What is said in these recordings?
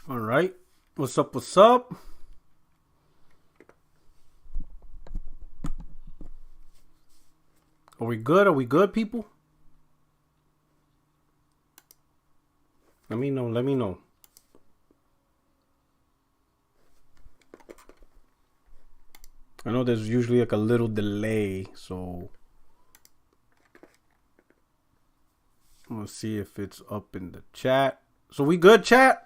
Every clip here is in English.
All right. What's up? What's up? Are we good? Are we good, people? Let me know. Let me know. I know there's usually like a little delay, so let's see if it's up in the chat. So we good, chat?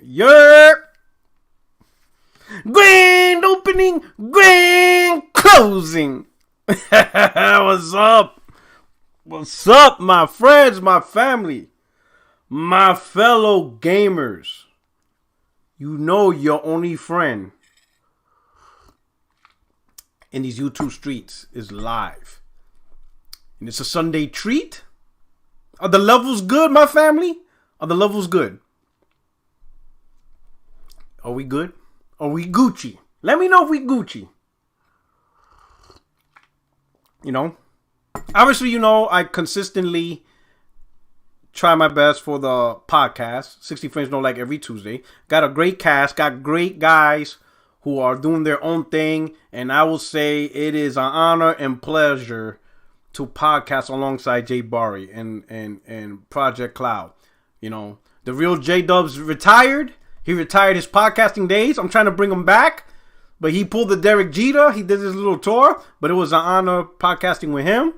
Yeah. Grand opening, grand closing. What's up? What's up, my friends, my family, my fellow gamers? You know your only friend in these YouTube streets is live. And it's a Sunday treat. Are the levels good, my family? Are the levels good? Are we good? Are we Gucci? Let me know if we Gucci. You know, obviously, you know, I consistently try my best for the podcast. 60 Frames No Like every Tuesday. Got a great cast. Got great guys who are doing their own thing. And I will say it is an honor and pleasure to podcast alongside Jay Barry and Project Cloud. You know, the real J-Dubs retired. He retired his podcasting days. I'm trying to bring him back. But he pulled the Derek Jeter. He did his little tour. But it was an honor podcasting with him.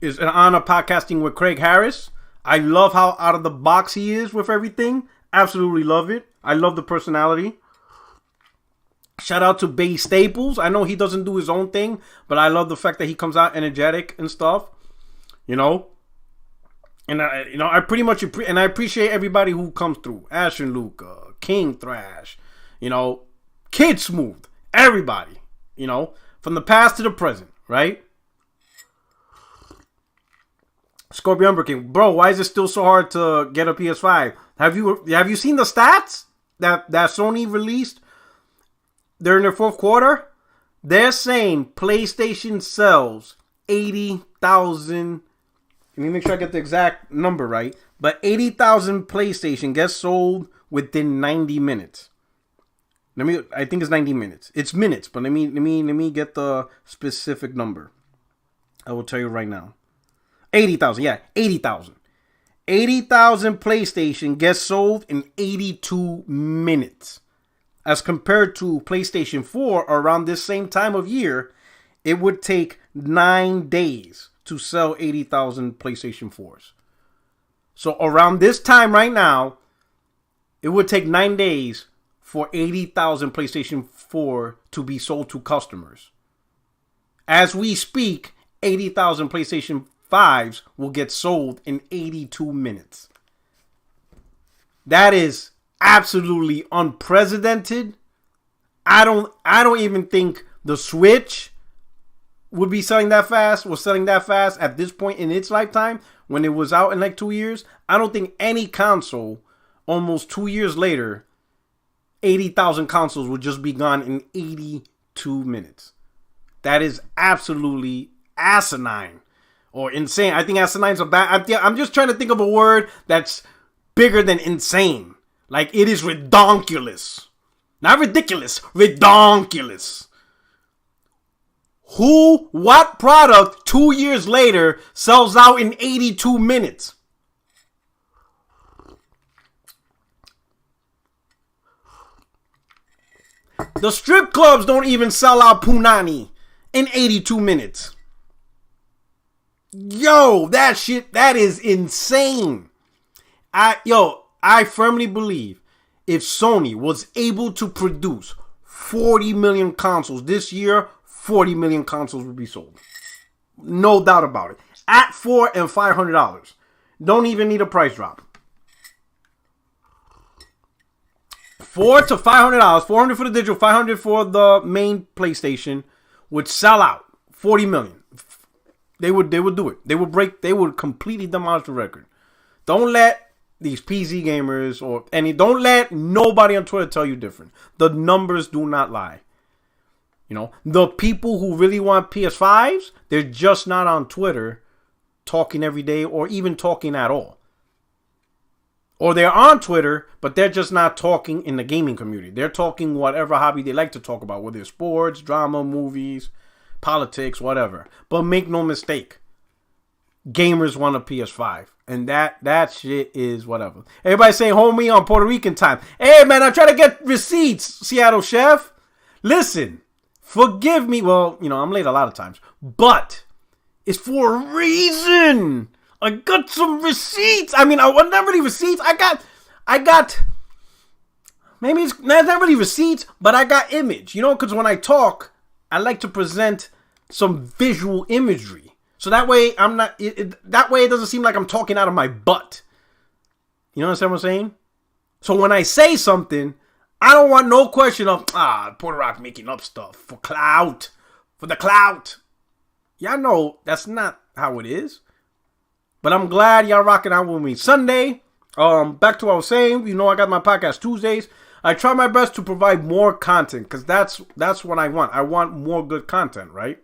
It's an honor podcasting with Craig Harris. I love how out of the box he is with everything. Absolutely love it. I love the personality. Shout out to Bay Staples. I know he doesn't do his own thing, but I love the fact that he comes out energetic and stuff. You know? And I pretty much and I appreciate everybody who comes through. Ash and Luca, King Thrash, you know, Kid Smooth, everybody, you know, from the past to the present, right? Scorpion King, bro, why is it still so hard to get a PS5? Have you seen the stats that Sony released during their fourth quarter? They're saying PlayStation sells 80,000. Let me make sure I get the exact number right. But 80,000 PlayStation gets sold within 90 minutes. I think it's 90 minutes. It's minutes, but let me get the specific number. I will tell you right now. 80,000, yeah, 80,000. 80,000 PlayStation gets sold in 82 minutes. As compared to PlayStation 4 around this same time of year, it would take 9 days to sell 80,000 PlayStation 4s. So around this time right now, it would take 9 days for 80,000 PlayStation 4 to be sold to customers. As we speak, 80,000 PlayStation 5s will get sold in 82 minutes. That is absolutely unprecedented. I don't even think the Switch would be selling that fast, was selling that fast at this point in its lifetime when it was out in like 2 years. I don't think any console, almost 2 years later, 80,000 consoles would just be gone in 82 minutes. That is absolutely asinine or insane. I think asinine is a bad. I'm just trying to think of a word that's bigger than insane. Like it is redonkulous. Not ridiculous, redonkulous. What product 2 years later sells out in 82 minutes? The strip clubs don't even sell out Punani in 82 minutes. Yo, that is insane. I firmly believe if Sony was able to produce 40 million consoles this year, 40 million consoles would be sold. No doubt about it. At $400 and $500. Don't even need a price drop. $400 to $500. $400 for the digital, $500 for the main PlayStation would sell out. 40 million. They would do it. They would completely demolish the record. Don't let these PC gamers don't let nobody on Twitter tell you different. The numbers do not lie. You know, the people who really want PS5s, they're just not on Twitter talking every day or even talking at all. Or they're on Twitter, but they're just not talking in the gaming community. They're talking whatever hobby they like to talk about, whether it's sports, drama, movies, politics, whatever. But make no mistake, gamers want a PS5. And that shit is whatever. Everybody saying, homie, on Puerto Rican time. Hey, man, I'm trying to get receipts, Seattle Chef. Listen, forgive me. Well, I'm late a lot of times. But it's for a reason. I got some receipts. I mean, I wasn't really receipts. I got, maybe it's not really receipts, but I got image. Because when I talk, I like to present some visual imagery. So that way, that way it doesn't seem like I'm talking out of my butt. You understand what I'm saying? So when I say something, I don't want no question of, Puerto Rock making up stuff for clout. For the clout. Y'all know that's not how it is. But I'm glad y'all rocking out with me. Sunday, back to what I was saying. I got my podcast Tuesdays. I try my best to provide more content because that's what I want. I want more good content, right?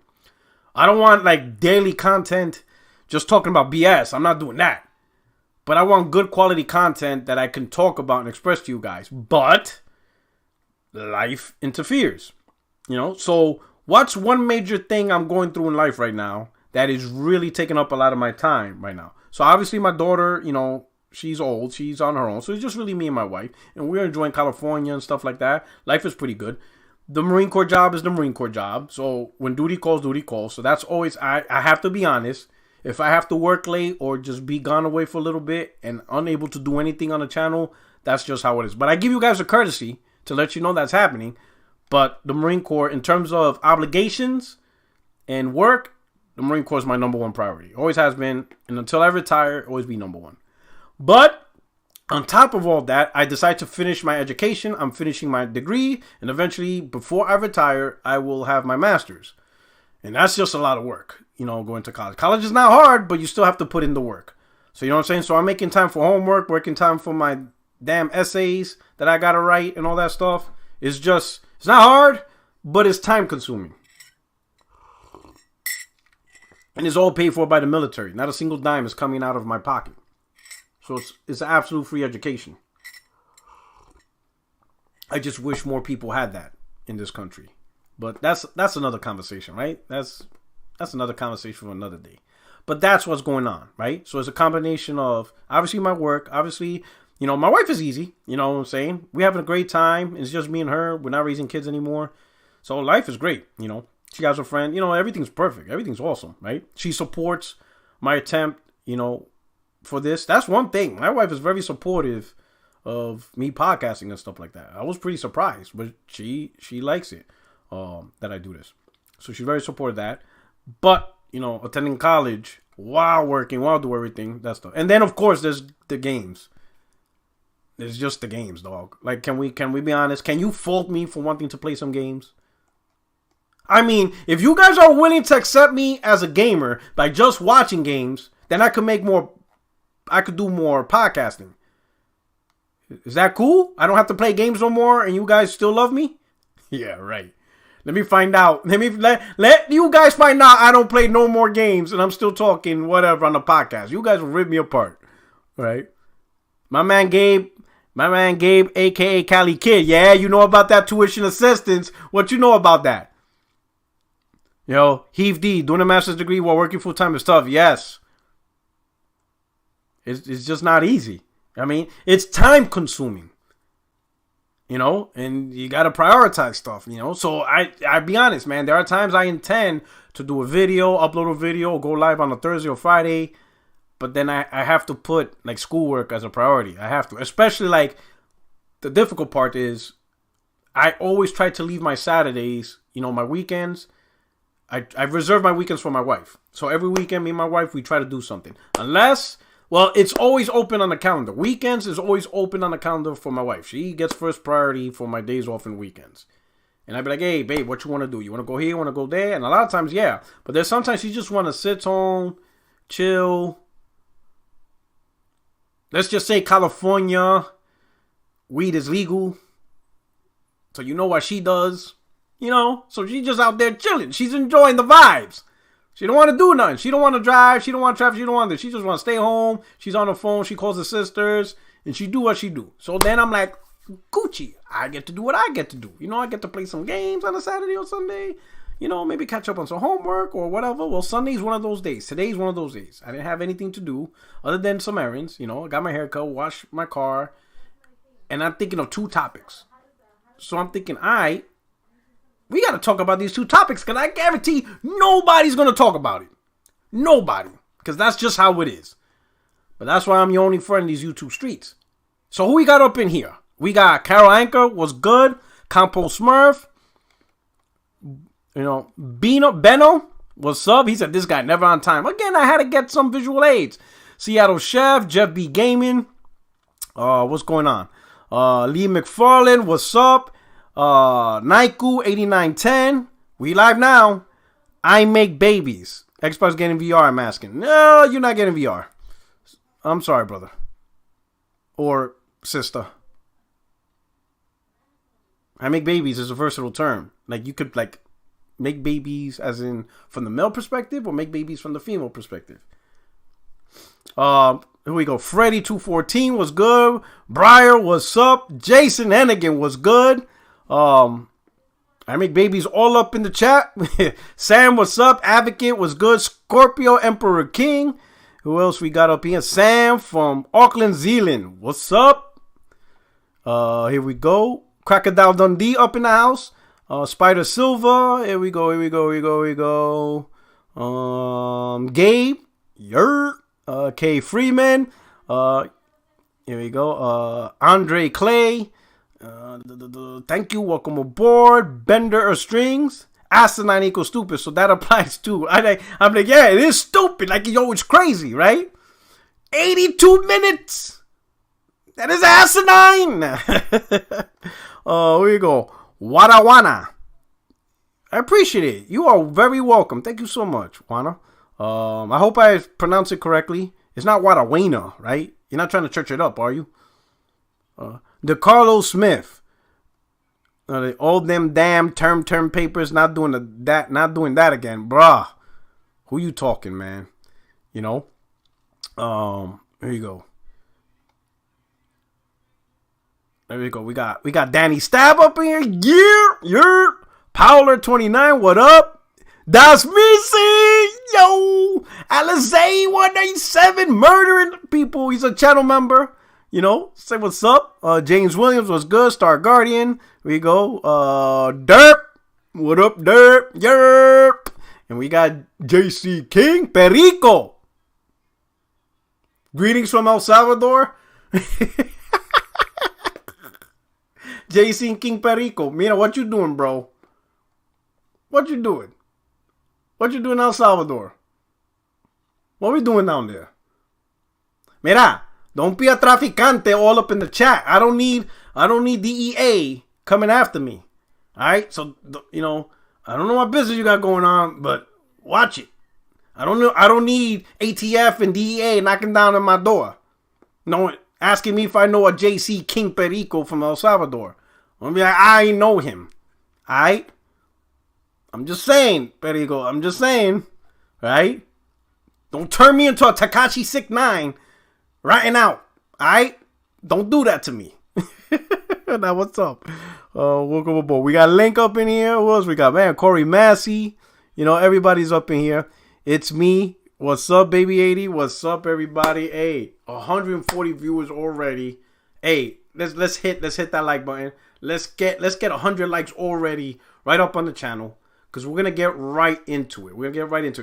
I don't want like daily content just talking about BS. I'm not doing that. But I want good quality content that I can talk about and express to you guys. But life interferes, So what's one major thing I'm going through in life right now that is really taking up a lot of my time right now? So obviously my daughter, she's old. She's on her own. So it's just really me and my wife. And we're enjoying California and stuff like that. Life is pretty good. The Marine Corps job is the Marine Corps job. So when duty calls, duty calls. So that's always, I have to be honest. If I have to work late or just be gone away for a little bit and unable to do anything on the channel, that's just how it is. But I give you guys a courtesy to let you know that's happening. But the Marine Corps, in terms of obligations and work, the Marine Corps is my number one priority. Always has been. And until I retire, always be number one. But on top of all that, I decided to finish my education. I'm finishing my degree. And eventually, before I retire, I will have my master's. And that's just a lot of work, going to college. College is not hard, but you still have to put in the work. So you know what I'm saying? So I'm making time for homework, working time for my damn essays that I got to write and all that stuff. It's not hard, but it's time consuming. And it's all paid for by the military. Not a single dime is coming out of my pocket. So it's an absolute free education. I just wish more people had that in this country. But that's another conversation, right? That's another conversation for another day. But that's what's going on, right? So it's a combination of, obviously, my work. Obviously, my wife is easy. You know what I'm saying? We're having a great time. It's just me and her. We're not raising kids anymore. So life is great, She has a friend. Everything's perfect. Everything's awesome, right? She supports my attempt, for this. That's one thing. My wife is very supportive of me podcasting and stuff like that. I was pretty surprised, but she likes it that I do this. So she's very supportive of that. But, attending college while working, while doing everything, that stuff. And then, of course, there's the games. It's just the games, dog. Like, can we be honest? Can you fault me for wanting to play some games? I mean, if you guys are willing to accept me as a gamer by just watching games, then I could do more podcasting. Is that cool? I don't have to play games no more and you guys still love me? Yeah, right. Let me find out. Let you guys find out I don't play no more games and I'm still talking whatever on the podcast. You guys will rip me apart. Right? My man Gabe, aka Cali Kid. Yeah, you know about that tuition assistance. What you know about that? Heave D, doing a master's degree while working full time is tough. Yes. It's just not easy. I mean, it's time consuming. And you got to prioritize stuff, So I be honest, man. There are times I intend to do a video, upload a video, go live on a Thursday or Friday. But then I have to put like schoolwork as a priority. I have to. Especially like the difficult part is I always try to leave my Saturdays, my weekends. I reserve my weekends for my wife. So every weekend, me and my wife, we try to do something. Unless, it's always open on the calendar. Weekends is always open on the calendar for my wife. She gets first priority for my days off and weekends. And I'd be like, hey, babe, what you want to do? You want to go here? You want to go there? And a lot of times, yeah. But there's sometimes you just want to sit home, chill. Let's just say California, weed is legal. So you know what she does. So she's just out there chilling. She's enjoying the vibes. She don't want to do nothing. She don't want to drive. She don't want to travel. She don't want to. She just want to stay home. She's on the phone. She calls her sisters. and she do what she do. So then I'm like, Gucci, I get to do what I get to do. You know, I get to play some games on a Saturday or Sunday. You know, maybe catch up on some homework or whatever. Well, Sunday's one of those days. Today's one of those days. I didn't have anything to do other than some errands. You know, I got my haircut, washed my car, and I'm thinking of 2 topics. So I'm thinking, all right, we got to talk about these 2 topics because I guarantee nobody's going to talk about it. Nobody. Because that's just how it is. But that's why I'm your only friend in these YouTube streets. So who we got up in here? We got Carol Anchor, was good. Compost Smurf. You know, Benno, what's up? He said, this guy never on time. Again, I had to get some visual aids. Seattle Chef, Jeff B. Gaming. What's going on? Lee McFarland, what's up? Naiku 8910. We live now. I make babies. Xbox getting VR, I'm asking. No, you're not getting VR. I'm sorry, brother. Or sister. I make babies is a versatile term. Like, you could, like, make babies as in from the male perspective or make babies from the female perspective. Here we go. Freddy214 was good. Briar, what's up? Jason Hennigan was good. I make babies all up in the chat. Sam, what's up? Advocate was good. Scorpio Emperor King. Who else we got up here? Sam from Auckland, Zealand. What's up? Here we go. Crocodile Dundee up in the house. Spider Silver. Here we go. Gabe. Yurt. K. Freeman. Here we go. Andre Clay. Thank you. Welcome aboard. Bender or Strings. Asinine equals stupid. So that applies too. I'm like, yeah, it is stupid. Like, yo, it's crazy, right? 82 minutes. That is asinine. Here you go. Wadawana. I appreciate it. You are very welcome. Thank you so much, Wana. I hope I pronounce it correctly. It's not Wadawana, right? You're not trying to church it up, are you? DeCarlo Smith. All them damn term papers, not doing that again, bruh. Who you talking, man? You know. Here you go. There we go. We got Danny Stab up in here. Yeah. Powler29, what up? That's me, yo. Alizé 197 murdering people. He's a channel member. You know, say what's up. James Williams was good. Star Guardian. Here we go. Derp. What up, Derp? Yerp. And we got JC King Perico. Greetings from El Salvador. JC King Perico. Mira, what you doing, bro? What you doing? What you doing in El Salvador? What we doing down there? Mira, don't be a traficante all up in the chat. I don't need DEA coming after me. All right? So, you know, I don't know what business you got going on, but watch it. I don't need ATF and DEA knocking down on my door. No, asking me if I know a JC King Perico from El Salvador. I'm gonna be like, I know him. All right? I'm just saying, Perico. I'm just saying, right? Don't turn me into a Takashi 6ix9ine ratting out. Alright? Don't do that to me. Now, what's up? Welcome aboard. We got Link up in here. Who else we got? Man, Corey Massey. You know, everybody's up in here. It's me. What's up, Baby 80? What's up, everybody? Hey, 140 viewers already. Hey, let's hit that like button. Let's get 100 likes already right up on the channel. Because we're going to get right into it.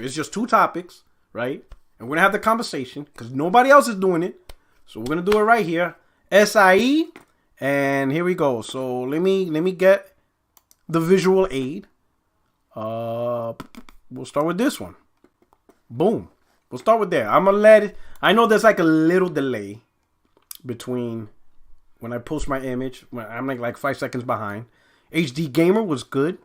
It's just 2 topics, right? And we're going to have the conversation because nobody else is doing it. So we're going to do it right here. SIE. And here we go. So let me get the visual aid. We'll start with this one. Boom. We'll start with there. I'm going to let it. I know there's like a little delay between when I post my image. I'm like 5 seconds behind. HD Gamer was good.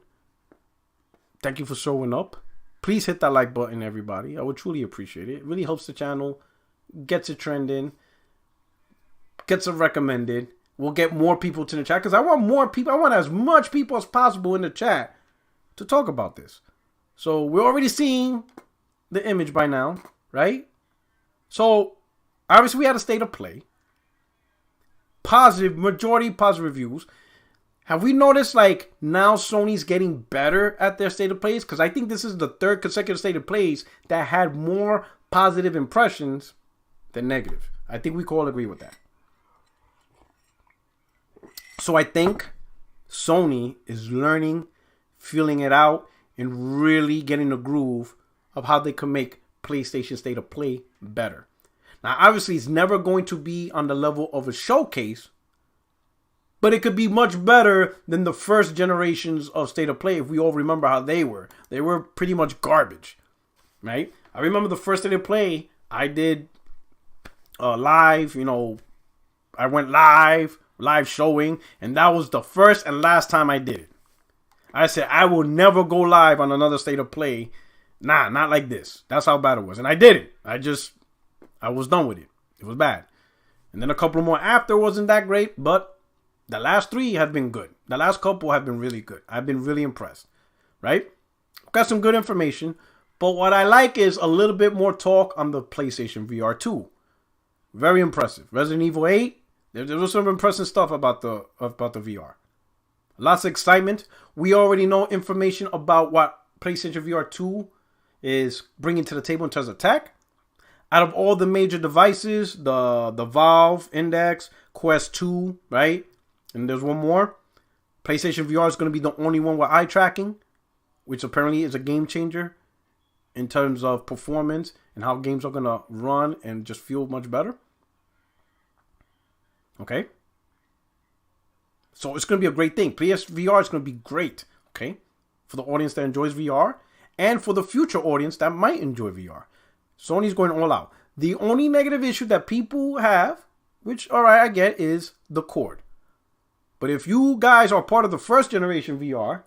Thank you for showing up. Please hit that like button, everybody. I would truly appreciate it. It really helps the channel. Gets it trending. Gets it recommended. We'll get more people to the chat. Because I want more people. I want as much people as possible in the chat to talk about this. So we're already seeing the image by now. Right? So obviously we had a state of play. positive, majority positive reviews. Have we noticed, like, now Sony's getting better at their State of Plays? Because I think this is the third consecutive State of Plays that had more positive impressions than negative. I think we can all agree with that. So I think Sony is learning, feeling it out, and really getting the groove of how they can make PlayStation State of Play better. Now, obviously, it's never going to be on the level of a showcase, but it could be much better than the first generations of State of Play if we all remember how they were. They were pretty much garbage, right? I remember the first State of Play, I did live, I went live showing, and that was the first and last time I did it. I said, I will never go live on another State of Play. Nah, not like this. That's how bad it was. And I did it. I was done with it. It was bad. And then a couple more after wasn't that great, but the last 3 have been good. The last couple have been really good. I've been really impressed, right? Got some good information, but what I like is a little bit more talk on the PlayStation VR2. Very impressive. Resident Evil 8, there was some impressive stuff about the VR. Lots of excitement. We already know information about what PlayStation VR2 is bringing to the table in terms of tech. Out of all the major devices, the Valve Index, Quest 2, right? And there's one more. PlayStation VR is going to be the only one with eye tracking, which apparently is a game changer in terms of performance and how games are going to run and just feel much better. Okay? So it's going to be a great thing. PSVR is going to be great, okay? For the audience that enjoys VR and for the future audience that might enjoy VR. Sony's going all out. The only negative issue that people have, which, all right, I get, is the cord. But if you guys are part of the first generation VR,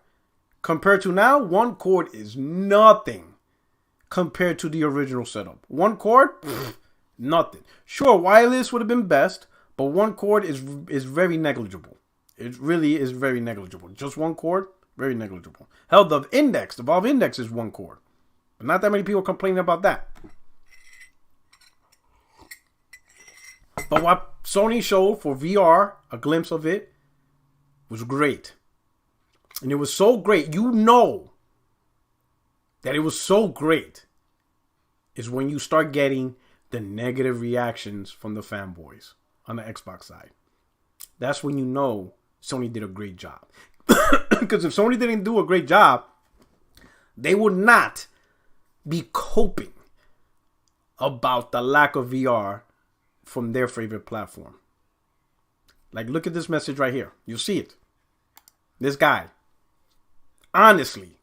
compared to now, one cord is nothing compared to the original setup. One cord, nothing. Sure, wireless would have been best, but one cord is very negligible. It really is very negligible. Just one cord, very negligible. Hell, the Valve Index is one cord. But not that many people complaining about that. But what Sony showed for VR, a glimpse of it, was great. And it was so great, that it was so great, is when you start getting the negative reactions from the fanboys on the Xbox side. That's when you know Sony did a great job. Because if Sony didn't do a great job, they would not be coping about the lack of VR from their favorite platform. Like, look at this message right here. You'll see it. This guy. Honestly.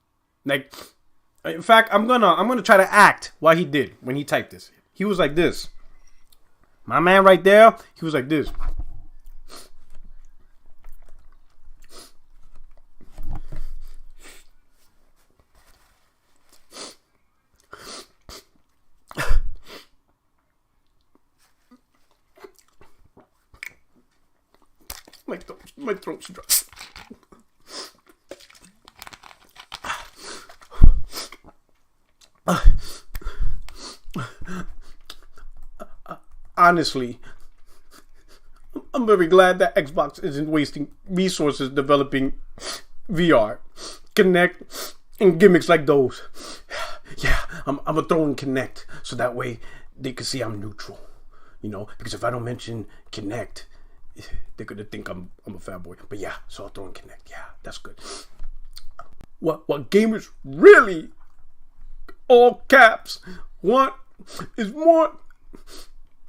Like, in fact, I'm gonna try to act what he did when he typed this. He was like this. My man right there, he was like this. My throat's dry. Honestly, I'm very glad that Xbox isn't wasting resources developing VR, Kinect, and gimmicks like those. Yeah, I'm gonna throw in Kinect so that way they can see I'm neutral. Because if I don't mention Kinect, they're gonna think I'm a fanboy. But yeah, so I'll throw in Kinect. Yeah, that's good. What gamers really, all caps, want is more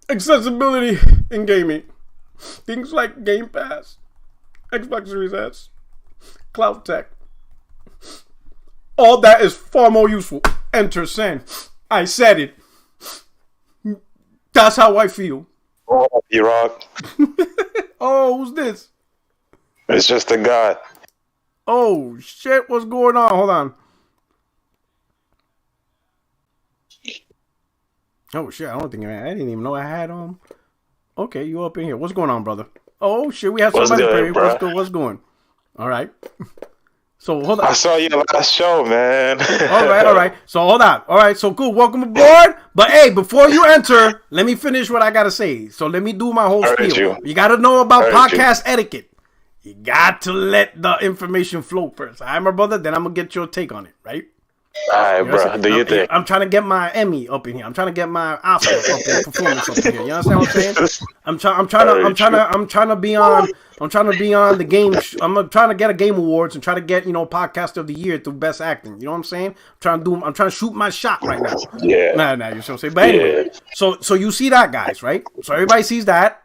accessibility in gaming. Things like Game Pass, Xbox Series S, Cloud Tech. All that is far more useful. Enter send. I said it. That's how I feel. Oh, you rock. Oh, who's this? It's just a guy. Oh, shit. What's going on? Hold on. Oh, shit. I didn't even know I had Okay, you up in here. What's going on, brother? Oh, shit. We have somebody pray. What's going? All right. So hold on. I saw your last show, man. All right. So hold on. All right, so cool. Welcome aboard. But hey, before you enter, let me finish what I gotta say. So let me do my whole spiel. You gotta know about podcast etiquette. You got to let the information flow first. All right, my brother. Then I'm gonna get your take on it, right? All right, bro. Do you think? I'm trying to get my Emmy up in here. I'm trying to get my Oscar up in performance up in here. You understand what I'm saying? I'm trying to be on the game. I'm trying to get a game awards and try to get podcast of the year through best acting. You know what I'm saying? I'm trying to shoot my shot right now. Yeah. Nah, you know what I'm saying? But anyway, so you see that, guys, right? So everybody sees that.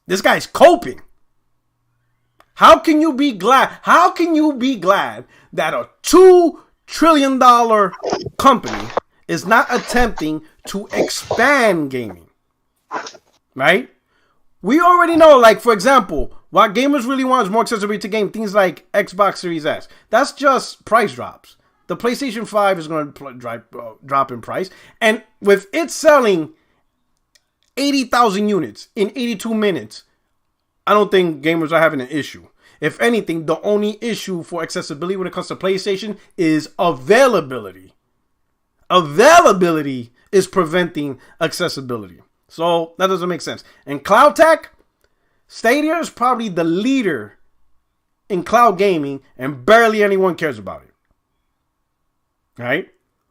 This guy's coping. How can you be glad? How can you be glad that a $2 trillion company is not attempting to expand gaming? Right? We already know, like, for example, what gamers really want is more accessibility to game. Things like Xbox Series X. That's just price drops. The PlayStation 5 is going to drop in price. And with it selling 80,000 units in 82 minutes, I don't think gamers are having an issue. If anything, the only issue for accessibility when it comes to PlayStation is availability. Availability is preventing accessibility. So that doesn't make sense. And cloud tech, Stadia is probably the leader in cloud gaming, and barely anyone cares about it. Right?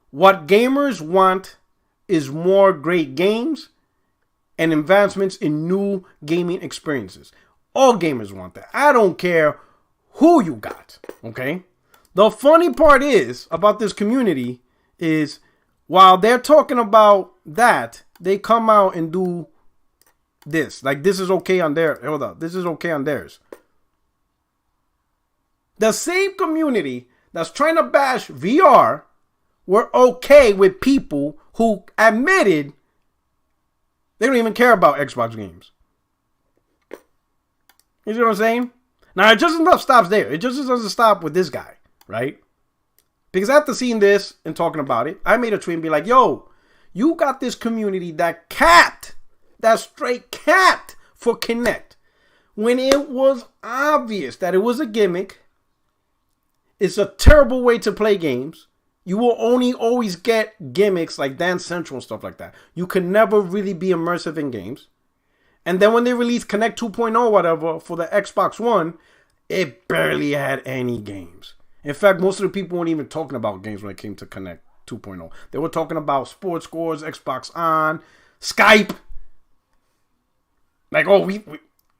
What gamers want is more great games and advancements in new gaming experiences. All gamers want that. I don't care who you got. Okay? The funny part is about this community is while they're talking about that, they come out and do this. Like, this is okay on their. Hold up. This is okay on theirs. The same community that's trying to bash VR were okay with people who admitted they don't even care about Xbox games. You see what I'm saying? Now, it just enough stops there. It just doesn't stop with this guy, right? Because after seeing this and talking about it, I made a tweet and be like, yo, you got this community that straight capped for Kinect. When it was obvious that it was a gimmick, it's a terrible way to play games. You will only always get gimmicks like Dance Central and stuff like that. You can never really be immersive in games. And then when they released Kinect 2.0 or whatever for the Xbox One, it barely had any games. In fact, most of the people weren't even talking about games when it came to Kinect 2.0. They were talking about sports scores, Xbox On, Skype. Like, oh, we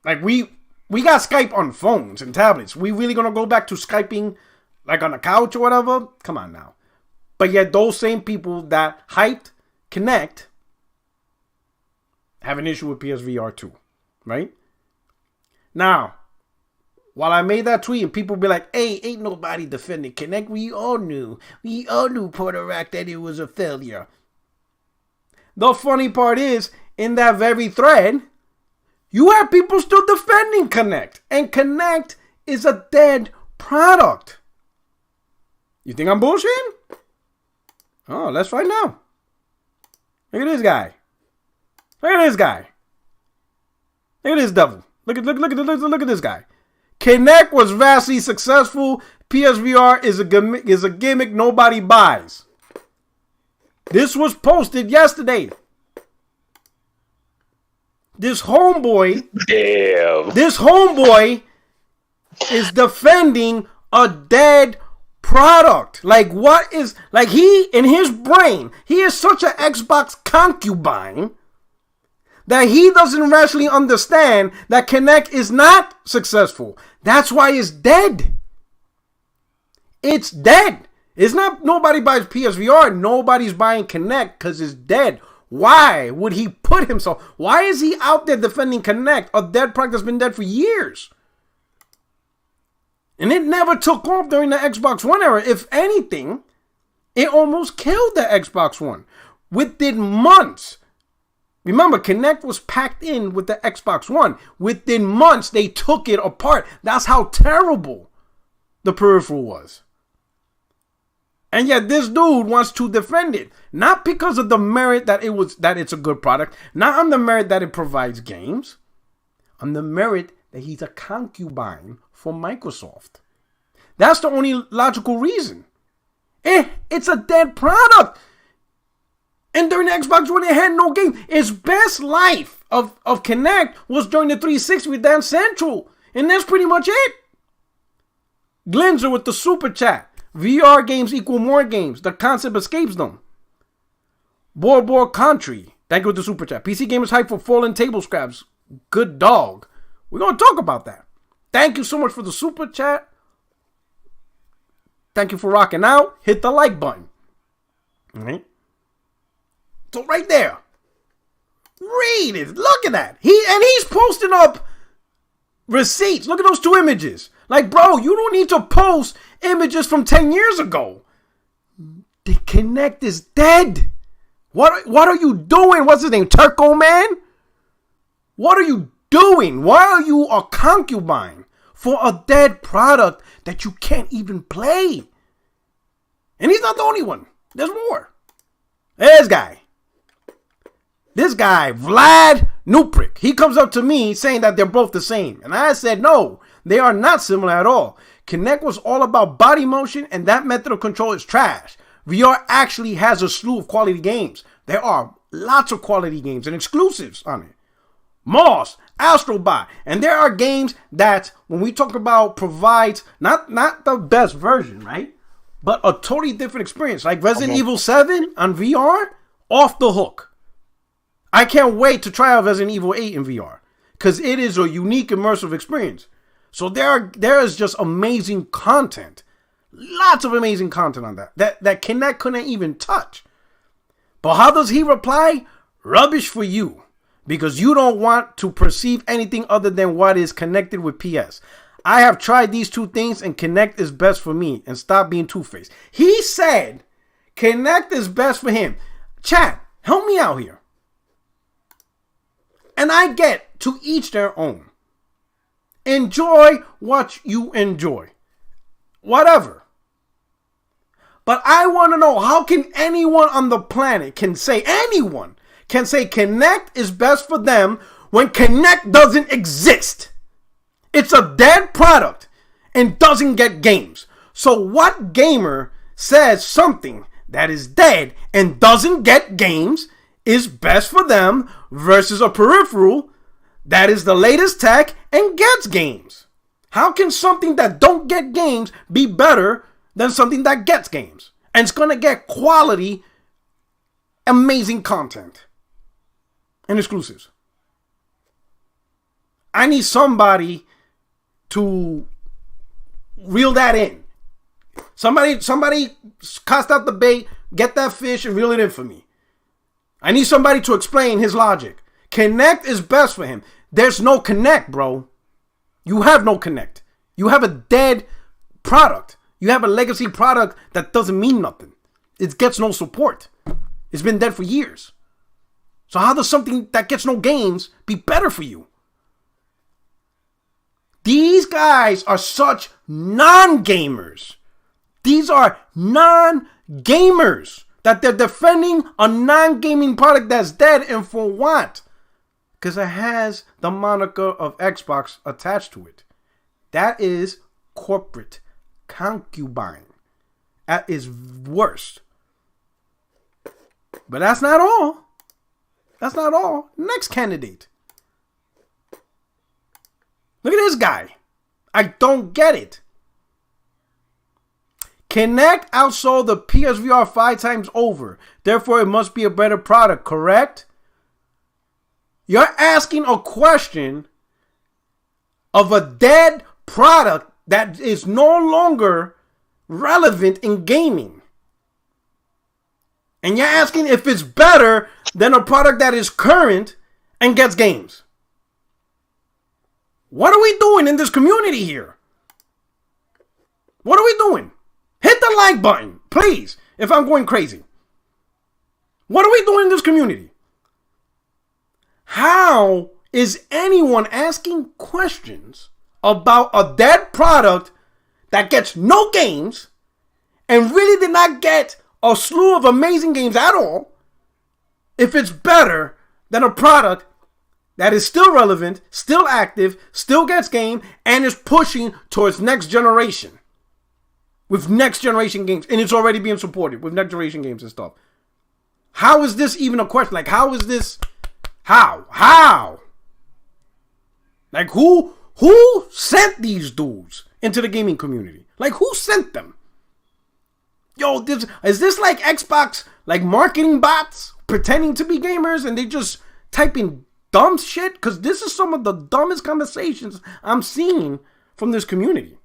got Skype on phones and tablets. We really gonna go back to Skyping like on the couch or whatever? Come on now. But yet those same people that hyped Kinect have an issue with PSVR2, right? Now, while I made that tweet and people be like, hey, ain't nobody defending Kinect. We all knew Puerto Rico that it was a failure. The funny part is, in that very thread, you have people still defending Kinect. And Kinect is a dead product. You think I'm bullshitting? Oh, let's find out. Look at this guy. Look at this guy. Look at this devil. Look at this guy. Kinect was vastly successful. PSVR is a gimmick nobody buys. This was posted yesterday. This homeboy is defending a dead product. Like, what is, like, he, in his brain, he is such an Xbox concubine that he doesn't rationally understand that Kinect is not successful. That's why it's dead. It's dead. It's not nobody buys PSVR. Nobody's buying Kinect because it's dead. Why would he put himself? Why is he out there defending Kinect, a dead product that's been dead for years? And it never took off during the Xbox One era. If anything, it almost killed the Xbox One within months. Remember, Kinect was packed in with the Xbox One. Within months, they took it apart. That's how terrible the peripheral was. And yet this dude wants to defend it. Not because of the merit that it's a good product. Not on the merit that it provides games. On the merit that he's a concubine for Microsoft. That's the only logical reason. It's a dead product. And during the Xbox when it had no game, its best life of Kinect was during the 360 with Dance Central. And that's pretty much it. Glenzer with the super chat. VR games equal more games. The concept escapes them. Boar Country. Thank you with the super chat. PC gamers hype for fallen table scraps. Good dog. We're going to talk about that. Thank you so much for the super chat. Thank you for rocking out. Hit the like button. All right. So right there. Read it. Look at that. He's posting up receipts. Look at those two images. Like, bro, you don't need to post images from 10 years ago. The Kinect is dead. What are you doing? What's his name? Turco Man? What are you doing? Why are you a concubine for a dead product that you can't even play? And he's not the only one. There's more. This guy, Vlad Nuprik, he comes up to me saying that they're both the same. And I said, no, they are not similar at all. Kinect was all about body motion, and that method of control is trash. VR actually has a slew of quality games. There are lots of quality games and exclusives on it. Moss, Astrobot, and there are games that, when we talk about, provides not the best version, right? But a totally different experience. Like Resident Evil 7 on VR, off the hook. I can't wait to try out Resident Evil 8 in VR, because it is a unique immersive experience. So there is just amazing content. Lots of amazing content on that Kinect couldn't even touch. But how does he reply? Rubbish for you, because you don't want to perceive anything other than what is connected with PS. I have tried these two things, and Kinect is best for me, and stop being two-faced. He said Kinect is best for him. Chat, help me out here. And I get to each their own. Enjoy what you enjoy. Whatever. But I want to know, how can anyone on the planet anyone can say Kinect is best for them when Kinect doesn't exist? It's a dead product and doesn't get games. So what gamer says something that is dead and doesn't get games is best for them versus a peripheral that is the latest tech and gets games? How can something that don't get games be better than something that gets games? And it's going to get quality, amazing content and exclusives. I need somebody to reel that in. Somebody cast out the bait, get that fish and reel it in for me. I need somebody to explain his logic. Kinect is best for him. There's no Kinect, bro. You have no Kinect. You have a dead product. You have a legacy product that doesn't mean nothing. It gets no support. It's been dead for years. So how does something that gets no games be better for you? These guys are such non-gamers. These are non-gamers that they're defending a non-gaming product that's dead, and for what? Because it has the moniker of Xbox attached to it. That is corporate concubine at its worst. But that's not all. That's not all. Next candidate. Look at this guy. I don't get it. Kinect outsold the PSVR 5 times over. Therefore, it must be a better product, correct? You're asking a question of a dead product that is no longer relevant in gaming. And you're asking if it's better than a product that is current and gets games. What are we doing in this community here? What are we doing? Hit the like button, please, if I'm going crazy. What are we doing in this community? How is anyone asking questions about a dead product that gets no games and really did not get a slew of amazing games at all if it's better than a product that is still relevant, still active, still gets game, and is pushing towards next generation? with next generation games, and it's already being supported with next generation games and stuff. How is this even a question? Like, how is this? How? Like, who sent these dudes into the gaming community? Like, who sent them? Yo, is this like Xbox, like marketing bots pretending to be gamers and they just type in dumb shit? Because this is some of the dumbest conversations I'm seeing from this community.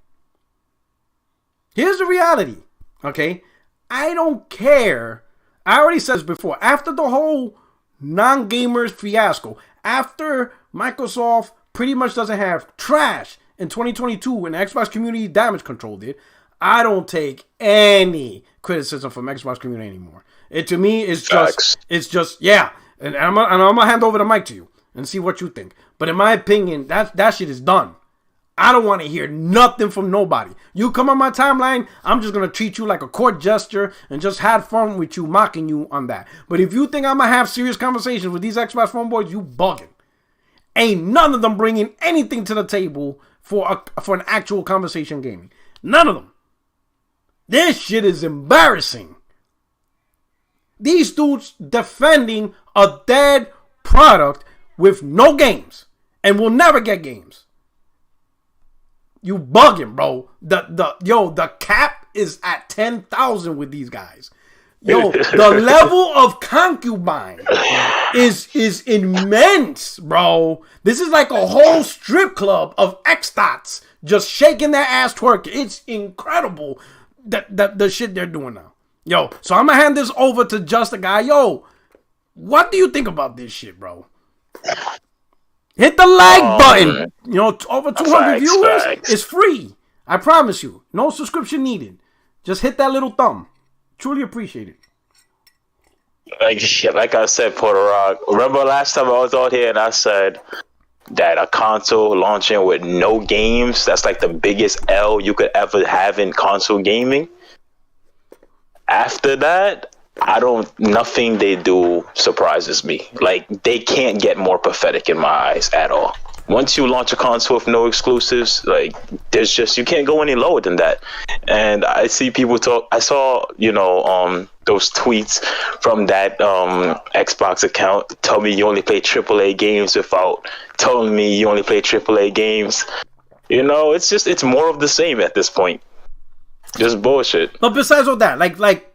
Here's the reality, okay? I don't care. I already said this before. After the whole non-gamers fiasco, after Microsoft pretty much doesn't have trash in 2022 and Xbox community damage control did, I don't take any criticism from Xbox community anymore. To me, it's just, yeah. And I'm gonna hand over the mic to you and see what you think. But in my opinion, that shit is done. I don't want to hear nothing from nobody. You come on my timeline, I'm just gonna treat you like a court jester and just have fun with you, mocking you on that. But if you think I'm gonna have serious conversations with these Xbox fanboys, you bugging. Ain't none of them bringing anything to the table for an actual conversation gaming. None of them. This shit is embarrassing. These dudes defending a dead product with no games and will never get games. You bugging, bro. The cap is at 10,000 with these guys. Yo, the level of concubine is immense, bro. This is like a whole strip club of X-Dots just shaking their ass twerking. It's incredible the shit they're doing now. Yo, so I'm gonna hand this over to just a guy. Yo, what do you think about this shit, bro? Hit the like button. You know, over 200 viewers. It's free. I promise you. No subscription needed. Just hit that little thumb. Truly appreciate it. Like I said, Puerto Rock. Remember last time I was out here and I said that a console launching with no games, that's like the biggest L you could ever have in console gaming. After that, nothing they do surprises me. Like, they can't get more pathetic in my eyes at all. Once you launch a console with no exclusives, like, you can't go any lower than that. And I see people I saw, those tweets from that Xbox account tell me you only play AAA games without telling me you only play AAA games. It's more of the same at this point. Just bullshit. But besides all that, like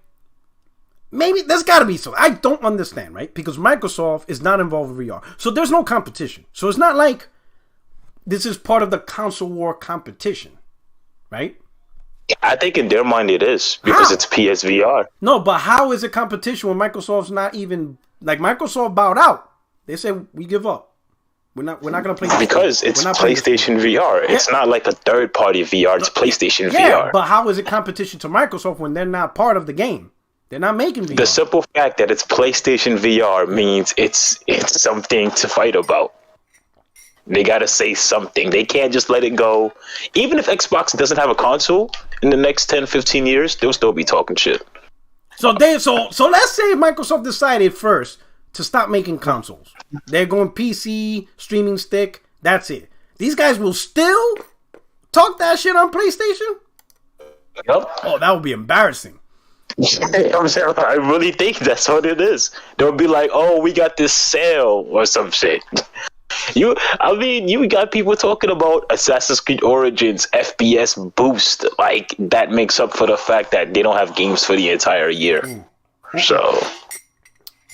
maybe there's got to be so. I don't understand, right? Because Microsoft is not involved with VR, so there's no competition. So it's not like this is part of the console war competition, right? I think in their mind it is because it's PSVR. No, but how is it competition when Microsoft's not even like Microsoft bowed out? They said we give up. We're not gonna play because it's PlayStation VR. It's not like a third party VR. It's PlayStation VR. But how is it competition to Microsoft when they're not part of the game? They're not making VR. The simple fact that it's PlayStation VR means it's something to fight about. They gotta say something. They can't just let it go. Even if Xbox doesn't have a console in the next 10, 15 years, they'll still be talking shit. So let's say Microsoft decided first to stop making consoles. They're going PC, streaming stick, that's it. These guys will still talk that shit on PlayStation? Yep. Oh, that would be embarrassing. I really think that's what it is. They'll be like, oh, we got this sale or some shit. You got people talking about Assassin's Creed Origins FPS boost. Like, that makes up for the fact that they don't have games for the entire year. So...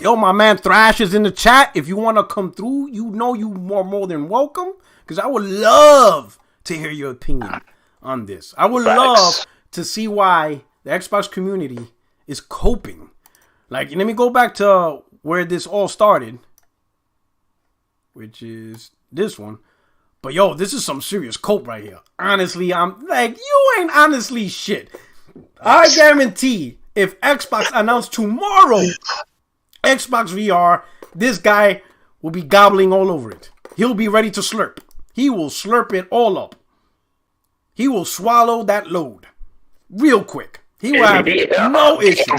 Yo, my man Thrash is in the chat. If you want to come through, you are more than welcome. Because I would love to hear your opinion on this. I would love to see why the Xbox community is coping. Like, let me go back to where this all started. Which is this one. But yo, this is some serious cope right here. Honestly, I'm like, you ain't honestly shit. I guarantee if Xbox announced tomorrow Xbox VR, this guy will be gobbling all over it. He'll be ready to slurp. He will slurp it all up. He will swallow that load real quick. He will have no issue.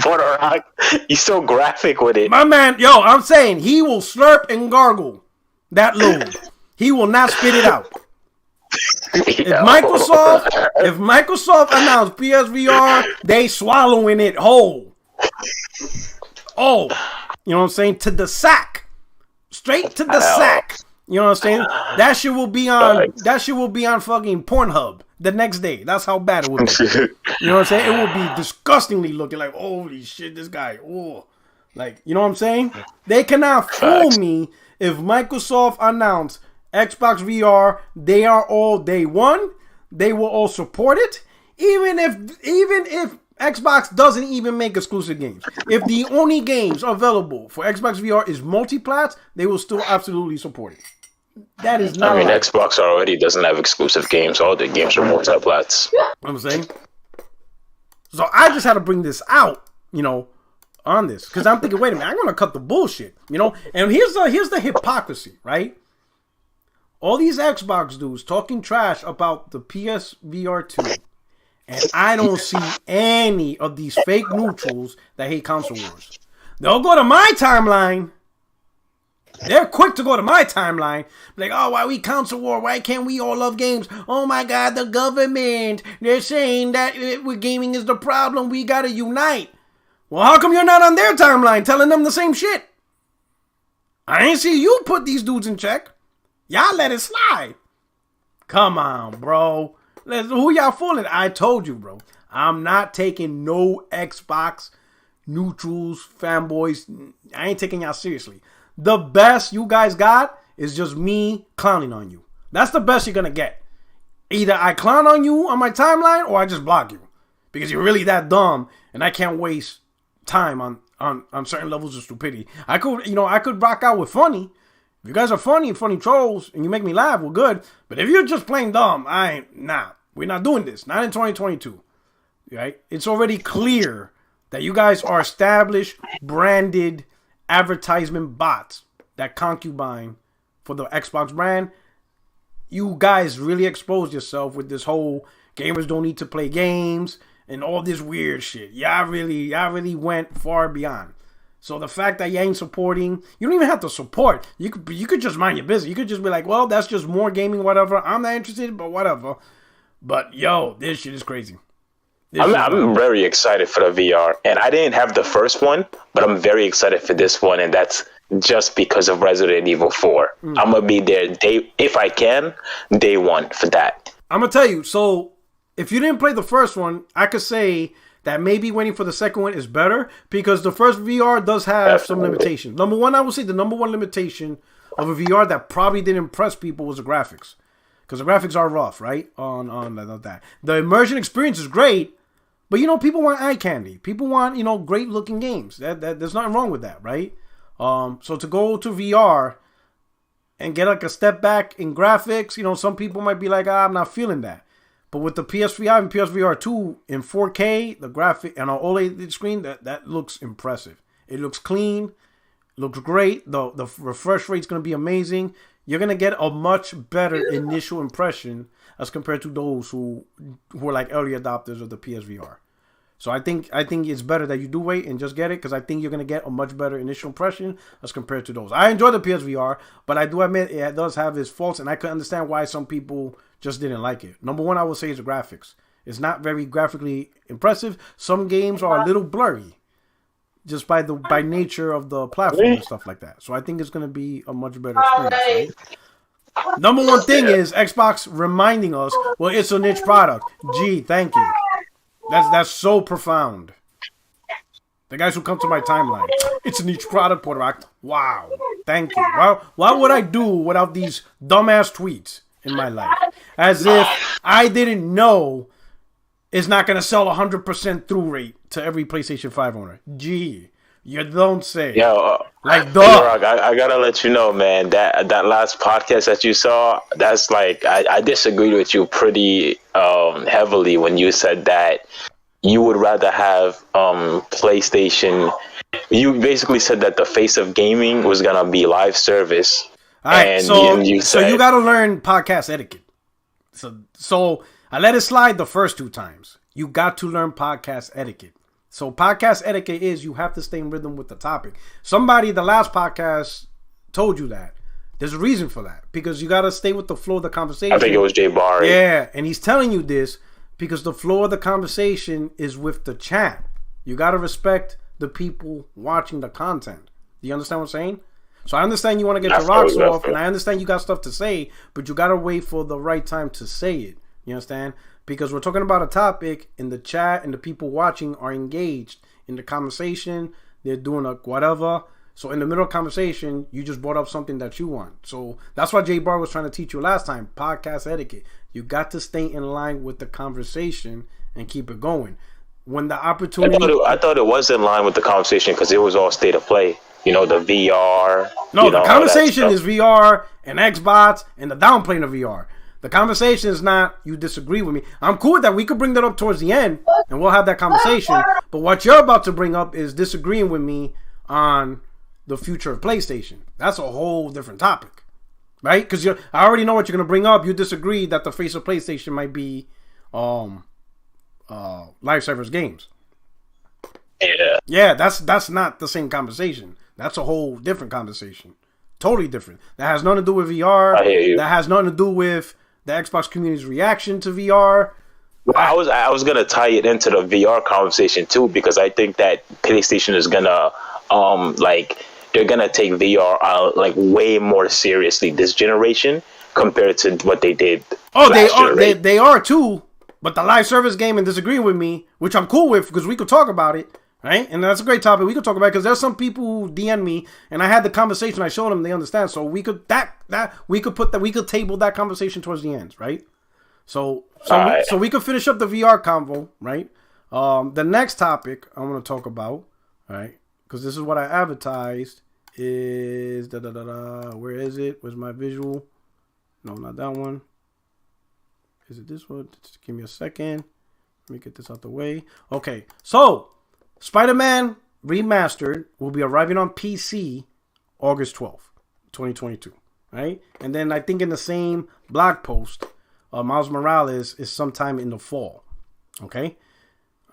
He's so graphic with it. My man, I'm saying he will slurp and gargle that load. He will not spit it out. If Microsoft announced PSVR, they swallowing it whole. Oh, you know what I'm saying? To the sack, straight to the sack. You know what I'm saying? That shit will be on. That shit will be on fucking Pornhub the next day. That's how bad it would be. You know what I'm saying? It would be disgustingly looking like, holy shit, this guy. Oh, like, you know what I'm saying? They cannot fool me. If Microsoft announced Xbox VR, they are all day one. They will all support it, even if Xbox doesn't even make exclusive games. If the only games available for Xbox VR is multiplats, they will still absolutely support it. That is not. I mean, Xbox already doesn't have exclusive games. All the games are multiplats. I'm saying. So I just had to bring this out, you know, on this, because I'm thinking, wait a minute, I'm gonna cut the bullshit, you know. And here's the hypocrisy, right? All these Xbox dudes talking trash about the PSVR2, and I don't see any of these fake neutrals that hate console wars. They'll go to my timeline. They're quick to go to my timeline. Like, oh, why we console war? Why can't we all love games? Oh my God, the government. They're saying that gaming is the problem. We gotta unite. Well, how come you're not on their timeline telling them the same shit? I ain't see you put these dudes in check. Y'all let it slide. Come on, bro. Who y'all fooling? I told you, bro. I'm not taking no Xbox neutrals, fanboys. I ain't taking y'all seriously. The best you guys got is just me clowning on you. That's the best you're going to get. Either I clown on you on my timeline or I just block you. Because you're really that dumb and I can't waste time on certain levels of stupidity. I could rock out with funny. If you guys are funny trolls and you make me laugh, we're good. But if you're just plain dumb, we're not doing this. Not in 2022. Right? It's already clear that you guys are established, branded advertisement bots that concubine for the Xbox brand. You guys really exposed yourself with this whole gamers don't need to play games and all this weird shit. Y'all really went far beyond. So the fact that you ain't supporting, you don't even have to support. You could just mind your business. You could just be like, well, that's just more gaming, whatever. I'm not interested, but whatever. But yo, this shit is crazy. I'm very excited for the VR, and I didn't have the first one, but I'm very excited for this one, and that's just because of Resident Evil 4. I'm gonna be there if I can, day one for that. I'm gonna tell you. So if you didn't play the first one, I could say that maybe waiting for the second one is better because the first VR does have some limitations. Number one, I would say the number one limitation of a VR that probably didn't impress people was the graphics, because the graphics are rough, right? On that, the immersion experience is great. But, you know, people want eye candy. People want, you know, great looking games. There's nothing wrong with that, right? So to go to VR and get like a step back in graphics, you know, some people might be like, I'm not feeling that. But with the PS5 and PSVR2 in 4K, the graphic and an OLED screen, that looks impressive. It looks clean, looks great. The refresh rate's going to be amazing. You're going to get a much better initial impression as compared to those who are like early adopters of the PSVR. So I think it's better that you do wait and just get it, because I think you're going to get a much better initial impression as compared to those. I enjoy the PSVR, but I do admit it does have its faults, and I can understand why some people just didn't like it. Number one, I would say is the graphics. It's not very graphically impressive. Some games are a little blurry, just by nature of the platform and stuff like that. So I think it's going to be a much better experience, right? Number one thing is Xbox reminding us, well, it's a niche product. Gee, thank you. That's so profound. The guys who come to my timeline, it's a niche product, Puerto Rico. Wow, thank you. Well, what would I do without these dumbass tweets in my life? As if I didn't know it's not going to sell 100% through rate to every PlayStation 5 owner. Gee, you don't say. Yo, like, dog. I gotta let you know, man, that last podcast that you saw, that's like, I disagreed with you pretty heavily when you said that you would rather have PlayStation. You basically said that the face of gaming was gonna be live service. All right, so you gotta learn podcast etiquette. So I let it slide the first two times. You got to learn podcast etiquette. So podcast etiquette is you have to stay in rhythm with the topic. Somebody, the last podcast, told you that There's a reason for that because you got to stay with the flow of the conversation. I think it was Jay Barry. Yeah, and he's telling you this because the flow of the conversation is with the chat. You got to respect the people watching the content. Do you understand what I'm saying? So I understand you want to get your rocks off, and I understand you got stuff to say, but you got to wait for the right time to say it. You understand? Because we're talking about a topic, and the chat and the people watching are engaged in the conversation. They're doing a whatever. So in the middle of conversation, you just brought up something that you want. So that's what Jay Barr was trying to teach you last time, podcast etiquette. You got to stay in line with the conversation and keep it going. When the opportunity... I thought it was in line with the conversation because it was all state of play. You know, the VR. No, the conversation is VR and Xbox and the downplaying of VR. The conversation is not, you disagree with me. I'm cool with that. We could bring that up towards the end and we'll have that conversation. But what you're about to bring up is disagreeing with me on the future of PlayStation. That's a whole different topic, right? Because I already know what you're going to bring up. You disagree that the face of PlayStation might be live service games. Yeah, that's not the same conversation. That's a whole different conversation. Totally different. That has nothing to do with VR. I hear you. That has nothing to do with the Xbox community's reaction to VR. Well, I was gonna tie it into the VR conversation too because I think that PlayStation is gonna they're gonna take VR like way more seriously this generation compared to what they did. Oh, they are too. But the live service game and disagreeing with me, which I'm cool with because we could talk about it, right? And that's a great topic. We could talk about it because there's some people who DM me and I had the conversation. I showed them they understand. So we could we could table that conversation towards the end, right? So we could finish up the VR convo, right? The next topic I want to talk about, right? Because this is what I advertised is where is it? Where's my visual? No, not that one. Is it this one? Just give me a second. Let me get this out the way. Okay, so Spider-Man Remastered will be arriving on PC August 12th, 2022, right? And then I think in the same blog post, Miles Morales is sometime in the fall, okay?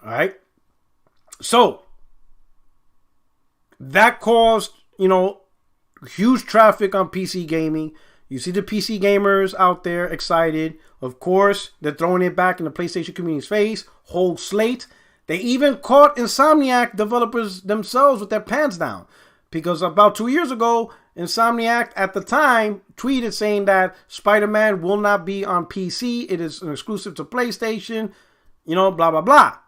All right. So that caused, huge traffic on PC gaming. You see the PC gamers out there excited. Of course, they're throwing it back in the PlayStation community's face. Whole slate. They even caught Insomniac developers themselves with their pants down. Because about 2 years ago, Insomniac at the time tweeted saying that Spider-Man will not be on PC. It is an exclusive to PlayStation. Blah, blah, blah.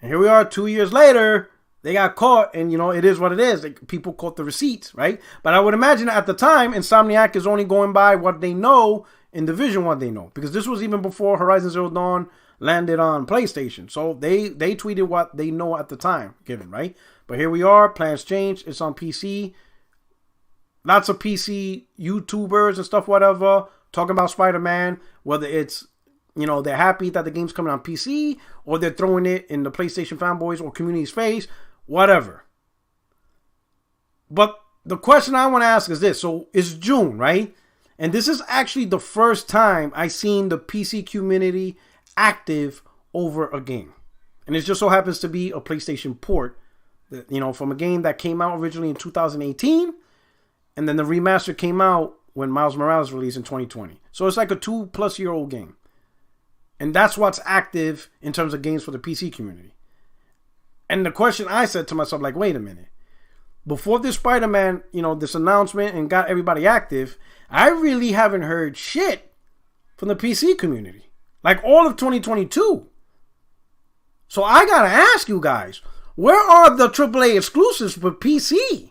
And here we are 2 years later. They got caught, and it is what it is. People caught the receipts, right? But I would imagine at the time, Insomniac is only going by what they know in Division, what they know. Because this was even before Horizon Zero Dawn landed on PlayStation. So they tweeted what they know at the time, given, right? But here we are, plans change, it's on PC. Lots of PC YouTubers and stuff, whatever, talking about Spider-Man, whether it's they're happy that the game's coming on PC, or they're throwing it in the PlayStation fanboys or community's face, whatever. But the question I want to ask is this. So it's June, right? And this is actually the first time I've seen the PC community active over a game. And it just so happens to be a PlayStation port, from a game that came out originally in 2018. And then the remaster came out when Miles Morales released in 2020. So it's like a 2+ year old game. And that's what's active in terms of games for the PC community. And the question I said to myself, wait a minute. Before this Spider-Man, this announcement and got everybody active, I really haven't heard shit from the PC community. All of 2022. So I gotta ask you guys, where are the AAA exclusives for PC?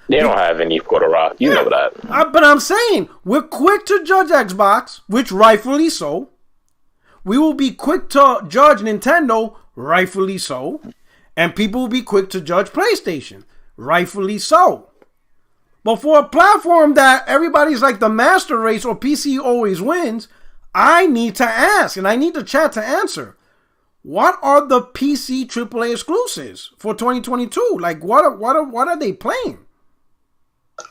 They don't have any Puerto Rock. You know that. But I'm saying, we're quick to judge Xbox, which rightfully so. We will be quick to judge Nintendo, rightfully so. And people will be quick to judge PlayStation, rightfully so. But for a platform that everybody's like the master race or PC always wins, I need to ask, and I need the chat to answer. What are the PC AAA exclusives for 2022? What are they playing?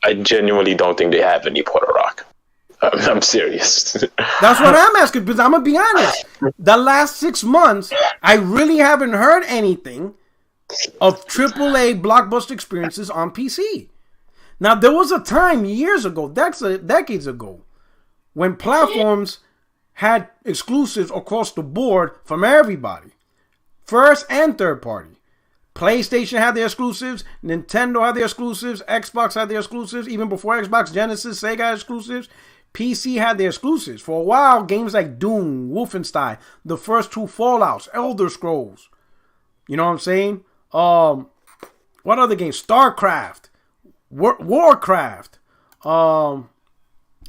I genuinely don't think they have any Puerto Rock. I'm serious. That's what I'm asking, because I'm going to be honest. The last 6 months, I really haven't heard anything of AAA blockbuster experiences on PC. Now, there was a time years ago, decades ago, when platforms had exclusives across the board from everybody. First and third party. PlayStation had their exclusives. Nintendo had their exclusives. Xbox had their exclusives. Even before Xbox, Genesis, Sega had exclusives. PC had their exclusives. For a while, games like Doom, Wolfenstein, the first 2 Fallouts, Elder Scrolls. You know what I'm saying? What other games? StarCraft. Warcraft. CSGO?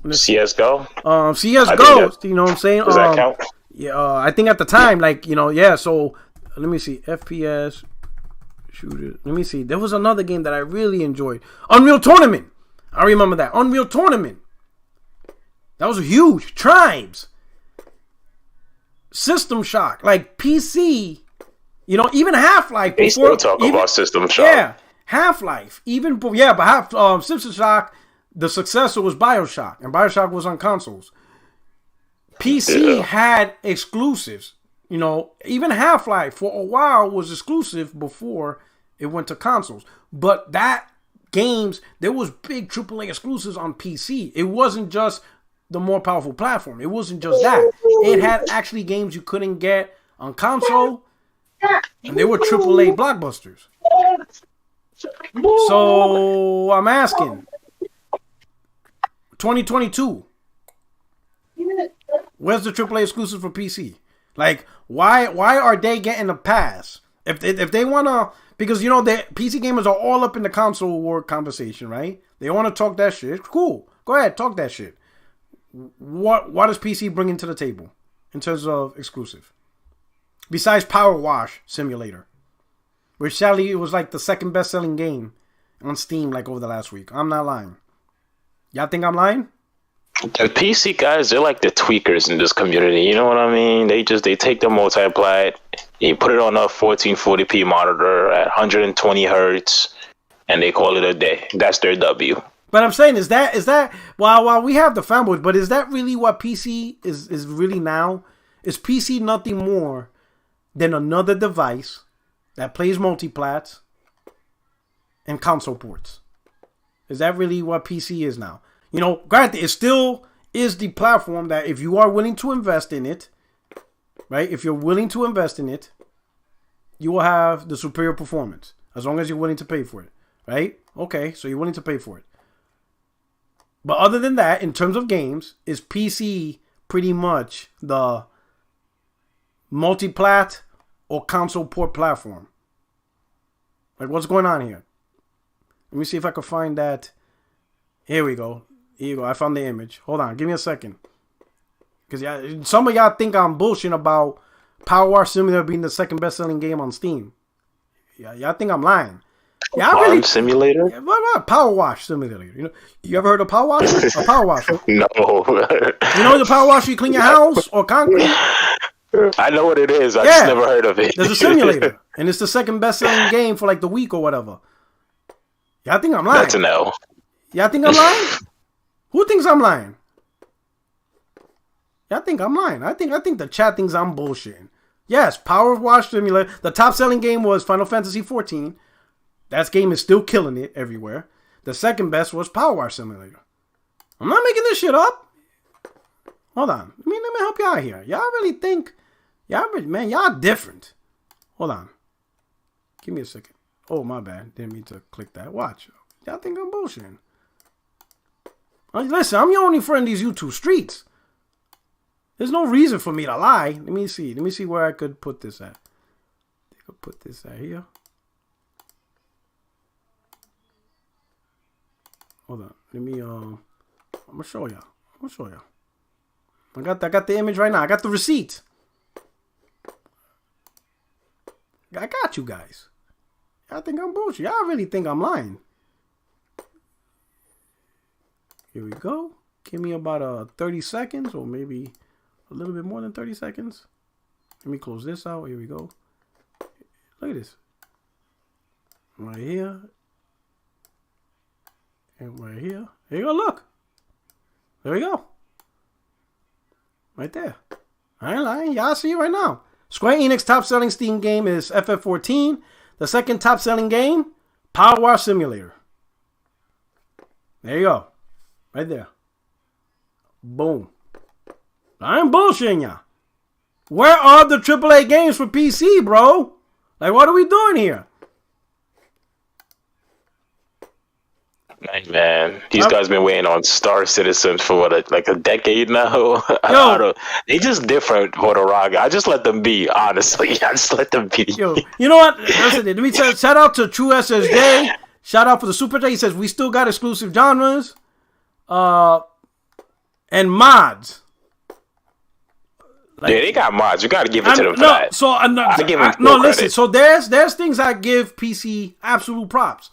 CSGO. You know what I'm saying? Does that count? Yeah, I think at the time, like, you know, yeah, so let me see. FPS shooter. Let me see. There was another game that I really enjoyed. Unreal Tournament. I remember that. Unreal Tournament. That was huge. Tribes. System Shock. Like PC. You know, even Half-Life. They still talk about System Shock. Yeah. Half-Life. Even, yeah, but System Shock, the successor was BioShock. And BioShock was on consoles. PC had exclusives. You know, even Half-Life for a while was exclusive before it went to consoles. But that games, there was big AAA exclusives on PC. It wasn't just the more powerful platform. It wasn't just that. It had actually games you couldn't get on console. And they were AAA blockbusters. So I'm asking, 2022, where's the AAA exclusive for PC? Like, why are they getting a pass? If they wanna, because you know the PC gamers are all up in the console war conversation, right? They want to talk that shit. Cool, go ahead, talk that shit. What does PC bring to the table in terms of exclusive? Besides Power Wash Simulator, which sadly it was like the second best selling game on Steam like over the last week. I'm not lying. Y'all think I'm lying? The PC guys, they're like the tweakers in this community. You know what I mean? They take the multiplat, you put it on a 1440p monitor at 120 hertz, and they call it a day. That's their W. But I'm saying, is that while we have the fanboys, but is that really what PC is really now? Is PC nothing more than another device that plays multiplats and console ports? Is that really what PC is now? You know, granted, it still is the platform that if you are willing to invest in it, right? If you're willing to invest in it, you will have the superior performance as long as you're willing to pay for it, right? Okay, so you're willing to pay for it. But other than that, in terms of games, is PC pretty much the multiplat or console port platform? Like, what's going on here? Let me see if I can find that. Here we go. Here you go. I found the image. Hold on. Give me a second. Because some of y'all think I'm bullshitting about Power Wash Simulator being the second best-selling game on Steam. Yeah, y'all think I'm lying. Yeah, really, Simulator? Yeah, what? Power Wash Simulator. You know, you ever heard of Power Wash? A Power Wash? No. You know the Power Wash you clean your house or concrete? I know what it is. I just never heard of it. There's a simulator. And it's the second best-selling game for like the week or whatever. Y'all think I'm lying? That's an L. Y'all think I'm lying? Who thinks I'm lying? Y'all think I'm lying. I think the chat thinks I'm bullshitting. Yes, Power Wash Simulator. The top-selling game was Final Fantasy 14. That game is still killing it everywhere. The second best was Power Wash Simulator. I'm not making this shit up. Hold on. Let me help y'all here. Y'all really think... man, y'all different. Hold on. Give me a second. Oh, my bad. Didn't mean to click that. Watch. Y'all think I'm bullshitting. Listen, I'm your only friend in these YouTube streets. There's no reason for me to lie. Let me see. Let me see where I could put this at. I could put this at here. Hold on. Let me I'm gonna show y'all. I got the image right now. I got the receipt. I got you guys. Y'all think I'm bullshit. Y'all really think I'm lying. Here we go. Give me about 30 seconds or maybe a little bit more than 30 seconds. Let me close this out. Here we go. Look at this. Right here. And right here. Here you go. Look. There we go. Right there. I ain't lying. Y'all see it right now. Square Enix top-selling Steam game is FF14. The second top-selling game, Power Wash Simulator. There you go. Right there. Boom. I ain't bullshitting ya. Where are the AAA games for PC, bro? Like, what are we doing here? Man, these guys been waiting on Star Citizen for what, like a decade now. They just different for the Raga. I just let them be, honestly. I just let them be. Yo, you know what? Listen, let me tell. Shout out to True SSJ. Shout out for the Super Chat. He says we still got exclusive genres, and mods. Like, yeah, they got mods. You got to give it to them for that. So I give them no. Listen, so there's things I give PC absolute props.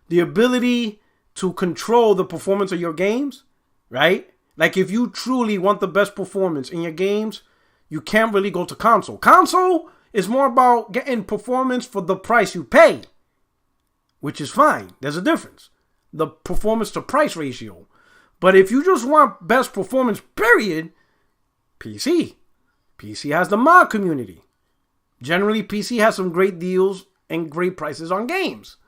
The ability to control the performance of your games, right? Like if you truly want the best performance in your games, you can't really go to console. Console is more about getting performance for the price you pay, which is fine. There's a difference. The performance to price ratio. But if you just want best performance, period, PC. PC has the mod community. Generally, PC has some great deals and great prices on games.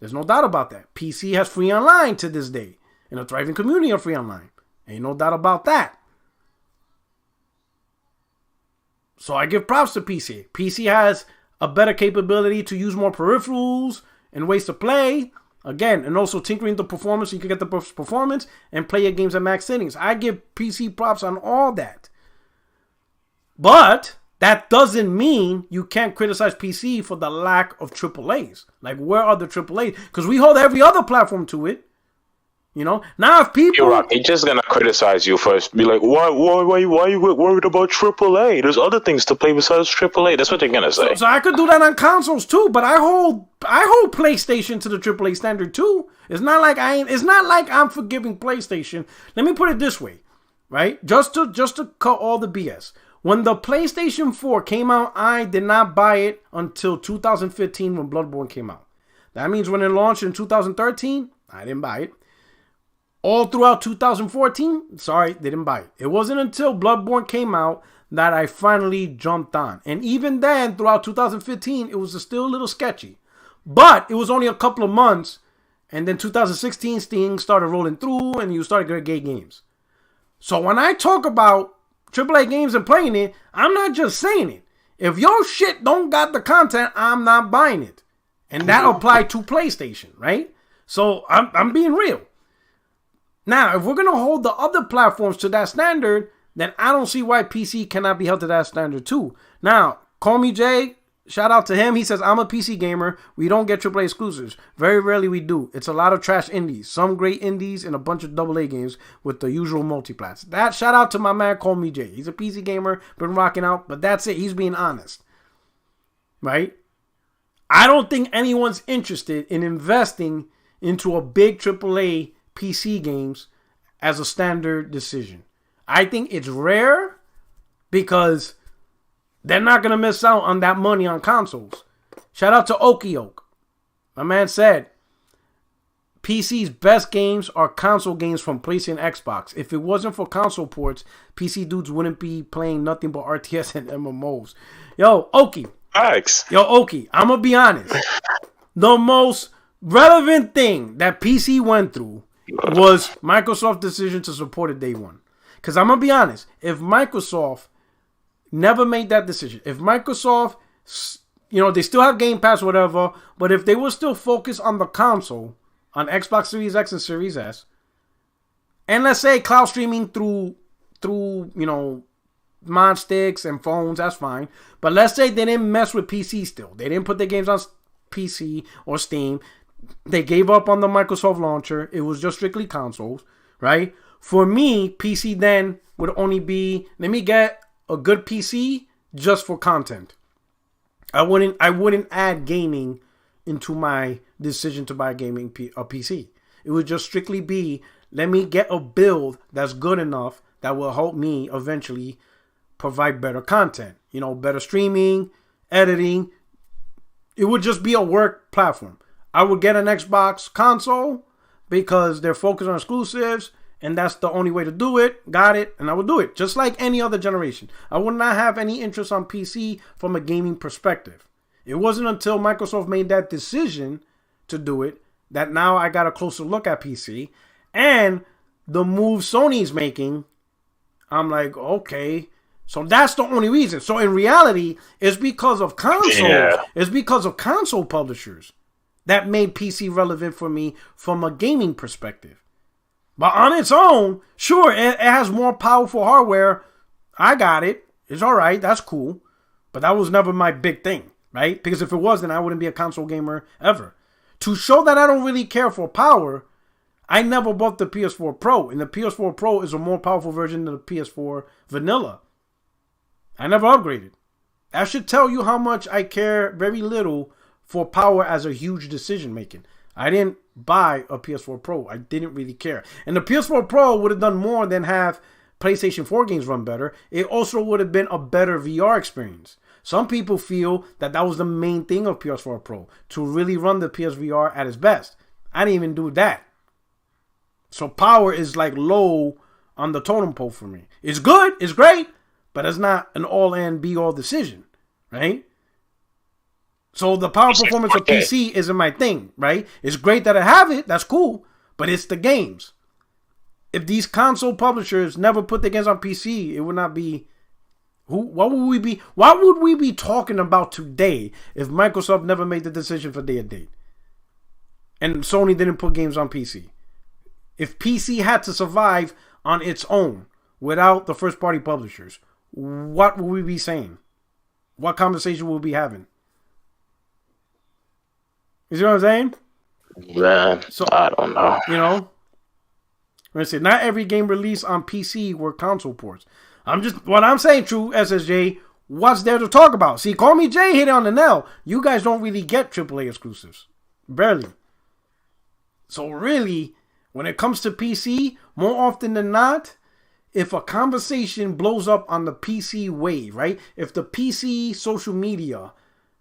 There's no doubt about that. PC has free online to this day. And a thriving community of free online. Ain't no doubt about that. So I give props to PC. PC has a better capability to use more peripherals and ways to play. Again, and also tinkering the performance so you can get the best performance and play your games at max settings. I give PC props on all that. But that doesn't mean you can't criticize PC for the lack of AAAs. Like, where are the AAAs? Because we hold every other platform to it. You know? Now, if people... You're right. They're just going to criticize you first. Be like, why are you worried about AAA? There's other things to play besides AAA. That's what they're going to say. So I could do that on consoles, too. But I hold PlayStation to the AAA standard, too. It's not like I'm forgiving PlayStation. Let me put it this way. Right? Just to cut all the BS. When the PlayStation 4 came out, I did not buy it until 2015 when Bloodborne came out. That means when it launched in 2013, I didn't buy it. All throughout 2014, sorry, didn't buy it. It wasn't until Bloodborne came out that I finally jumped on. And even then, throughout 2015, it was still a little sketchy. But it was only a couple of months. And then 2016, Steam started rolling through and you started getting gay games. So when I talk about AAA games and playing it, I'm not just saying it. If your shit don't got the content, I'm not buying it. And that applied to PlayStation, right? So I'm being real. Now, if we're going to hold the other platforms to that standard, then I don't see why PC cannot be held to that standard too. Now, Call Me Jay, shout out to him. He says, I'm a PC gamer. We don't get AAA exclusives. Very rarely we do. It's a lot of trash indies. Some great indies and a bunch of AA games with the usual multiplats. That shout out to my man, Call Me Jay. He's a PC gamer, been rocking out, but that's it. He's being honest. Right? I don't think anyone's interested in investing into a big AAA PC games as a standard decision. I think it's rare because they're not going to miss out on that money on consoles. Shout out to Okioke. My man said, PC's best games are console games from PlayStation and Xbox. If it wasn't for console ports, PC dudes wouldn't be playing nothing but RTS and MMOs. Yo, Oki. Thanks. Yo, Oki, I'm going to be honest. The most relevant thing that PC went through was Microsoft's decision to support it day one. Because I'm going to be honest, if Microsoft never made that decision, if Microsoft, they still have Game Pass, whatever, but if they were still focused on the console, on Xbox Series X and Series S, and let's say cloud streaming through mod sticks and phones, that's fine. But let's say they didn't mess with PC still. They didn't put their games on PC or Steam. They gave up on the Microsoft launcher. It was just strictly consoles, right? For me, PC then would only be, let me get a good PC just for content. I wouldn't add gaming into my decision to buy a PC. It would just strictly be, let me get a build that's good enough that will help me eventually provide better content. Better streaming, editing. It would just be a work platform. I would get an Xbox console because they're focused on exclusives and that's the only way to do it. Got it. And I would do it just like any other generation. I would not have any interest on PC from a gaming perspective. It wasn't until Microsoft made that decision to do it that now I got a closer look at PC. and the move Sony's making, I'm like, okay. So that's the only reason. So in reality, it's because of consoles. Yeah. It's because of console publishers that made PC relevant for me from a gaming perspective. But on its own, sure, it has more powerful hardware. I got it. It's all right. That's cool. But that was never my big thing, right? Because if it was, then I wouldn't be a console gamer ever. To show that I don't really care for power, I never bought the PS4 Pro. And the PS4 Pro is a more powerful version of the PS4 Vanilla. I never upgraded. That should tell you how much I care very little for power as a huge decision making. I didn't buy a PS4 Pro. I didn't really care. And the PS4 Pro would have done more than have PlayStation 4 games run better. It also would have been a better VR experience. Some people feel that that was the main thing of PS4 Pro, to really run the PSVR at its best. I didn't even do that. So power is like low on the totem pole for me. It's good, it's great, but it's not an all-in, be-all decision, right? So the power performance of PC isn't my thing, right? It's great that I have it, that's cool, but it's the games. If these console publishers never put the games on PC, it would not be... What would we be talking about today if Microsoft never made the decision for their date? And Sony didn't put games on PC? If PC had to survive on its own without the first party publishers, what would we be saying? What conversation would we be having? You see what I'm saying? Man, so, I don't know. You know? Let's say not every game released on PC were console ports. What I'm saying, true SSJ, what's there to talk about? See, Call Me Jay hit it on the nail. You guys don't really get AAA exclusives. Barely. So really, when it comes to PC, more often than not, if a conversation blows up on the PC wave, right? If the PC social media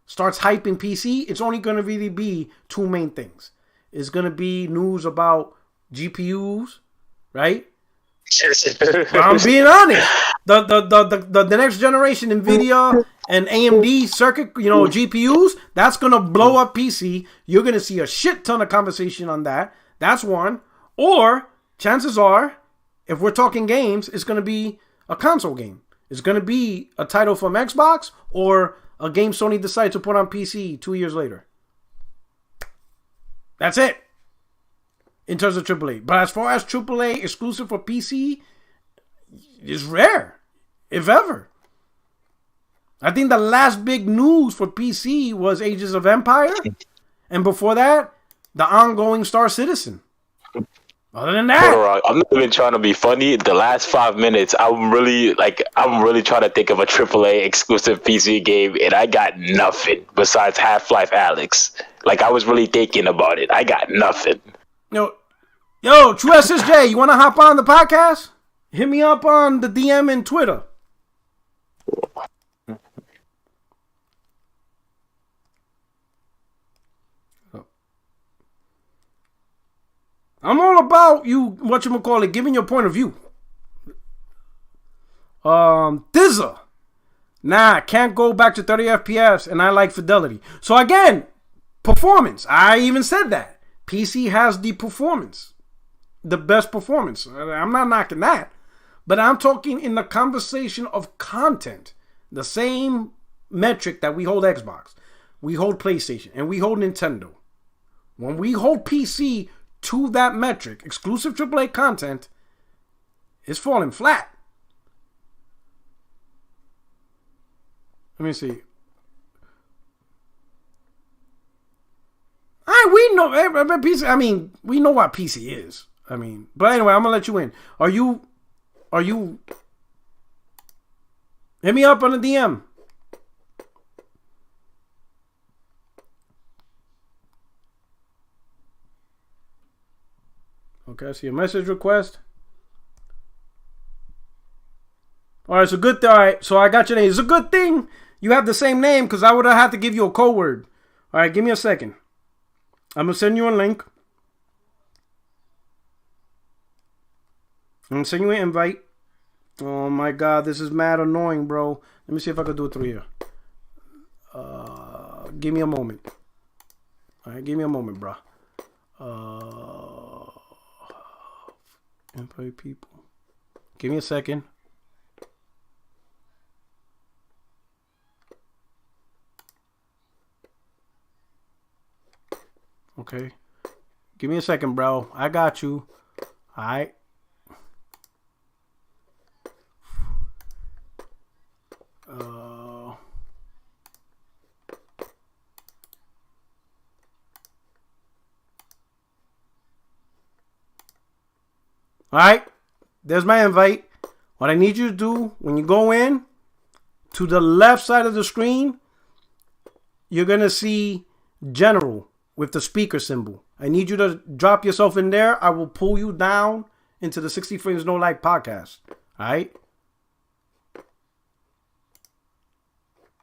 starts hyping PC, it's only going to really be two main things. It's going to be news about GPUs, right? I'm being honest. The next generation NVIDIA and AMD circuit, GPUs, that's going to blow up PC. You're going to see a shit ton of conversation on that. That's one. Or, chances are, if we're talking games, it's going to be a console game. It's going to be a title from Xbox or a game Sony decides to put on PC 2 years later. That's it. In terms of AAA. But as far as AAA exclusive for PC, it's rare, if ever. I think the last big news for PC was Ages of Empire. And before that, the ongoing Star Citizen. Other than that, I'm not even trying to be funny. The last 5 minutes, I'm really trying to think of a AAA exclusive PC game, and I got nothing besides Half-Life Alyx. Like, I was really thinking about it. I got nothing. Yo, True SSJ, you want to hop on the podcast? Hit me up on the DM and Twitter. I'm all about you, giving your point of view. Dizza. Nah, can't go back to 30 FPS, and I like fidelity. So again, performance. I even said that. PC has the performance. The best performance. I'm not knocking that. But I'm talking in the conversation of content. The same metric that we hold Xbox, we hold PlayStation, and we hold Nintendo. When we hold PC to that metric, exclusive AAA content is falling flat. Let me see. We know PC. I mean, we know what PC is. But anyway, I'm gonna let you in. Are you? Hit me up on the DM. Okay, I see a message request. All right, all right, so I got your name. It's a good thing you have the same name because I would have had to give you a code word. All right, give me a second. I'm gonna send you a link. I'm gonna send you an invite. Oh my god, this is mad annoying, bro. Let me see if I can do it through here. Give me a moment. All right, give me a moment, bro. Invite people. Give me a second. Okay. Give me a second, bro. I got you. All right. All right. There's my invite. What I need you to do when you go in, to the left side of the screen, you're going to see General with the speaker symbol. I need you to drop yourself in there. I will pull you down into the 60 Frames No Lag podcast. All right.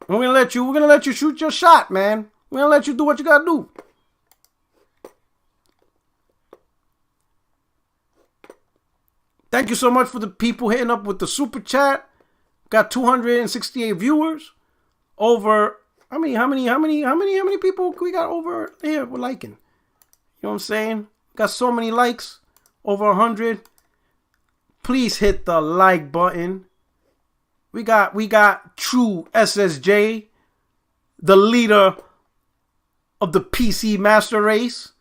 We're gonna let you shoot your shot, man. We're gonna let you do what you gotta do. Thank you so much for the people hitting up with the super chat. Got 268 viewers. Over how many people we got over here we're liking? You know what I'm saying? Got so many likes. Over 100. Please hit the like button. We got True SSJ, the leader of the PC Master Race.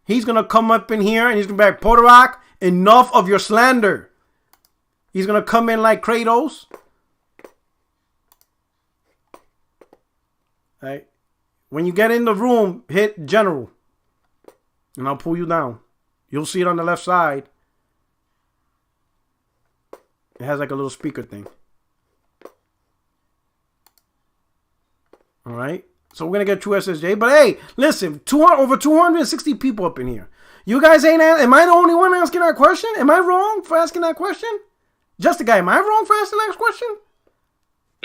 He's gonna come up in here and he's gonna be like, Puerto Rock, enough of your slander. He's gonna come in like Kratos. All right. When you get in the room, hit General. And I'll pull you down. You'll see it on the left side. It has like a little speaker thing. All right. So we're going to get True SSJ. But hey, listen, over 260 people up in here. You guys ain't am I the only one asking that question? Am I wrong for asking that question? Just a guy, am I wrong for asking that question?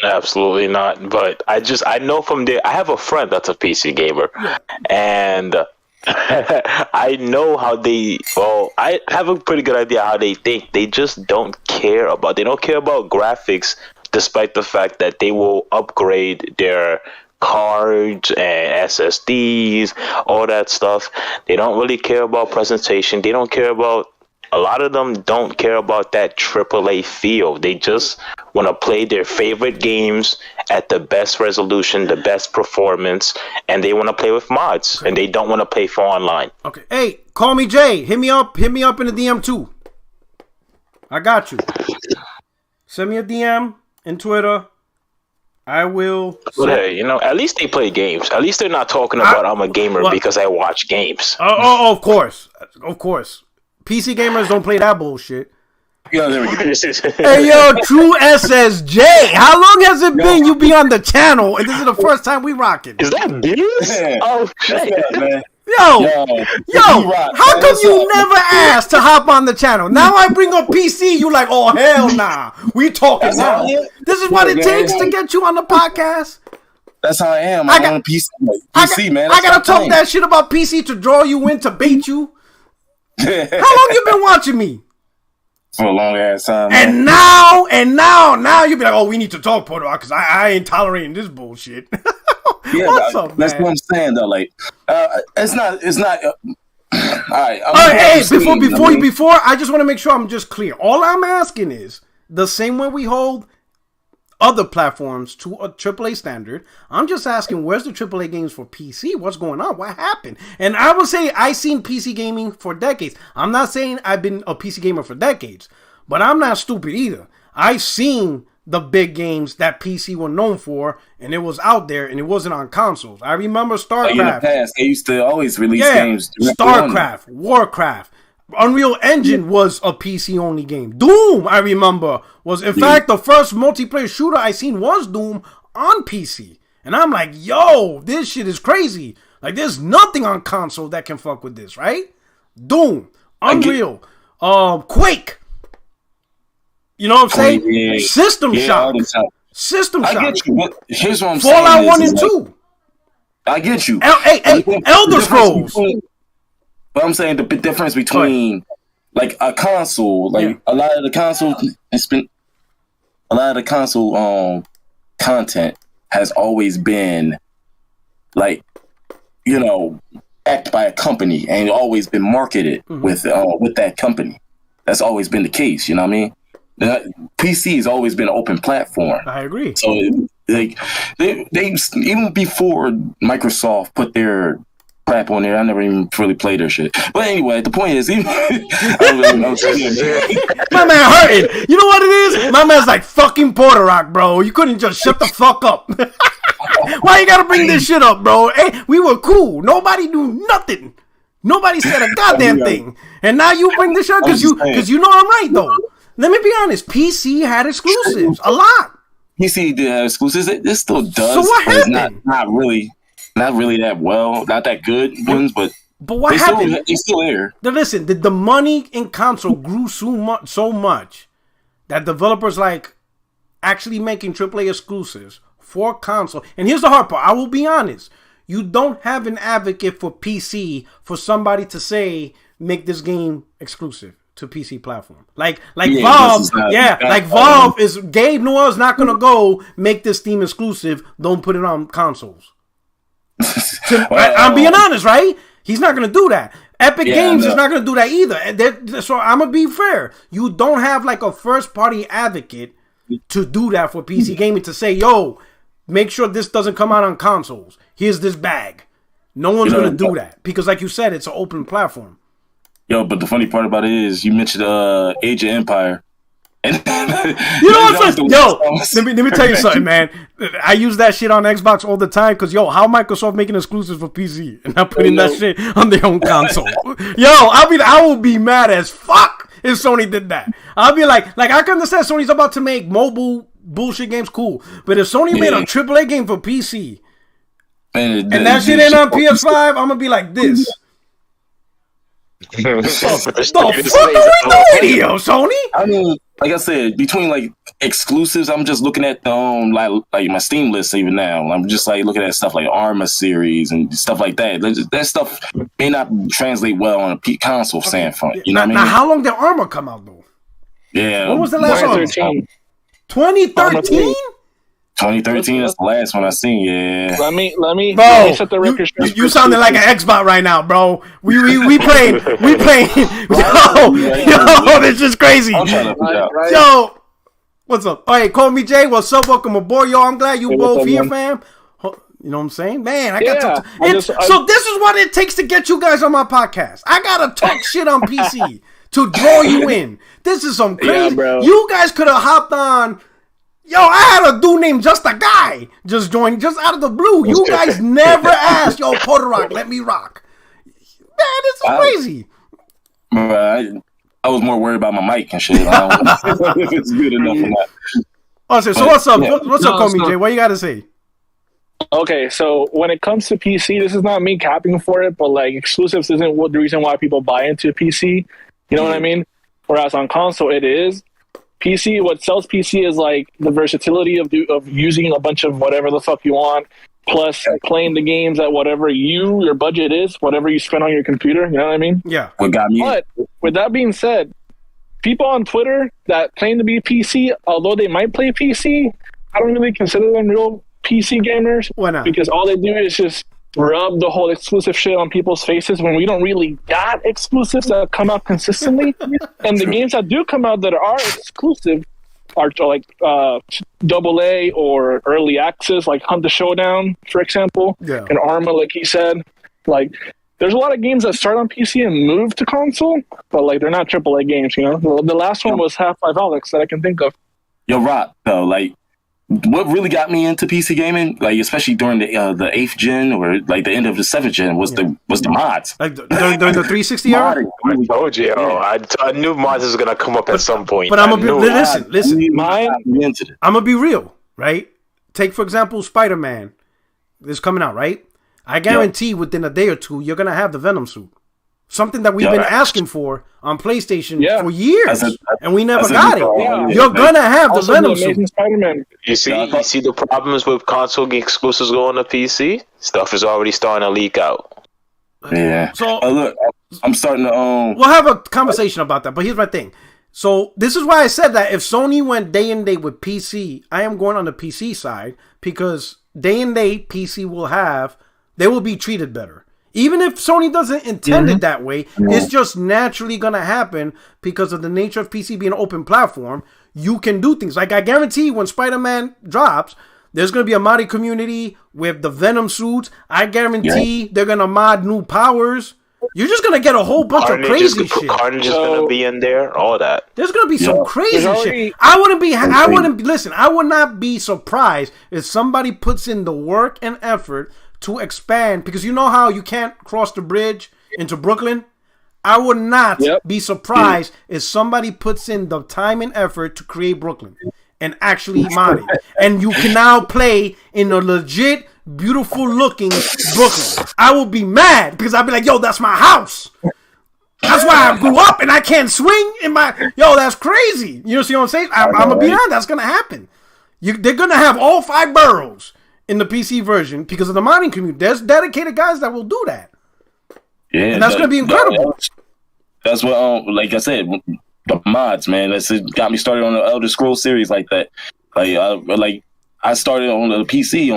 Absolutely not. But I know from there, I have a friend that's a PC gamer. Yeah. And I know how I have a pretty good idea how they think. They just don't care about graphics, despite the fact that they will upgrade their cards and SSDs, all that stuff. They don't really care about presentation. They don't care about, a lot of them don't care about that AAA feel. They just want to play their favorite games at the best resolution, the best performance, and they want to play with mods. Okay. And they don't want to pay for online. Okay. Hey, call me Jay. Hit me up in the DM too. I got you. Send me a DM in Twitter. I will. But hey, at least they play games. At least they're not talking about I'm a gamer because I watch games. Oh, of course. Of course. PC gamers don't play that bullshit. Yo, there we go. Hey, yo, True SSJ. How long has it been you be on the channel? And this is the first time we rocking. Is that Beers? Oh, shit. Man. Yo, how come you never asked to hop on the channel? Now I bring up PC, you like, oh, hell nah. We talking now. This is what it takes to get you on the podcast. That's how I am. I'm on PC. Man. I gotta talk that shit about PC to draw you in, to bait you. How long you been watching me? For a long ass time. And now you be like, oh, we need to talk, Puerto Rock, because I ain't tolerating this bullshit. Yeah, what's up, that's man? What I'm saying though. Like, it's not. All right. Hey, before, I just want to make sure I'm just clear. All I'm asking is the same way we hold other platforms to a AAA standard. I'm just asking, where's the AAA games for PC? What's going on? What happened? And I will say I've seen PC gaming for decades. I'm not saying I've been a PC gamer for decades, but I'm not stupid either. I've seen the big games that PC were known for, and it was out there, and it wasn't on consoles. I remember StarCraft. In the past, they used to always release games. StarCraft, Warcraft. Unreal Engine was a PC-only game. Doom, I remember, was in fact the first multiplayer shooter I seen was Doom on PC. And I'm like, yo, this shit is crazy. Like, there's nothing on console that can fuck with this, right? Doom, Unreal, Quake. You know what I'm saying? Yeah. System Shock. System Shock. I get you, but here's what I'm Fallout saying. Fallout 1 and 2. I get you. Elder Scrolls. But I'm saying the big difference between like a console, like a lot of the console content has always been like, backed by a company and always been marketed with that company. that's always been the case. You know what I mean? PC has always been an open platform. I agree. So they even before Microsoft put their crap on there, I never even really played their shit. But anyway, the point is, my man hurting. You know what it is? My man's like fucking Porter Rock, bro. You couldn't just shut the fuck up. Why you gotta bring this shit up, bro? Hey, we were cool. Nobody knew nothing. Nobody said a goddamn thing. And now you bring this up because you know I'm right though. Let me be honest. PC had exclusives a lot. PC did have exclusives. It still does. So what happened? It's not really that well, not that good ones, but what happened? They still there. Now listen, the money in console grew so much that developers like actually making AAA exclusives for console. And here's the hard part. I will be honest. You don't have an advocate for PC for somebody to say make this game exclusive to PC platform. Like Valve, Valve is Gabe Newell's not gonna go make this Steam exclusive. Don't put it on consoles. I'm being honest, right? He's not gonna do that. Epic Games is not gonna do that either. So I'm gonna be fair. You don't have like a first party advocate to do that for PC gaming to say, yo, make sure this doesn't come out on consoles. Here's this bag. No one's gonna do that because, like you said, it's an open platform. Yo, but the funny part about it is you mentioned Age of Empire. And you know what I'm saying? Yo, let me tell you something, man. I use that shit on Xbox all the time because, yo, how Microsoft making exclusives for PC and not putting that shit on their own console? Yo, I will be mad as fuck if Sony did that. I'll be like I can understand Sony's about to make mobile bullshit games cool, but if Sony made a AAA game for PC and that shit ain't on PS5, I'm gonna be like this. The fuck are we doing here, Sony? I mean, like I said, between like exclusives, I'm just looking at like my Steam list even now. I'm just like looking at stuff like Arma series and stuff like that. That stuff may not translate well on a console standpoint. You know what I mean? Now, how long did Arma come out though? Yeah. When was the last one? 2013? 2013 is the last one I seen. Yeah. Let me set the record straight. You sounded like an Xbox right now, bro. We playing. Yo, this is crazy. Right. Yo, what's up? All right, call me Jay. What's up? Welcome aboard, yo. I'm glad you both here, fam. You know what I'm saying, man? So this is what it takes to get you guys on my podcast. I gotta talk shit on PC to draw you in. This is some crazy. Bro. You guys could have hopped on. Yo, I had a dude named Just a Guy just joined just out of the blue. You guys never asked, yo, Porter Rock, let me rock. Man, this is crazy. I was more worried about my mic and shit. I don't know if it's good enough for that. Oh, so what's up? What's up, Comey J? What you got to say? Okay, so when it comes to PC, this is not me capping for it, but like exclusives isn't the reason why people buy into PC. You know what I mean? Whereas on console, it is. PC, what sells PC is like the versatility of using a bunch of whatever the fuck you want, plus playing the games at whatever your budget is, whatever you spend on your computer. You know what I mean? Yeah. What got me? But with that being said, people on Twitter that claim to be PC, although they might play PC, I don't really consider them real PC gamers. Why not? Because all they do is just rub the whole exclusive shit on people's faces when we don't really got exclusives that come out consistently. And the games that do come out that are exclusive are like AA or early access, like Hunt the Showdown, for example, and Arma, like he said. Like, there's a lot of games that start on PC and move to console, but like they're not AAA games, you know? The last one was Half-Life Alyx that I can think of. Yo, Rock, though, like, what really got me into PC gaming, like especially during the 8th gen or like the end of the 7th gen, was the mods. Like during the 360 era. I told you, I knew mods was gonna come up at some point. But I'm gonna listen. I'm gonna be real, right? Take for example, Spider-Man is coming out, right? I guarantee within a day or two you're gonna have the Venom suit. Something that we've been asking for on PlayStation for years, and we never got it. You're gonna have the Venom suit. Spider-Man. You see the problems with console exclusives going to PC? Stuff is already starting to leak out. Yeah. So look, I'm starting to We'll have a conversation about that, but here's my thing. So this is why I said that if Sony went day and day with PC, I am going on the PC side because day and day PC they will be treated better. Even if Sony doesn't intend it that way, it's just naturally going to happen because of the nature of PC being an open platform. You can do things. Like, I guarantee when Spider-Man drops, there's going to be a modding community with the Venom suits. I guarantee they're going to mod new powers. You're just going to get a whole bunch of crazy shit. Carnage is going to be in there, all that. There's going to be some crazy shit. I would not be surprised if somebody puts in the work and effort to expand, because you know how you can't cross the bridge into Brooklyn? I would not be surprised if somebody puts in the time and effort to create Brooklyn and actually mod it. And you can now play in a legit, beautiful looking Brooklyn. I will be mad because I'll be like, yo, that's my house. That's why I grew up and I can't swing in my... Yo, that's crazy. You know what I'm saying? I'm going to be honest. That's going to happen. They're going to have all 5 boroughs in the PC version because of the modding community. There's dedicated guys that will do that. Yeah, and that's going to be incredible. That's what, like I said, the mods, man. That's it. Got me started on the Elder Scrolls series like that. I started on the PC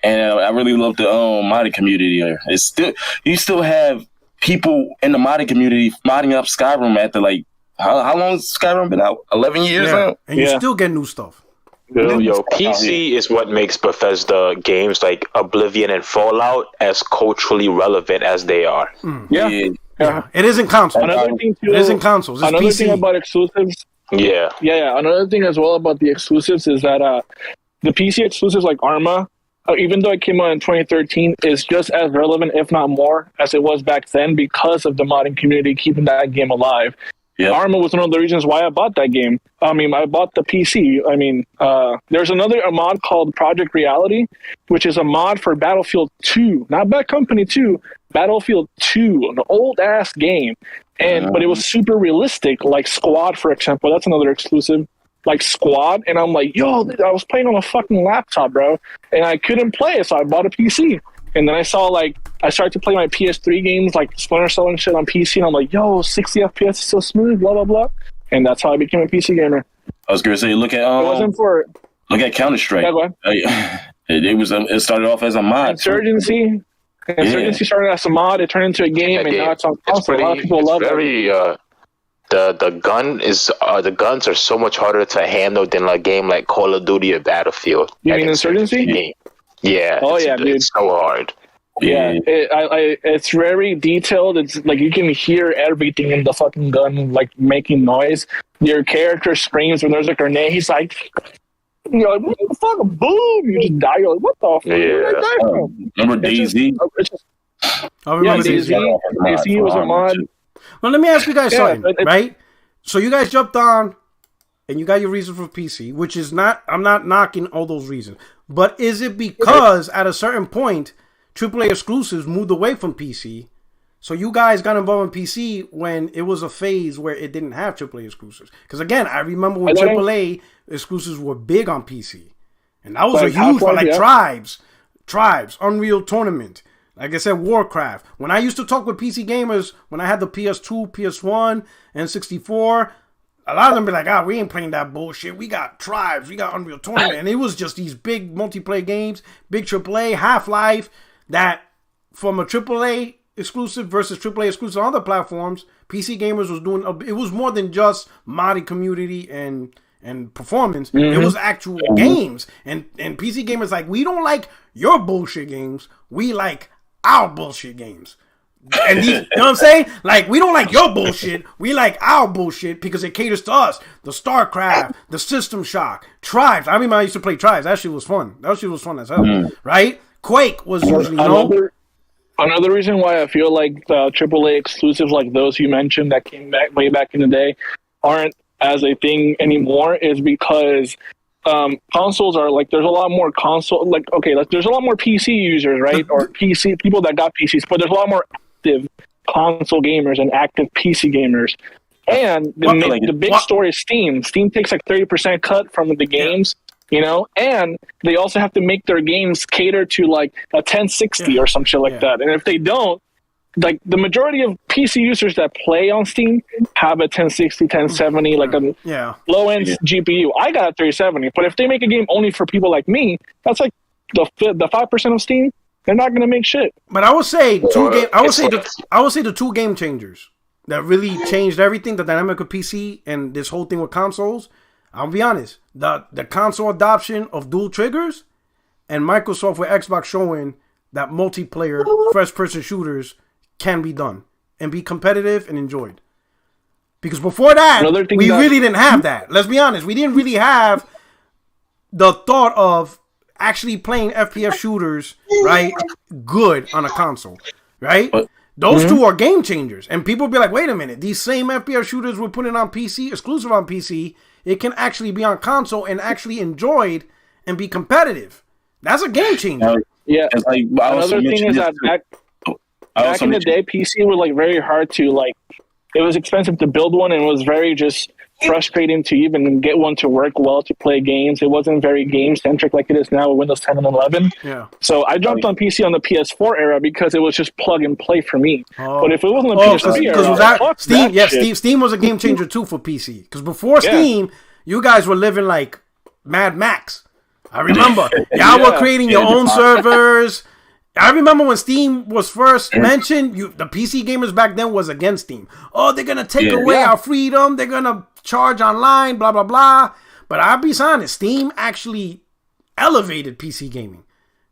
and I really love the modding community there. It's still, you still have people in the modding community modding up Skyrim after how long has Skyrim been out? 11 years now, and you still get new stuff. Yo, PC is what makes Bethesda games like Oblivion and Fallout as culturally relevant as they are. Yeah. It isn't console. Another thing too, it isn't consoles. It's another PC. thing about exclusives. Yeah. Another thing as well about the exclusives is that the PC exclusives like Arma, even though it came out in 2013, is just as relevant, if not more, as it was back then because of the modding community keeping that game alive. Yep. Arma was one of the reasons why I bought that game. I bought the PC. There's a mod called Project Reality, which is a mod for Battlefield 2, not Bad Company 2, Battlefield 2, an old-ass game. But it was super realistic, like Squad, for example. That's another exclusive, like Squad. And I'm like, yo, I was playing on a fucking laptop, bro, and I couldn't play it, so I bought a PC. And then I started to play my PS3 games, like Splinter Cell and shit on PC, and I'm like, yo, 60 FPS is so smooth, blah, blah, blah. And that's how I became a PC gamer. I was going to say, look at Counter-Strike. Yeah, go ahead. It started off as a mod. Insurgency started as a mod, it turned into a game, and now it's on console. A lot of people love it. The guns are so much harder to handle than a game like Call of Duty or Battlefield. You mean Insurgency? Yeah. Dude. It's so hard. Yeah, it's very detailed. It's like you can hear everything in the fucking gun, like making noise. Your character screams when there's a grenade. He's like, you're like, what the fuck? Boom! You just die. You're like, what the fuck? Where did I die from? Remember DayZ? I remember DayZ. DayZ was a mod. Well, let me ask you guys something, right? So you guys jumped on, and you got your reason for PC, which is not. I'm not knocking all those reasons. But is it because at a certain point, AAA exclusives moved away from PC? So you guys got involved in PC when it was a phase where it didn't have AAA exclusives. Because again, I remember when AAA exclusives were big on PC. And that was a huge one, like Tribes, Unreal Tournament. Like I said, Warcraft. When I used to talk with PC gamers, when I had the PS2, PS1, and 64... a lot of them be like, we ain't playing that bullshit. We got Tribes. We got Unreal Tournament. And it was just these big multiplayer games, big AAA, Half-Life, that from a AAA exclusive versus AAA exclusive on other platforms, PC gamers was doing, it was more than just modding community and performance. It was actual games. And PC gamers like, we don't like your bullshit games. We like our bullshit games. And these, you know what I'm saying? Like, we don't like your bullshit. We like our bullshit because it caters to us. The StarCraft, the System Shock, Tribes. I remember I used to play Tribes. That shit was fun. That shit was fun as hell. Right? Quake was usually, Another reason why I feel like the AAA exclusives like those you mentioned that came back way back in the day aren't as a thing anymore is because consoles are like, there's a lot more there's a lot more PC users, right? Or PC people that got PCs, but there's a lot more active console gamers and active PC gamers. And the big story is Steam. Steam takes like 30% cut from the games, you know, and they also have to make their games cater to like a 1060 or some shit like that. And if they don't, like the majority of PC users that play on Steam have a 1060, 1070, like a low-end GPU. I got a 3070, but if they make a game only for people like me, that's like the 5% of Steam. they're not gonna make shit. But I would say I would say like- the two game changers that really changed everything, the dynamic of PC and this whole thing with consoles. I'll be honest, the console adoption of dual triggers and Microsoft with Xbox showing that multiplayer first person shooters can be done and be competitive and enjoyed. Because before that, we really didn't have that. Let's be honest, we didn't really have the thought of actually playing FPS shooters, right, good on a console, right? Those two are game changers. And people be like, wait a minute, these same FPS shooters we're putting on PC, exclusive on PC, it can actually be on console and actually enjoyed and be competitive. That's a game changer. Yeah. Like, another thing is that back in the day, PC were like very hard to like. It was expensive to build one, and it was very just frustrating to even get one to work well to play games. It wasn't very game centric like it is now with Windows 10 and 11. Yeah. So I jumped on PC on the PS4 era because it was just plug and play for me. But if it wasn't the PS3 era, Steam was a game changer too for PC. Because before Steam, you guys were living like Mad Max. I remember y'all were creating your own servers. I remember when Steam was first mentioned, the PC gamers back then was against Steam. Oh, they're going to take away our freedom. They're going to charge online, blah, blah, blah. But I'll be honest, Steam actually elevated PC gaming.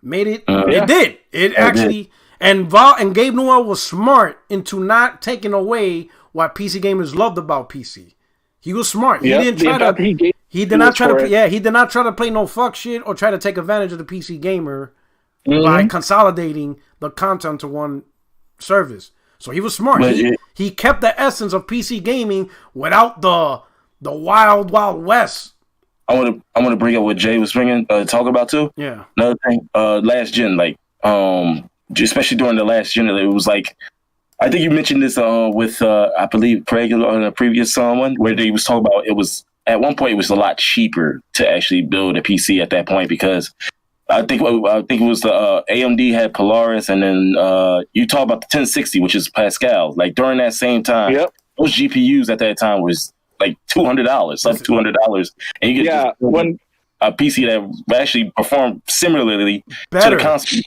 Made it, it did. It actually, and Gabe Newell was smart into not taking away what PC gamers loved about PC. He was smart. He didn't try to, he did not try to play no fuck shit or try to take advantage of the PC gamer. By consolidating the content to one service. So he was smart. He kept the essence of PC gaming without the wild west. I want to bring up what Jay was talk about too. Yeah. Another thing, last gen, like especially during the last gen, it was like, I think you mentioned this with I believe Craig on a previous one where they was talking about it was at one point it was a lot cheaper to actually build a PC at that point because I think it was the AMD had Polaris, and then you talk about the 1060, which is Pascal. Like during that same time, those GPUs at that time was like $200, like $200, and you get a PC that actually performed similarly to the console.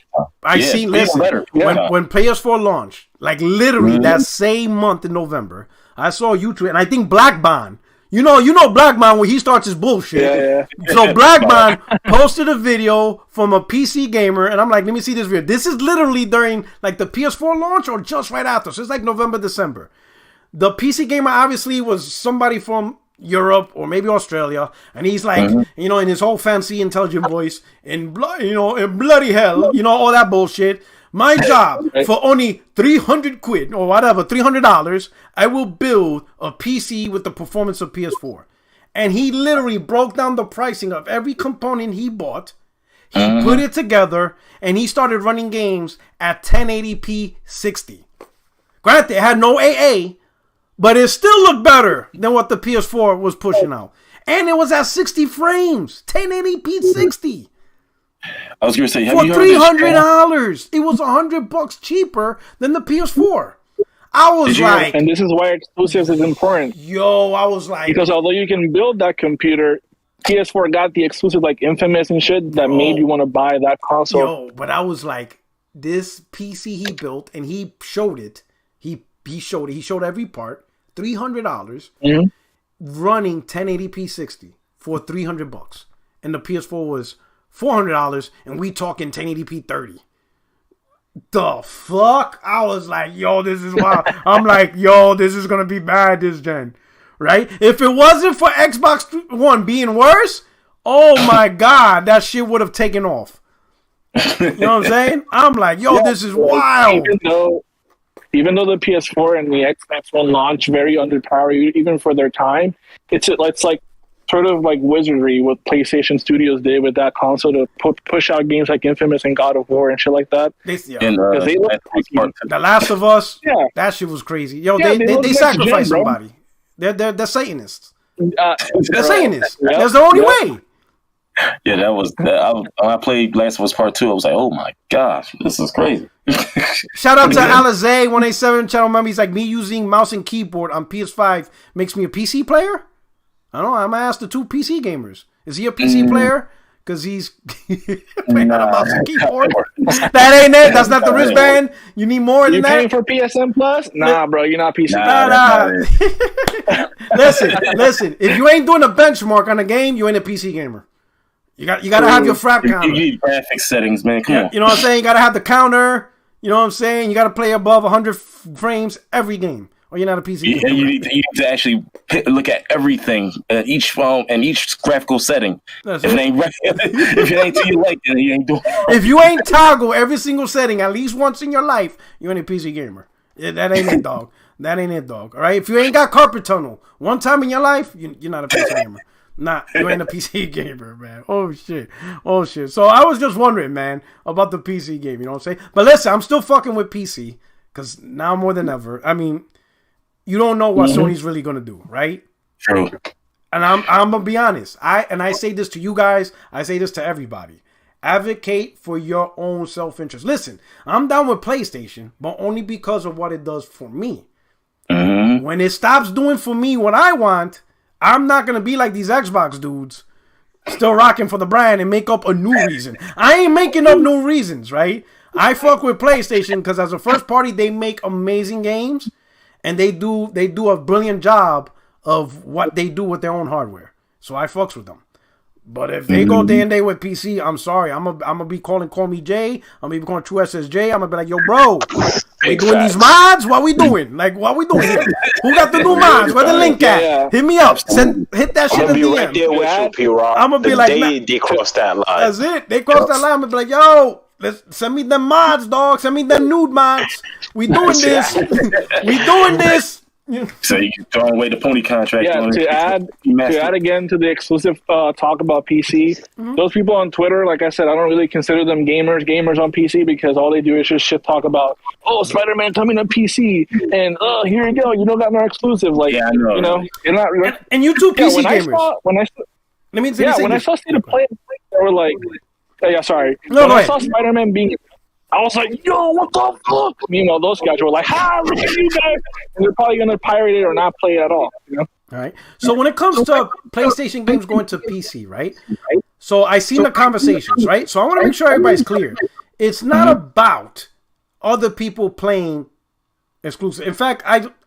When PS4 launched, like literally that same month in November, I saw YouTube, and I think Black Bond. You know Black Bond when he starts his bullshit. Yeah. So Black Bond posted a video from a PC gamer, and I'm like, let me see this video. This is literally during like the PS4 launch or just right after. So it's like November, December. The PC gamer obviously was somebody from Europe or maybe Australia, and he's like, in his whole fancy, intelligent voice, in bloody hell, all that bullshit. My job for only 300 quid or whatever, $300, I will build a PC with the performance of PS4. And he literally broke down the pricing of every component he bought. He put it together and he started running games at 1080p 60. Granted, it had no AA, but it still looked better than what the PS4 was pushing out. And it was at 60 frames, 1080p 60. I was going to say, for $300, it was $100 cheaper than the PS4. I was like, and this is why exclusives is important. I was like, because although you can build that computer, PS4 got the exclusive like Infamous and shit that made you want to buy that console. But I was like, this PC he built and he showed it. He showed it. He showed every part. $300 running 1080p 60 for $300, and the PS4 was $400, and we talking 1080p 30. The fuck? I was like, this is wild. I'm like, this is gonna be bad this gen, right? If it wasn't for Xbox One being worse, oh my god, that shit would have taken off. You know what I'm saying? I'm like, this is wild. Even though the PS4 and the Xbox One launch very underpowered, even for their time, it's like sort of like wizardry what PlayStation Studios did with that console to push out games like Infamous and God of War and shit like that. The Last of Us, that shit was crazy. They sacrificed somebody. They're Satanists. They're Satanists. That's the only way. Yeah, that was. When I played Last of Us Part 2, I was like, oh my gosh, this is crazy. Shout out to Alizé187 channel member. He's like, me using mouse and keyboard on PS5 makes me a PC player? I don't know. I'm going to ask the two PC gamers. Is he a PC player? because he's playing on a mouse and keyboard. That ain't it. That's not the wristband. You need more than that. You paying for PSN Plus? Nah, bro, you're not PC. Nah. Listen. If you ain't doing a benchmark on a game, you ain't a PC gamer. You got to have your frap counter. You need graphics settings, man. Come on. You know what I'm saying? You got to have the counter. You know what I'm saying? You got to play above 100 frames every game, or you're not a PC gamer. You need to actually look at everything, each phone and each graphical setting. If it ain't to your like, then you ain't doing it. If you ain't toggle every single setting at least once in your life, you ain't a PC gamer. That ain't it, dog. That ain't it, dog. All right? If you ain't got carpet tunnel one time in your life, you're not a PC gamer. Nah, you ain't a PC gamer, man. Oh, shit. So I was just wondering, man, about the PC game, you know what I'm saying? But listen, I'm still fucking with PC, because now more than ever, I mean, you don't know what Sony's really going to do, right? True. And I'm going to be honest. I say this to you guys. I say this to everybody. Advocate for your own self-interest. Listen, I'm down with PlayStation, but only because of what it does for me. Mm-hmm. When it stops doing for me what I want, I'm not going to be like these Xbox dudes still rocking for the brand and make up a new reason. I ain't making up new reasons, right? I fuck with PlayStation because as a first party, they make amazing games and they do a brilliant job of what they do with their own hardware. So I fucks with them. But if they go day and day with PC, I'm sorry. I'm gonna be call me Jay. I'm gonna be calling True SSJ. I'm gonna be like, yo, bro, we doing these mods? What we doing? Like, what we doing here? Who got the new mods? Where the link at? Yeah. Hit me up. Hit that shit in the DM. I'm gonna be right there with you, P-Rock. I'm gonna be like, they crossed that line. That's it. They crossed that line. I'm gonna be like, yo, send me them mods, dog. Send me them nude mods. We doing this. We doing this. So you can throw away the pony contract. Yeah, to add again to the exclusive talk about PC, those people on Twitter, like I said, I don't really consider them gamers on PC because all they do is just shit talk about, oh, Spider-Man coming on PC, and here you go, you don't got no exclusive. Like, yeah, I know. You know, you're not. And you two PC gamers. When I saw State of Play, they were like, yeah, sorry. No, when I saw Spider-Man being, I was like, yo, what the fuck? Meanwhile, those guys were like, look at you guys. And they're probably going to pirate it or not play it at all. You know? All right. So when it comes to PlayStation games going to PC, right? So I seen the conversations, right? So I want to make sure everybody's clear. It's not about other people playing exclusive. In fact,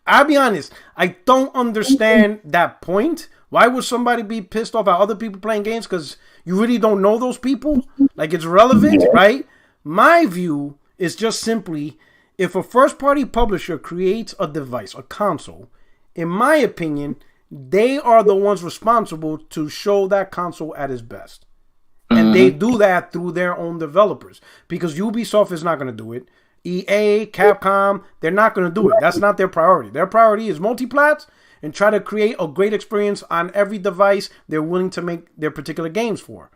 I'll be honest, I don't understand that point. Why would somebody be pissed off at other people playing games? Because you really don't know those people? Like, it's relevant, right? My view is just simply, if a first-party publisher creates a device, a console, in my opinion, they are the ones responsible to show that console at its best. And they do that through their own developers. Because Ubisoft is not going to do it. EA, Capcom, they're not going to do it. That's not their priority. Their priority is multiplats and try to create a great experience on every device they're willing to make their particular games for.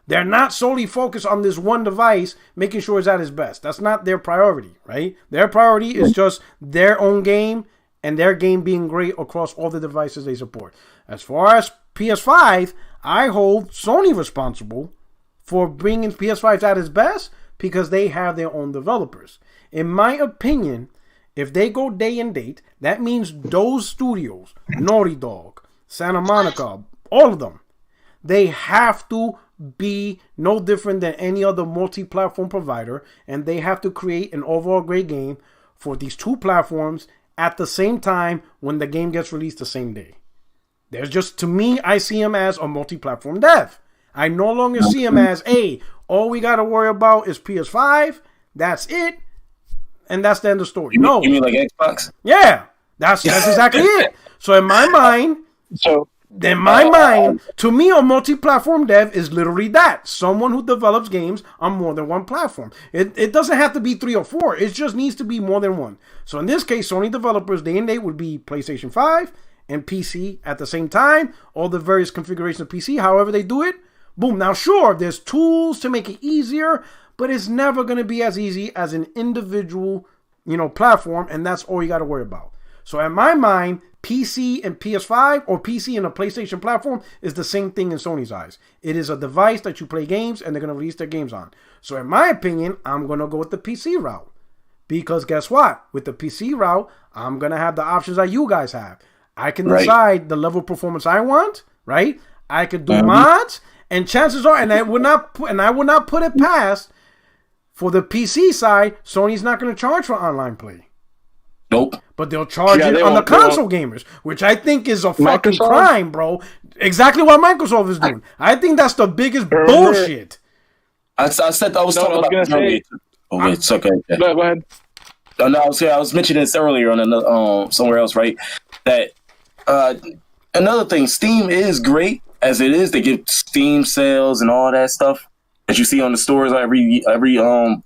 They're not solely focused on this one device, making sure it's at its best. That's not their priority, right? Their priority is just their own game and their game being great across all the devices they support. As far as PS5, I hold Sony responsible for bringing PS5 at its best because they have their own developers. In my opinion, if they go day and date, that means those studios, Naughty Dog, Santa Monica, all of them, they have to be no different than any other multi-platform provider, and they have to create an overall great game for these two platforms at the same time when the game gets released the same day. There's just, to me, I see him as a multi-platform dev. I no longer see him as, hey, all we got to worry about is PS5, that's it, and that's the end of the story. No. You mean like Xbox? Yeah, that's exactly it. So in my mind, to me, a multi-platform dev is literally that. Someone who develops games on more than one platform. It doesn't have to be 3 or 4. It just needs to be more than one. So in this case, Sony developers day and date would be PlayStation 5 and PC at the same time. All the various configurations of PC, however they do it. Boom. Now, sure, there's tools to make it easier, but it's never going to be as easy as an individual, platform, and that's all you got to worry about. So in my mind, PC and PS5 or PC and a PlayStation platform is the same thing in Sony's eyes. It is a device that you play games and they're going to release their games on. So in my opinion, I'm going to go with the PC route. Because guess what? With the PC route, I'm going to have the options that you guys have. I can decide the level of performance I want, right? I could do mods, And chances are, and I would not put it past, for the PC side, Sony's not going to charge for online play. Nope. But they'll charge it on the console gamers, which I think is a fucking crime, bro. Exactly what Microsoft is doing. I think that's the biggest bullshit. I was talking about it. Okay, it's okay. Go ahead. No, I was mentioning this earlier on another, somewhere else, right? That another thing, Steam is great as it is. They give Steam sales and all that stuff that you see on the stores every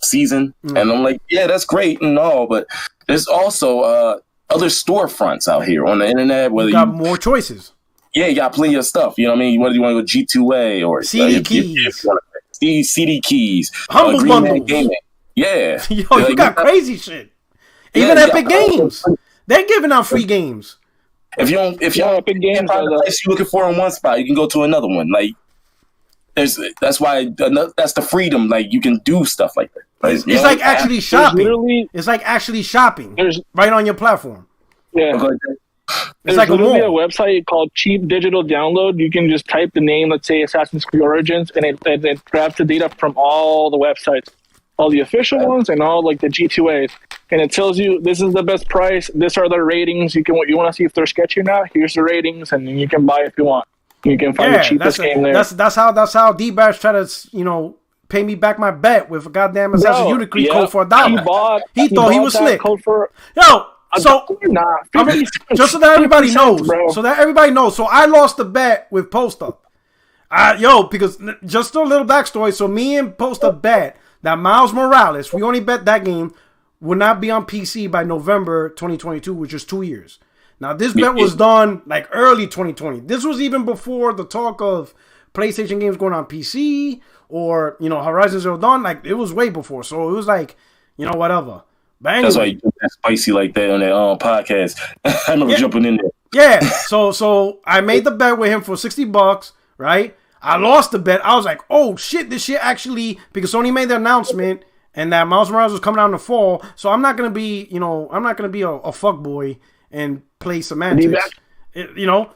season, and I'm like, yeah, that's great and all, but there's also other storefronts out here on the internet. Whether you got more choices. Yeah, you got plenty of stuff. You know what I mean? Whether you want to go G2A or CD keys, CD keys, Humble bundles. Gaming. Yeah, yo, you got crazy shit. Even Epic Games, they're giving out free games. If you don't Epic Games, place you're looking for in one spot, you can go to another one. Like, that's why that's the freedom. Like, you can do stuff like that. Like, it's like actually shopping. It's like actually shopping right on your platform. Yeah. There's like literally a website called Cheap Digital Download. You can just type the name, let's say Assassin's Creed Origins, and it grabs the data from all the websites, all the official ones, and all like the G2As, and it tells you this is the best price. These are the ratings. You want to see if they're sketchy or not. Here's the ratings, and then you can buy if you want. You can find the cheapest game there. That's how D-Bash tried to pay me back my bet with a goddamn Assassin's Unicree code for $1. He thought he was slick. So just so that everybody knows, so I lost the bet with Poster. Because just a little backstory. So me and Poster bet that Miles Morales, we only bet that game would not be on PC by November 2022, which is 2 years. Now this bet was done like early 2020. This was even before the talk of PlayStation games going on PC or Horizon Zero Dawn. Like it was way before. So it was like whatever. But anyway, that's why you that spicy like that on that podcast. I remember jumping in there. Yeah. So I made the bet with him for $60, right? I lost the bet. I was like, oh shit, this shit actually, because Sony made the announcement and that Miles Morales was coming out in the fall. So I'm not gonna be, a fuckboy and play semantics.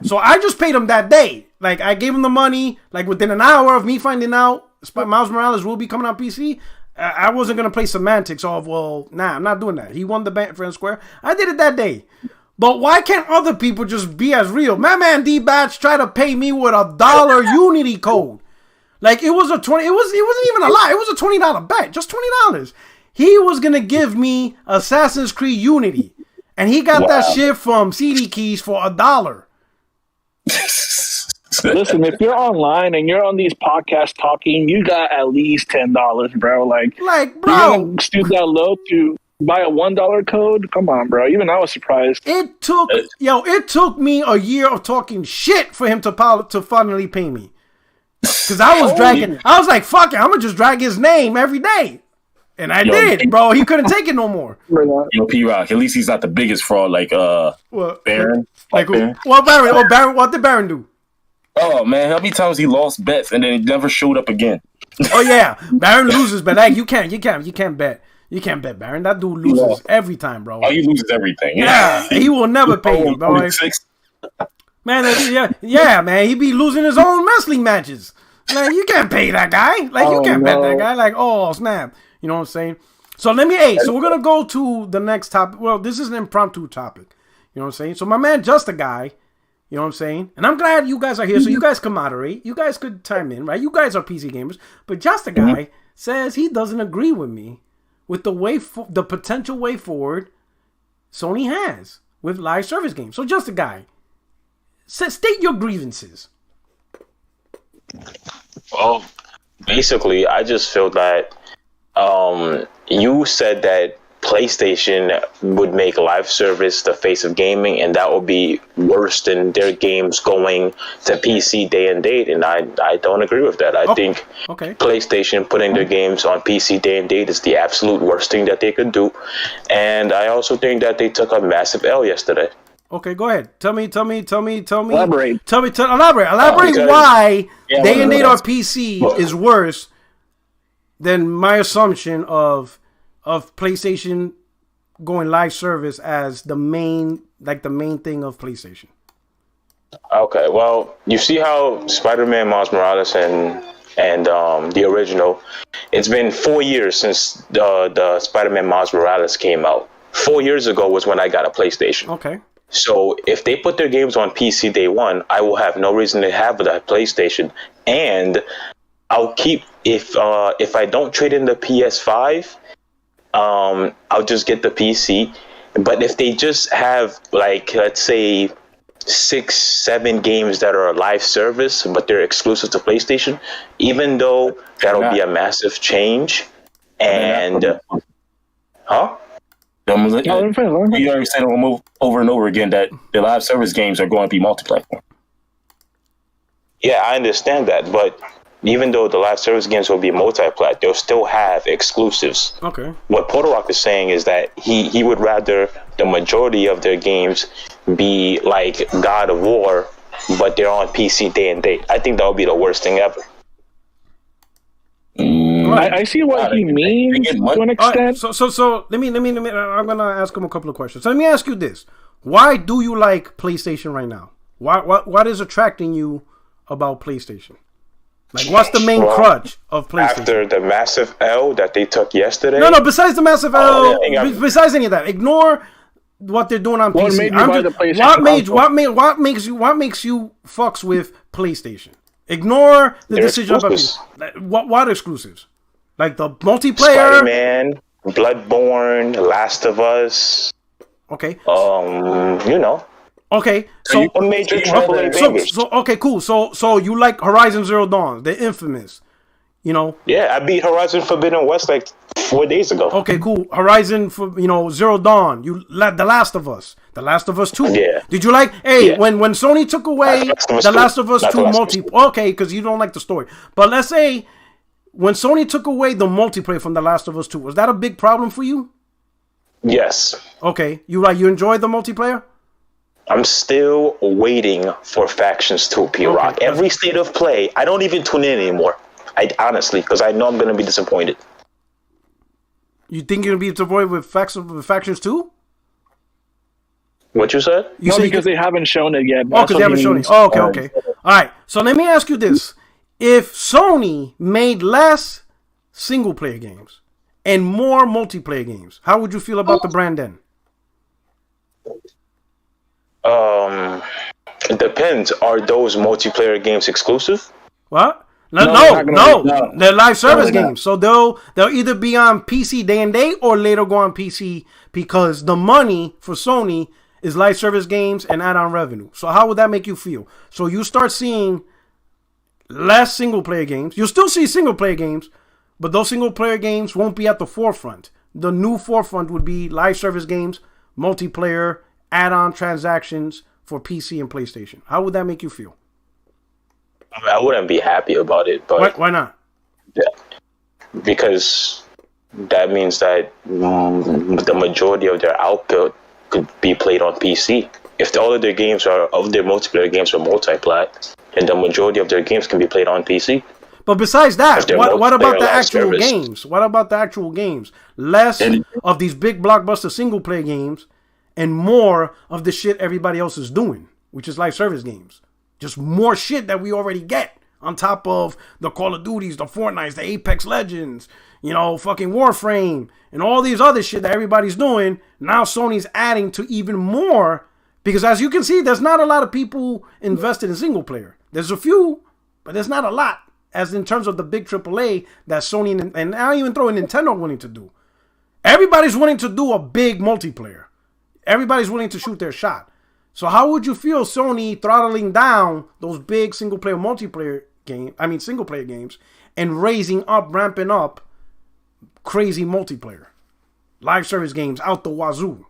So I just paid him that day. Like I gave him the money, like within an hour of me finding out Miles Morales will be coming out PC. I wasn't going to play semantics of, I'm not doing that. He won the bet fair and square. I did it that day. But why can't other people just be as real? My man D-Batch tried to pay me with $1 Unity code. Like, it was it wasn't even a lie. It was a $20 bet. Just $20. He was going to give me Assassin's Creed Unity. And he got that shit from CD Keys for $1. Listen, if you're online and you're on these podcasts talking, you got at least $10, bro. Like bro, you're gonna stoop that low to buy a $1 code? Come on, bro. Even I was surprised. It took me a year of talking shit for him to finally pay me. Because I was I was like, fuck it, I'm gonna just drag his name every day. And I did, bro. He couldn't take it no more. P-Rock, at least he's not the biggest fraud like Baron. Like who? What Baron? Oh, Baron, what did Baron do? Oh man, how many times he lost bets and then he never showed up again? Oh yeah, Baron loses, but like you can't bet. You can't bet Baron. That dude loses every time, bro. Oh, he loses everything. Yeah, he will never pay you, bro. Man, man, he be losing his own wrestling matches. Like you can't pay that guy. Like you can't bet that guy. Like oh snap, you know what I'm saying? So so we're gonna go to the next topic. Well, this is an impromptu topic. You know what I'm saying? So my man, Just a Guy. You know what I'm saying? And I'm glad you guys are here so you guys can moderate. You guys could chime in, right? You guys are PC gamers. But Just a Guy says he doesn't agree with me with the potential way forward Sony has with live service games. So Just a Guy, state your grievances. Well, basically, I just feel that you said that PlayStation would make live service the face of gaming, and that would be worse than their games going to PC day and date, and I don't agree with that. I think PlayStation putting their games on PC day and date is the absolute worst thing that they could do, and I also think that they took a massive L yesterday. Okay, go ahead. Tell me. Elaborate. Elaborate why day and date on PC is worse than my assumption of PlayStation going live service as the main thing of PlayStation. Okay, well, you see how Spider-Man Miles Morales and the original. It's been 4 years since the Spider-Man Miles Morales came out. 4 years ago was when I got a PlayStation. Okay. So if they put their games on PC day one, I will have no reason to have that PlayStation, and I'll keep if I don't trade in the PS5, I'll just get the PC. But if they just have, like, let's say 6-7 games that are a live service but they're exclusive to PlayStation, even though that'll be a massive change, and huh? You already said over and over again that the live service games are going to be multi-platform. Yeah, I understand that, but even though the live service games will be multi-plat, they'll still have exclusives. Okay. What Portorock is saying is that he would rather the majority of their games be like God of War, but they're on PC day and date. I think that would be the worst thing ever. I see what he means to an extent. Right, so let me. I'm gonna ask him a couple of questions. So let me ask you this: why do you like PlayStation right now? What is attracting you about PlayStation? Like, what's the main crutch of PlayStation? After the massive L that they took yesterday. No. Besides the massive L, besides any of that, ignore what they're doing on What PC. made you buy the PlayStation What makes you fucks with PlayStation? Ignore the decision about PC. What exclusives? Like the multiplayer, Spider-Man, Bloodborne, Last of Us. Okay. You know. Okay. So major AAA bangers. Okay, cool. So you like Horizon Zero Dawn, the infamous, you know? Yeah, I beat Horizon Forbidden West like 4 days ago. Okay, cool. Horizon Zero Dawn. The Last of Us. The Last of Us 2. Yeah. Did you like? Hey, when Sony took away The Last of Us 2 multi. Okay, because you don't like the story. But let's say when Sony took away the multiplayer from The Last of Us 2, was that a big problem for you? Yes. Okay, you enjoyed the multiplayer? I'm still waiting for Factions 2, P-Rock. Okay. Every State of Play, I don't even tune in anymore. I honestly, because I know I'm going to be disappointed. You think you're going to be disappointed with Factions 2? What you said? Because they haven't shown it yet. Oh, because they haven't shown it. Oh, okay. All right. So let me ask you this. If Sony made less single-player games and more multiplayer games, how would you feel about the brand then? It depends. Are those multiplayer games exclusive? What? No. They're live service games. So they'll either be on PC day and date or later go on PC because the money for Sony is live service games and add-on revenue. So how would that make you feel? So you start seeing less single-player games. You'll still see single-player games, but those single-player games won't be at the forefront. The new forefront would be live service games, multiplayer, add-on transactions for PC and PlayStation. How would that make you feel? I wouldn't be happy about it, but why not? Yeah, because that means that the majority of their output could be played on PC. If all of their multiplayer games are multi-plat, and the majority of their games can be played on PC. But besides that, what about the actual games? What about the actual games? Less of these big blockbuster single player games and more of the shit everybody else is doing, which is live service games. Just more shit that we already get on top of the Call of Duties, the Fortnites, the Apex Legends, fucking Warframe, and all these other shit that everybody's doing. Now Sony's adding to even more because, as you can see, there's not a lot of people invested in single player. There's a few, but there's not a lot. As in terms of the big AAA that Sony and I'll even throw in Nintendo willing to do. Everybody's willing to do a big multiplayer. Everybody's willing to shoot their shot. So how would you feel Sony throttling down those big single player games and ramping up crazy multiplayer live service games out the wazoo?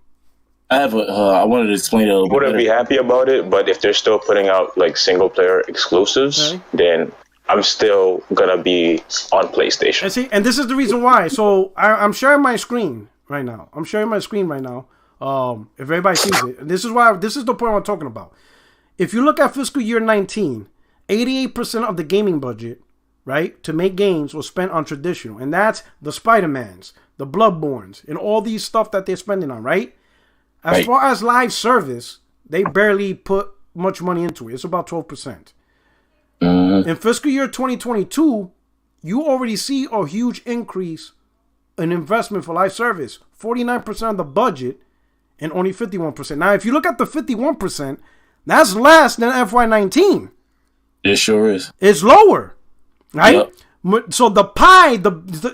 I wanted to explain it a little bit. Wouldn't be happy about it, but if they're still putting out like single player exclusives, then I'm still gonna be on PlayStation. And this is the reason why. So I'm sharing my screen right now. If everybody sees it, and this is the point I'm talking about. If you look at fiscal year 19, 88% of the gaming budget, right, to make games was spent on traditional, and that's the Spider-Mans, the Bloodborns, and all these stuff that they're spending on, right? As far as live service, they barely put much money into it. It's about 12%. Mm-hmm. In fiscal year 2022, you already see a huge increase in investment for live service. 49% of the budget and only 51%. Now, if you look at the 51%, that's less than FY19. It sure is. It's lower, right? Yep. So the pie,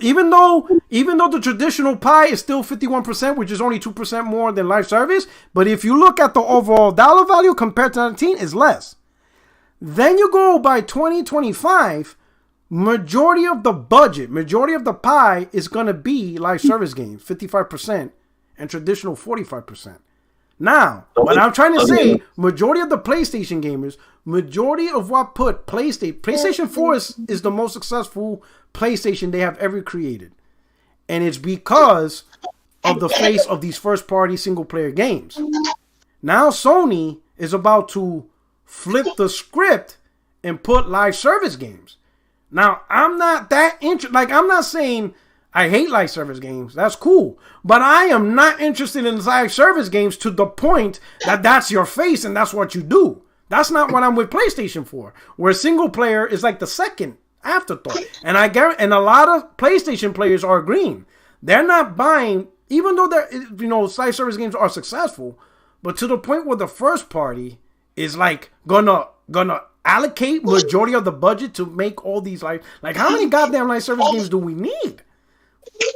even though the traditional pie is still 51%, which is only 2% more than live service, but if you look at the overall dollar value compared to 19, it's less. Then you go by 2025, majority of the budget, majority of the pie is going to be live service games, 55%, and traditional 45%. Now, what I'm trying to say, majority of the PlayStation gamers, majority of what put PlayStation 4 is the most successful PlayStation they have ever created. And it's because of the face of these first-party single-player games. Now Sony is about to flip the script and put live service games. Now, I'm not that interested. Like, I'm not saying I hate live service games. That's cool. But I am not interested in live service games to the point that that's your face and that's what you do. That's not what I'm with PlayStation for. Where single player is like the second afterthought. And I guarantee, and a lot of PlayStation players are agreeing. They're not buying, even though they're, live service games are successful, but to the point where the first party is like gonna allocate majority of the budget to make all these like how many goddamn live service games do we need?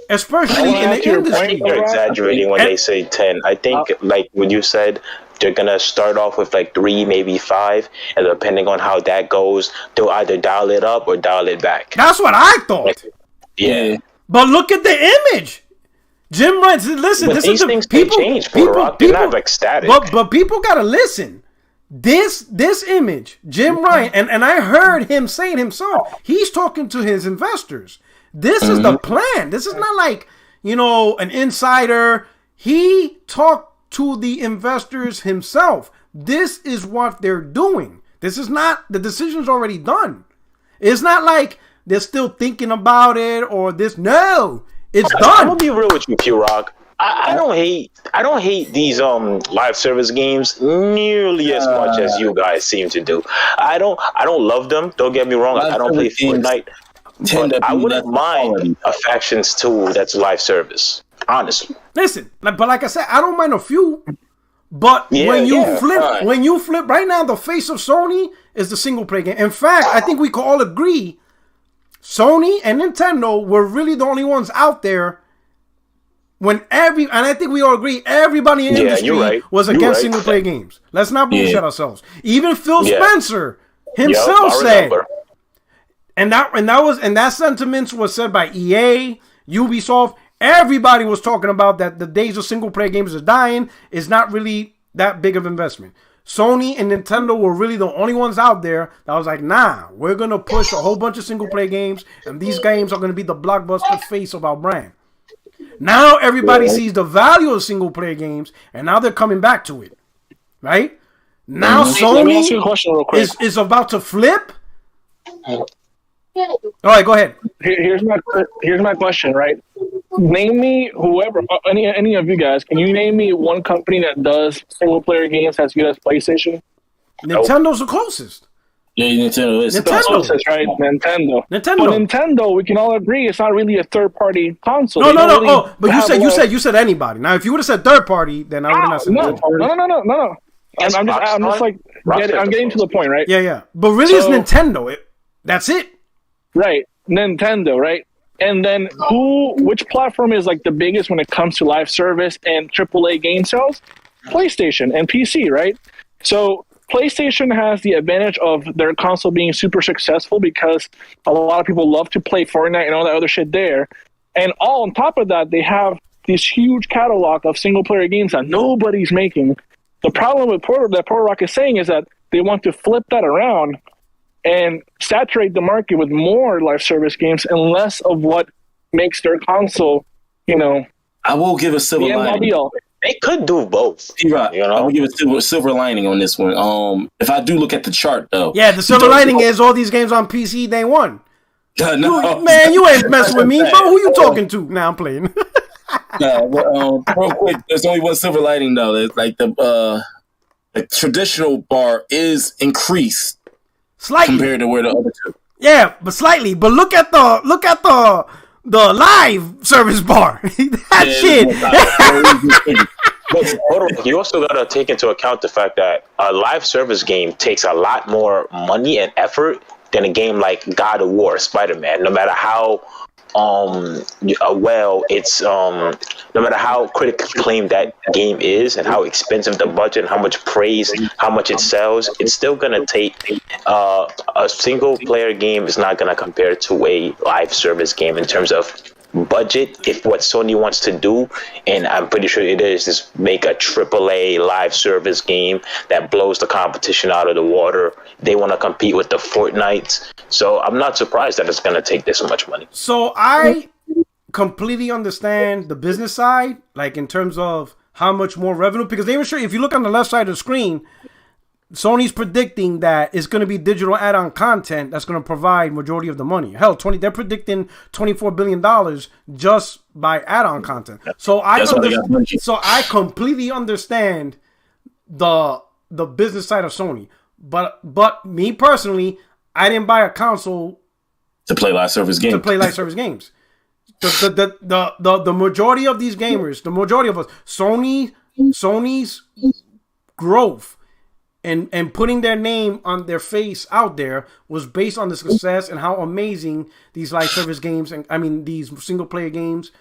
Especially in the industry. You're exaggerating when they say 10. I think, like what you said, they're going to start off with like 3, maybe 5. And depending on how that goes, they'll either dial it up or dial it back. That's what I thought. Yeah. But look at the image. Jim Ryan, listen, But this these is things people, can change, Rock. They're not like static. But people got to listen. This image, Jim Ryan, and I heard him say it himself. He's talking to his investors. This is the plan. This is not like, an insider. He talked to the investors himself. This is what they're doing. This is not, the decision's already done. It's not like they're still thinking about it or this. No, it's done. I'm gonna be real with you, Q-Rock. I don't hate these live service games nearly as much as you guys seem to do. I don't love them. Don't get me wrong. I don't play Fortnite. But I wouldn't mind a Factions 2 that's live service. Honestly. Listen, but like I said, I don't mind a few. But when you flip right now, the face of Sony is the single player game. In fact, I think we can all agree Sony and Nintendo were really the only ones out there and I think we all agree everybody in the industry was against single player games. Let's not bullshit ourselves. Even Phil Spencer himself said, and that sentiment was said by EA, Ubisoft. Everybody was talking about that the days of single player games are dying. It's not really that big of investment. Sony and Nintendo were really the only ones out there that was like, nah, we're gonna push a whole bunch of single player games, and these games are gonna be the blockbuster face of our brand. Now everybody sees the value of single player games, and now they're coming back to it, right? Now Sony is about to flip. All right, go ahead. Here's my question, right? Name me whoever, any of you guys. Can you name me one company that does single player games as good as PlayStation? Nintendo's the closest. Yeah, Nintendo is the closest, right? Nintendo. But Nintendo, we can all agree, it's not really a third-party console. No. But you said anybody. Now, if you would have said third party, then I would have not said no. I'm just like I'm getting to the point, right? Yeah. But really, it's Nintendo. That's it. Right, Nintendo, right? And then which platform is like the biggest when it comes to live service and AAA game sales? PlayStation and PC, right? So PlayStation has the advantage of their console being super successful because a lot of people love to play Fortnite and all that other shit there. And all on top of that, they have this huge catalog of single player games that nobody's making. The problem with that Porter Rock is saying is that they want to flip that around and saturate the market with more live service games and less of what makes their console, I will give a silver lining. They could do both. Right. I will give a silver lining on this one. If I do look at the chart, though. Yeah, the silver lining is all these games on PC day one. No. Man, you ain't messing with me, bro. Who you talking to? Now I'm playing. Real quick, there's only one silver lining, though. It's like the traditional bar is increased Slightly. compared to where the other two. Yeah, but slightly. But look at the live service bar. That shit. But hold on, you also got to take into account the fact that a live service game takes a lot more money and effort than a game like God of War, Spider-Man. No matter how well it's no matter how critically acclaimed that game is and how expensive the budget, how much praise, how much it sells, it's still gonna take a single player game is not gonna compare to a live service game in terms of budget. If what Sony wants to do, and I'm pretty sure it is make a AAA live service game that blows the competition out of the water. They want to compete with the Fortnites, so I'm not surprised that it's going to take this much money. So I completely understand the business side, like in terms of how much more revenue, because they were sure, if you look on the left side of the screen, Sony's predicting that it's going to be digital add-on content that's going to provide majority of the money. Hell, they're predicting $24 billion just by add-on content. So I completely understand the business side of Sony. But me personally, I didn't buy a console to play live service games. The majority of these gamers, the majority of us, Sony's growth and putting their name on their face out there was based on the success and how amazing these live service games and these single player games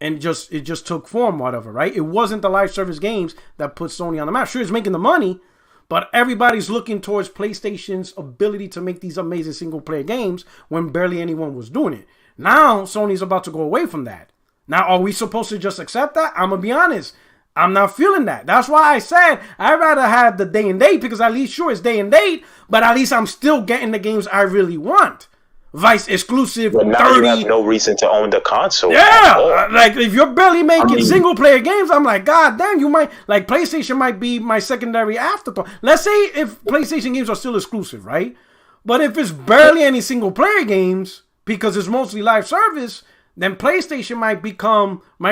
and it just took form, whatever, right? It wasn't the live service games that put Sony on the map. Sure, it's making the money, but everybody's looking towards PlayStation's ability to make these amazing single player games when barely anyone was doing it. Now Sony's about to go away from that. Now, are we supposed to just accept that? I'm gonna be honest. I'm not feeling that. That's why I said I'd rather have the day and date, because at least, sure, it's day and date, but at least I'm still getting the games I really want. Vice exclusive, but now 30. You have no reason to own the console. Yeah, like if you're barely making single player games, I'm like, God damn, you might, like PlayStation might be my secondary afterthought. Let's say if PlayStation games are still exclusive, right? But if it's barely any single player games, because it's mostly live service, then PlayStation might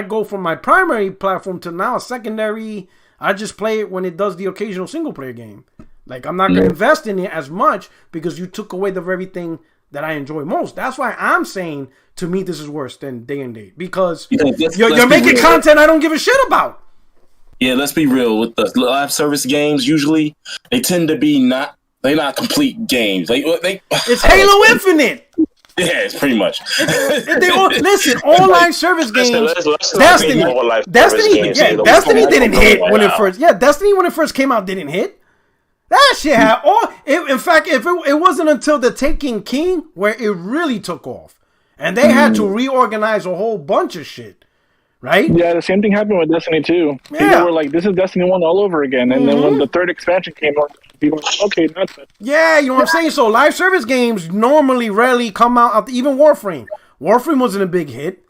go from my primary platform to now a secondary. I just play it when it does the occasional single player game. Like, I'm not going to invest in it as much because you took away the very thing that I enjoy most. That's why I'm saying, to me, this is worse than day and date, because you're making content I don't give a shit about. Yeah, let's be real. With the live service games, usually they tend to be they're not complete games. It's Halo Infinite. Yeah, it's pretty much. Listen, all live service games. Destiny didn't hit when it first. Yeah, Destiny when it first came out didn't hit. That shit had all. In fact, if it wasn't until The Taken King where it really took off, and they had to reorganize a whole bunch of shit. Right? Yeah, the same thing happened with Destiny 2. Yeah. People were like, this is Destiny 1 all over again. And then when the third expansion came out, people were like, okay, that's it. Yeah, you know what I'm saying? So live service games normally rarely come out, even Warframe. Warframe wasn't a big hit.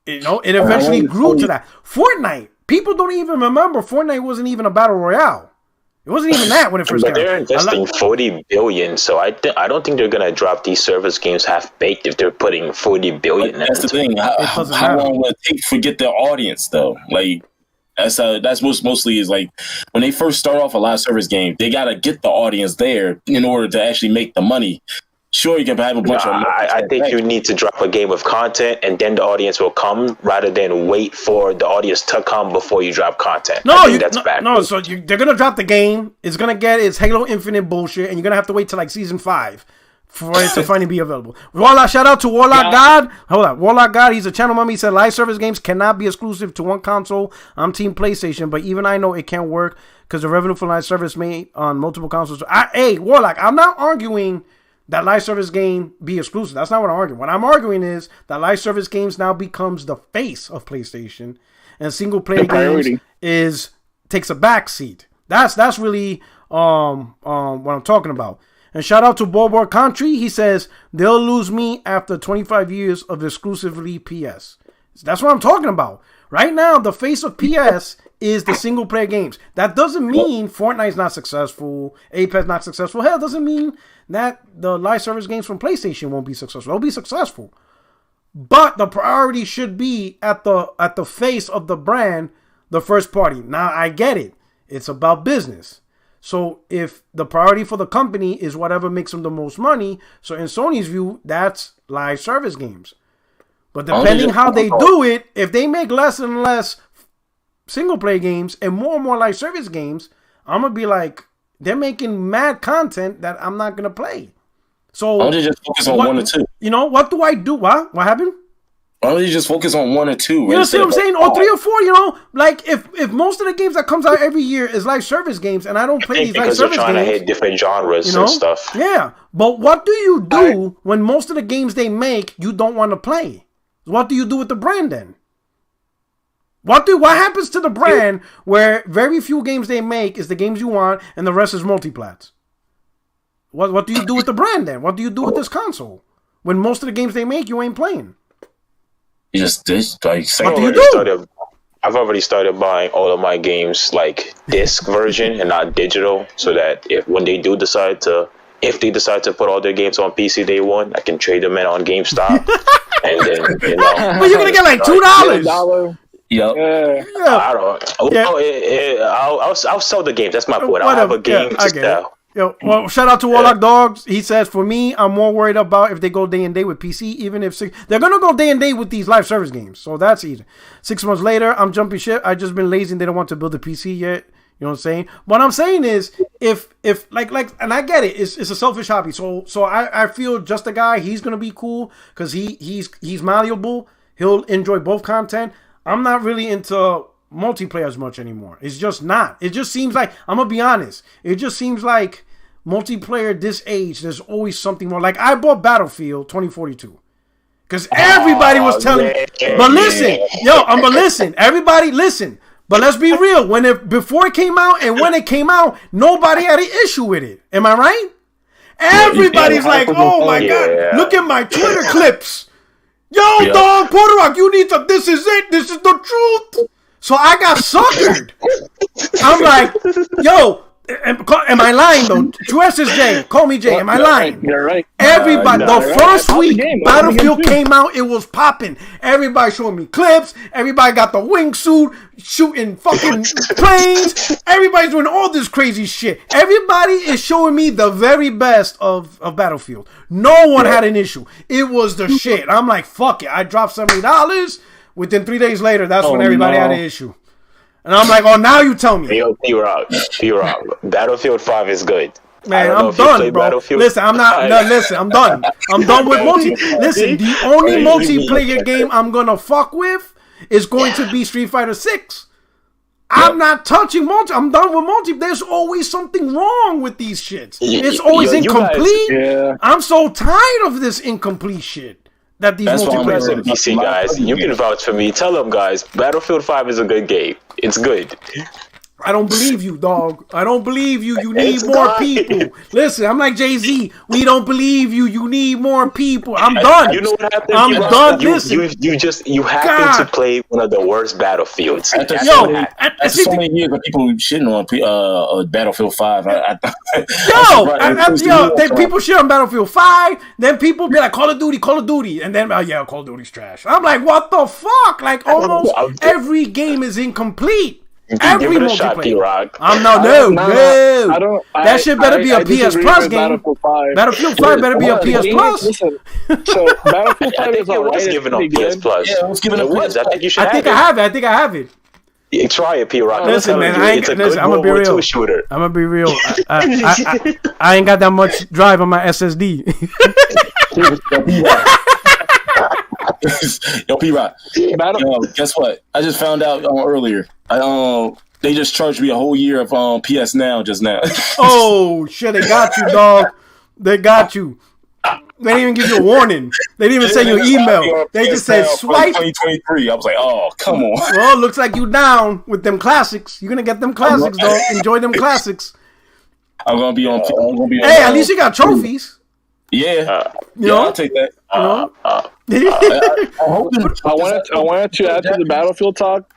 You know, it eventually grew to that. Fortnite. People don't even remember Fortnite wasn't even a battle royale. It wasn't even that when it first came out. But they're investing $40 billion, so I don't think they're gonna drop these service games half baked if they're putting $40 billion. That's the thing. How long will it take to get their audience though? Like that's mostly is like when they first start off a live service game, they gotta get the audience there in order to actually make the money. Sure, you can have a bunch of. I think you need to drop a game of content, and then the audience will come, rather than wait for the audience to come before you drop content. That's bad. No, so they're gonna drop the game. It's gonna get its Halo Infinite bullshit, and you're gonna have to wait till like season 5 for it to finally be available. Warlock, shout out to Warlock God. Hold on, Warlock God. He's a channel member. He said live service games cannot be exclusive to one console. I'm Team PlayStation, but even I know it can't work because the revenue for live service made on multiple consoles. Hey, Warlock, I'm not arguing that live service game be exclusive. That's not what I'm arguing. What I'm arguing is that live service games now becomes the face of PlayStation, and single player games takes a backseat. That's really what I'm talking about. And shout out to Bobo Country. He says they'll lose me after 25 years of exclusively PS. That's what I'm talking about. Right now, the face of PS is the single player games. That doesn't mean Fortnite's not successful, Apex not successful. Hell, it doesn't mean that the live service games from PlayStation won't be successful. They'll be successful. But the priority should be at the face of the brand, the first party. Now, I get it. It's about business. So if the priority for the company is whatever makes them the most money, so in Sony's view, that's live service games. But depending how they do it, if they make less and less single player games and more live service games, I'm gonna be like, they're making mad content that I'm not gonna play. So why don't you just focus on one or two? You know, what do I do? What happened? Why don't you just focus on one or two? You know what I'm saying? Or 3 or 4, you know? Like, if most of the games that comes out every year is live service games, and I don't play these live service games... Because they're trying to hit different genres and stuff. Yeah. But what do you do when most of the games they make, you don't want to play? What do you do with the brand, then? What happens to the brand where very few games they make is the games you want, and the rest is multiplats? What do you do with the brand, then? What do you do with this console? When most of the games they make, you ain't playing. You just like what do you do? I've already started buying all of my games like disc version and not digital, so that if they decide to put all their games on PC day one, I can trade them in on GameStop, and then But you're gonna get like $2. Yep. I don't. I'll sell the games. That's my point. I'll have a game to sell. Yo, well, shout out to Warlock Dogs. He says, for me, I'm more worried about if they go day and day with PC, even if they're going to go day and day with these live service games. So that's easy. 6 months later, I'm jumping ship. I just been lazy and they don't want to build a PC yet. You know what I'm saying? What I'm saying is, if like, and I get it, it's a selfish hobby. So I feel just the guy, he's going to be cool because he's malleable. He'll enjoy both content. I'm not really into multiplayer as much anymore. It's just not. It just seems like, I'm gonna be honest, it just seems like multiplayer this age, there's always something more. Like, I bought Battlefield 2042 because everybody was telling me, but listen, everybody listen, but let's be real, before it came out and when it came out, nobody had an issue with it. Am I right? Everybody's like, oh my god, look at my Twitter clips. Yo, dog, Puerto Rock, you need to, this is it, this is the truth. So I got suckered. I'm like, yo, am I lying though? Jay, call me Jay. Am I lying? You're right. Everybody, the first week Battlefield came out, it was popping. Everybody showing me clips. Everybody got the wingsuit, shooting fucking planes. Everybody's doing all this crazy shit. Everybody is showing me the very best of Battlefield. No one had an issue. It was the shit. I'm like, fuck it. I dropped $70. Within 3 days later, that's when everybody had an issue. And I'm like, oh, now you tell me. Yo, P-Rock. Battlefield 5 is good. Man, I'm done, bro. Listen, I'm done. I'm done with Listen, the only multiplayer game I'm going to fuck with is going to be Street Fighter 6. I'm not touching I'm done with multi. There's always something wrong with these shits. It's always incomplete. I'm so tired of this incomplete shit. That these multiplayer PC guys, you can vouch for me. Tell them, guys, Battlefield 5 is a good game. It's good. I don't believe you, dog. I don't believe you. You need more people. Listen, I'm like Jay-Z. We don't believe you. You need more people. I'm done. You know what happened? I'm done. Listen. You happen to play one of the worst Battlefields. After so many years of people shitting on Battlefield 5. People shit on Battlefield 5. Then people be like, Call of Duty. And then, Call of Duty's trash. I'm like, what the fuck? Like, almost every game is incomplete. Every give it a shot, P-Rock. No. That shit better be a PS Plus game. Battlefield 5 better be a PS Plus. Listen, so Battlefield 5 is alright. Given on PS Plus. Yeah, it was given a PS. I think you should. I think I have it. Yeah, try it, P-Rock. Listen, man, I'm gonna be real. Shooter. I'm gonna be real. I ain't got that much drive on my SSD. Yo, P-Rock. Guess what? I just found out earlier. They just charged me a whole year of PS Now just now. Oh shit! They got you, dog. They got you. They didn't even give you a warning. They didn't even send you an email. They just said swipe. 2023. I was like, oh, come on. Well, it looks like you down with them classics. You're gonna get them classics, though. Enjoy them classics. I'm gonna be on. Hey, at least you got trophies. Yeah, I'll take that. I wanted to add to the Battlefield talk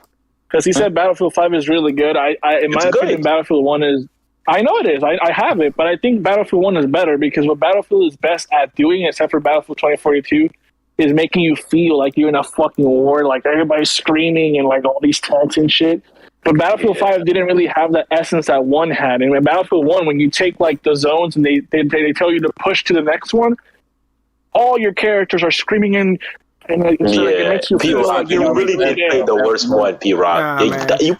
because he said Battlefield 5 is really good. In my opinion, Battlefield 1 is. I know it is. I have it, but I think Battlefield 1 is better because what Battlefield is best at doing, except for Battlefield 2042, is making you feel like you're in a fucking war, like everybody's screaming and like all these tanks and shit. But Battlefield 5 didn't really have the essence that 1 had. And in Battlefield 1, when you take like the zones and they tell you to push to the next one, all your characters are screaming in. And it makes you feel like you really did play the worst one, P-Rock. I didn't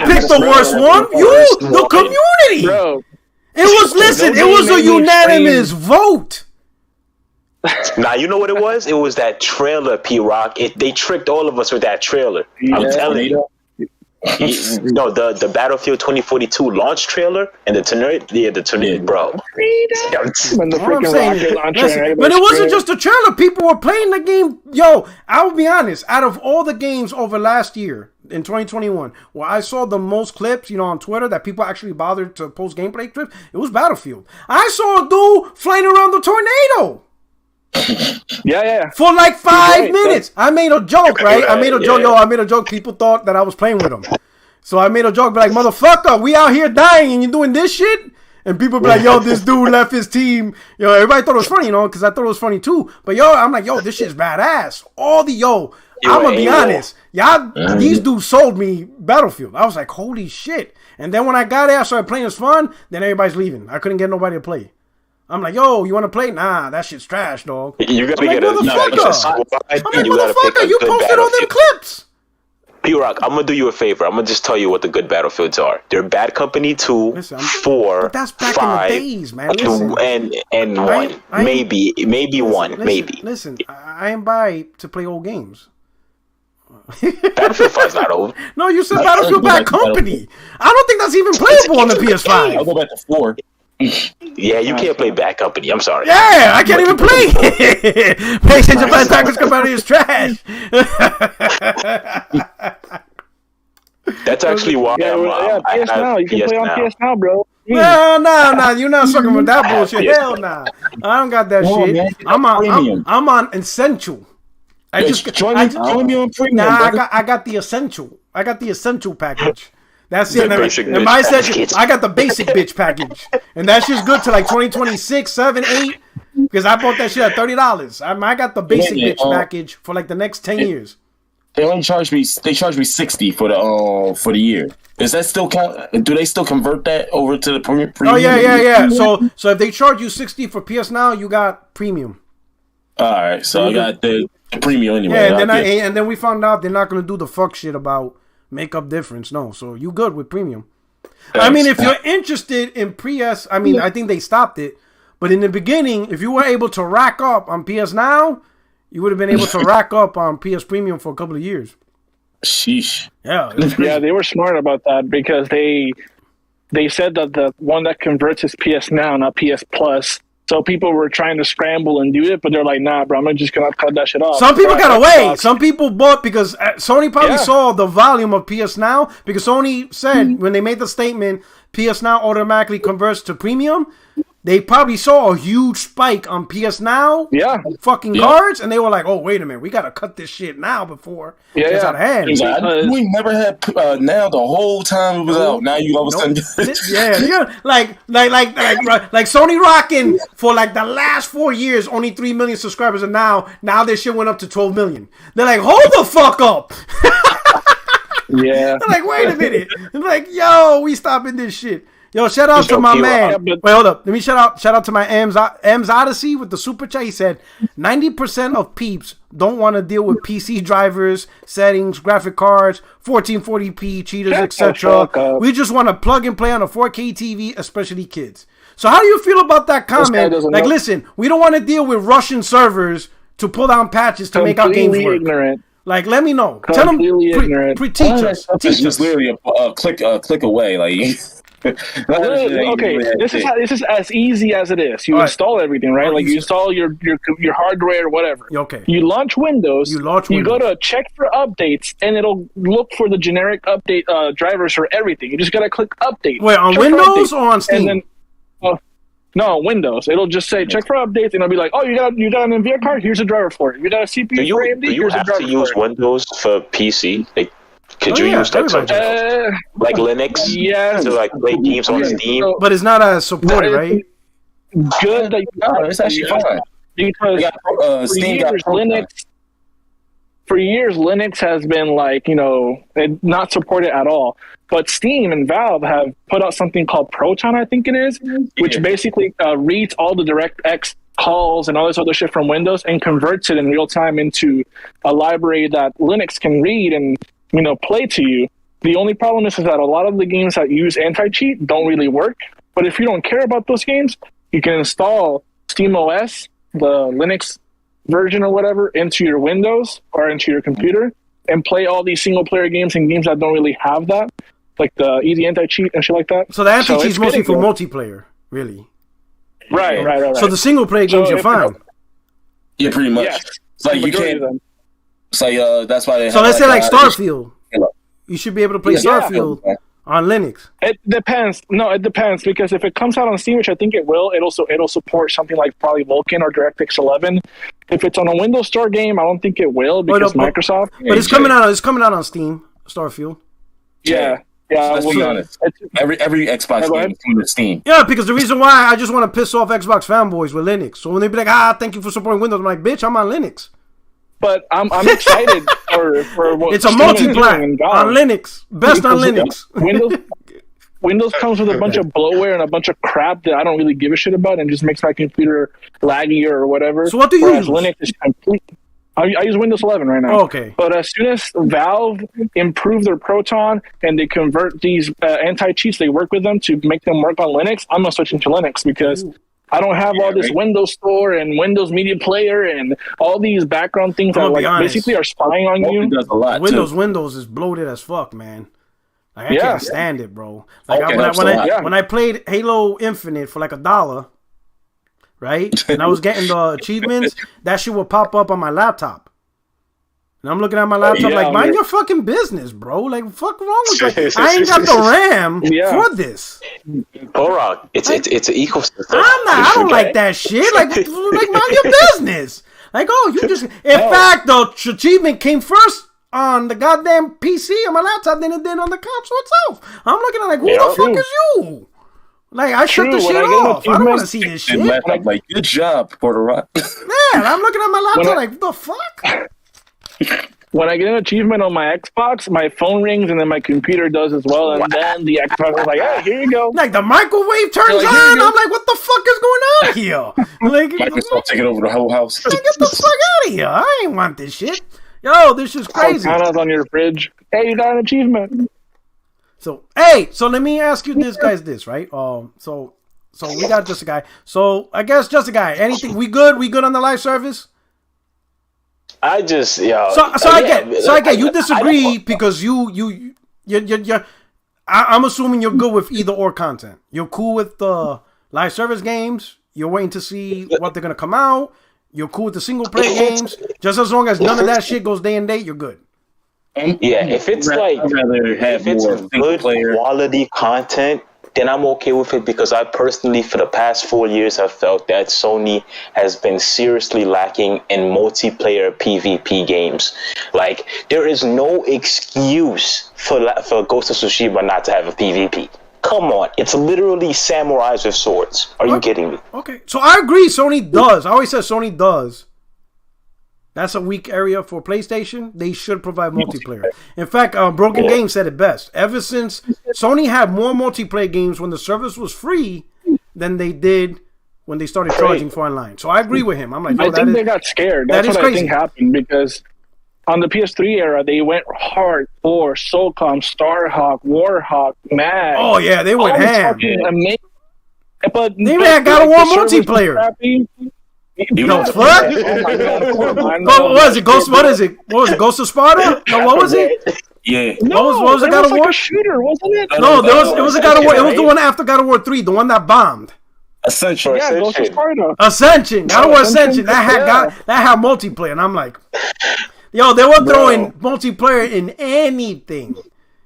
pick the worst one. The community. Bro. It was a unanimous vote. Nah, you know what it was? It was that trailer, P-Rock. They tricked all of us with that trailer. I'm telling you. No, the Battlefield 2042 launch trailer and the tournament, bro. When the freaking rocket launcher. But it wasn't just a trailer. People were playing the game. Yo, I will be honest. Out of all the games over last year in 2021, where I saw the most clips, on Twitter that people actually bothered to post gameplay clips, it was Battlefield. I saw a dude flying around the tornado. Yeah. For like 5 minutes. I made a joke, right? I made a joke. Yo, I made a joke. People thought that I was playing with them. So I made a joke, be like, motherfucker, we out here dying and you doing this shit? And people be like, yo, this dude left his team. Yo, everybody thought it was funny, because I thought it was funny too. But yo, I'm like, yo, this shit's badass. I'm going to be honest. Y'all, these dudes sold me Battlefield. I was like, holy shit. And then when I got there, I started playing. It's fun. Then everybody's leaving. I couldn't get nobody to play. I'm like, yo, you want to play? Nah, that shit's trash, dog. You gotta get motherfucker, you posted all them clips. P-Rock, I'm gonna do you a favor. I'm gonna just tell you what the good Battlefields are. They're Bad Company 2, 4, but that's back 5, in the days, man. Listen, and 1. Maybe 1. Maybe. Listen, I ain't by to play old games. Battlefield 5's not old. No, you said Battlefield Bad Company. I don't think that's even playable on the PS5. I'll go back to 4. Yeah, you can't play Bad Company. I'm sorry. Yeah, I can't even play. PlayStation 5 Tactics Company is trash. That's actually why PS Now. You can play on PS Now, bro. No. You're not sucking with that bullshit. Hell nah. I don't got that shit. Man, I'm on Essential. Join me on Premium. Nah, I got the Essential. I got the Essential package. That's it. And my Essential, I got the basic bitch package. And that's just good to like 2026, 7, 8. Because I bought that shit at $30. I got the basic bitch package for like the next 10 years. They only charge me. They charge me $60 for the year. Does that still count? Do they still convert that over to the premium? Oh yeah. So if they charge you $60 for PS Now, you got premium. All right. So I got the premium anyway. Yeah, and then we found out they're not gonna do the fuck shit about make up difference. No, so you good with premium. Thanks. I mean, if you're interested in PS, I think they stopped it. But in the beginning, if you were able to rack up on PS Now, you would have been able to rack up on PS Premium for a couple of years. Sheesh. Yeah. Yeah, they were smart about that because they said that the one that converts is PS Now, not PS Plus. So people were trying to scramble and do it, but they're like, nah, bro, I'm just going to cut that shit off. Some people got away. Some people bought because Sony probably saw the volume of PS Now because Sony said when they made the statement, PS Now automatically converts to premium. They probably saw a huge spike on PS Now fucking cards, and they were like, oh, wait a minute, we got to cut this shit now before it gets out of hand. We never had Now the whole time it was out. Now you all of a sudden... like Sony rocking for like the last 4 years, only 3 million subscribers, and now this shit went up to 12 million. They're like, hold the fuck up! Yeah. They're like, wait a minute. They're like, yo, we stopping this shit. Yo, shout out to my man. Wait, hold up. Let me shout out to my M's Odyssey with the super chat. He said 90% of peeps don't want to deal with PC drivers, settings, graphic cards, 1440p, cheaters, etc. We just want to plug and play on a 4K TV, especially kids. So how do you feel about that comment? Like, listen, we don't want to deal with Russian servers to pull down patches to make our games work. Ignorant. Like, let me know. Tell them, teach us. It's just literally a click away. Like. Okay, this is as easy as it is. You install everything, right? Like you install your hardware or whatever. Okay. You launch Windows. You go to check for updates, and it'll look for the generic update drivers for everything. You just gotta click update. Wait, on Windows or on Steam? And then, no, Windows. It'll just say check for updates, and it'll be like, oh, you got an NVIDIA card? Here's a driver for it. You got a CPU for AMD? Do you have to use Windows for PC? Like, could you use like like Linux to like play games on Steam? But it's not as supported, right? Good. No, it's actually fine. Because Steam got Linux. for years, Linux has been like, not supported at all. But Steam and Valve have put out something called Proton, I think it is, which basically reads all the DirectX calls and all this other shit from Windows and converts it in real time into a library that Linux can read and, play to you. The only problem is that a lot of the games that use anti-cheat don't really work. But if you don't care about those games, you can install SteamOS, the Linux version or whatever, into your Windows or into your computer and play all these single-player games and games that don't really have that, like the easy anti-cheat and shit like that. So the anti-cheat is mostly for multiplayer, really. Right. So the single-player games you're fine. Yeah, pretty much. Yes. It's like you can't. It's like that's why. So let's say like Starfield. You should be able to play Starfield on Linux. It depends. No, it depends, because if it comes out on Steam, which I think it will, it'll support something like probably Vulkan or DirectX 11. If it's on a Windows Store game, I don't think it will, because Microsoft. But it's coming out. It's coming out on Steam. Starfield. Yeah. Let's be honest. Every Xbox game is coming to Steam. Yeah, because the reason why I just want to piss off Xbox fanboys with Linux. So when they be like, thank you for supporting Windows, I'm like, bitch, I'm on Linux. But I'm excited for what it's a multiplat on Linux. Best on Linux. Windows comes with a bunch of bloatware and a bunch of crap that I don't really give a shit about and just makes my computer laggy or whatever. So what do you use? Linux is complete. I use Windows 11 right now. Oh, okay. But as soon as Valve improve their Proton and they convert these anti-cheats, they work with them to make them work on Linux, I'm going to switch into Linux because I don't have all this Windows Store and Windows Media Player and all these background things that basically are spying on you. Does a lot Windows is bloated as fuck, man. Like, I can't stand it, bro. Like when I played Halo Infinite for like $1, right? And I was getting the achievements, that shit would pop up on my laptop. And I'm looking at my laptop like, mind your fucking business, bro. Like, fuck wrong with you? I ain't got the RAM for this. Borak, it's an ecosystem. I don't like that shit. Like mind your business. Like, you just... In fact, the achievement came first on the goddamn PC on my laptop than it did on the console itself. I'm looking at like, who the fuck is you? Like, I shut the shit off. I don't want to see this shit. I'm like, good job, Puerto Rock. Man, I'm looking at my laptop like, what the fuck? When I get an achievement on my Xbox, my phone rings and then my computer does as well. And then the Xbox is like, hey, here you go. Like the microwave turns on. I'm like, what the fuck is going on here? Like, Microsoft taking over the whole house. Like, get the fuck out of here. I ain't want this shit. Yo, this is crazy. Anna's on your fridge. Hey, you got an achievement. So let me ask you this, right? So we got just a guy. So I guess just a guy. Anything? We good? We good on the live service? I just I get you disagree because you're I'm assuming you're good with either or content. You're cool with the live service games. You're waiting to see what they're gonna come out. You're cool with the single player games. Just as long as none of that shit goes day and date, you're good. Yeah, if it's good quality content, then I'm okay with it, because I personally, for the past 4 years, have felt that Sony has been seriously lacking in multiplayer PvP games. Like, there is no excuse for Ghost of Tsushima not to have a PvP. Come on, it's literally samurais with swords. Are you kidding me? Okay, so I agree, Sony does. I always said Sony does. That's a weak area for PlayStation. They should provide multiplayer. In fact, Broken Games said it best. Ever since Sony had more multiplayer games when the service was free than they did when they started charging for online. So I agree with him. I'm like, I think they got scared. That's what I think happened, because on the PS3 era, they went hard for SOCOM, Starhawk, Warhawk, Mag. Oh yeah, they went ham. But they had God of War multiplayer. You know what? Oh my God. What was it? Ghost? What is it? What was it? Ghost of Sparta? No, what was it? Yeah. No, what was it? God of War? Like a shooter, wasn't it? No, it was a God of War. It was the one after God of War 3, the one that bombed. Ascension. Yeah, Ghost of Sparta. Ascension. God of War Ascension. That had multiplayer, and I'm like, yo, they were throwing multiplayer in anything.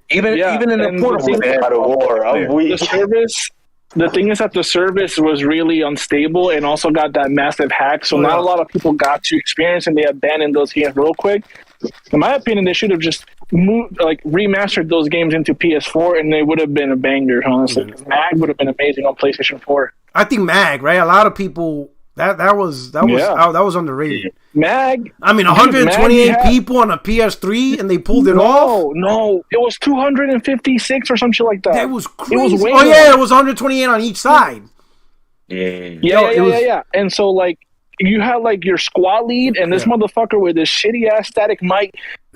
Even in the portable God of War. The service. The thing is that the service was really unstable and also got that massive hack, so not a lot of people got to experience, and they abandoned those games real quick. In my opinion, they should have just remastered those games into PS4, and they would have been a banger, honestly. Mag would have been amazing on PlayStation 4. I think Mag, right? A lot of people That was underrated. Mag. I mean, Dude, 128 Mag people on a PS3, and they pulled it off. No, it was 256 or some shit like that. It was crazy. It was way it was 128 on each side. Yeah. And so like you had like your squad lead and this motherfucker with this shitty ass static mic.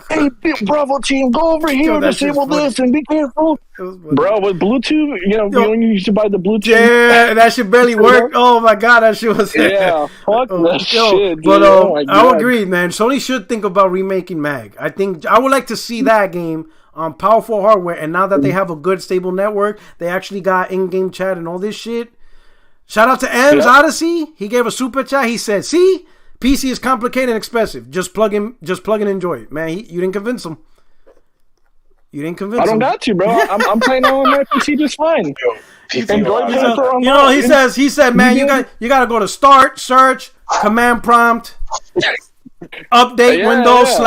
Hey, Bravo team, go over here, disable this, and be careful. Bro, with Bluetooth, when you used to buy the Bluetooth. Yeah, that shit barely worked. Oh my god, that shit was. Yeah, fuck that shit, dude. But I agree, man. Sony should think about remaking Mag. I think I would like to see that game on powerful hardware, and now that they have a good, stable network, they actually got in-game chat and all this shit. Shout out to M's Odyssey. He gave a super chat. He said, "See, PC is complicated and expensive. Just plug in and enjoy it." Man, you didn't convince him. You didn't convince him. I don't got to, bro. I'm playing on my PC just fine. He said, man, you got to go to start, search, command prompt, update Windows /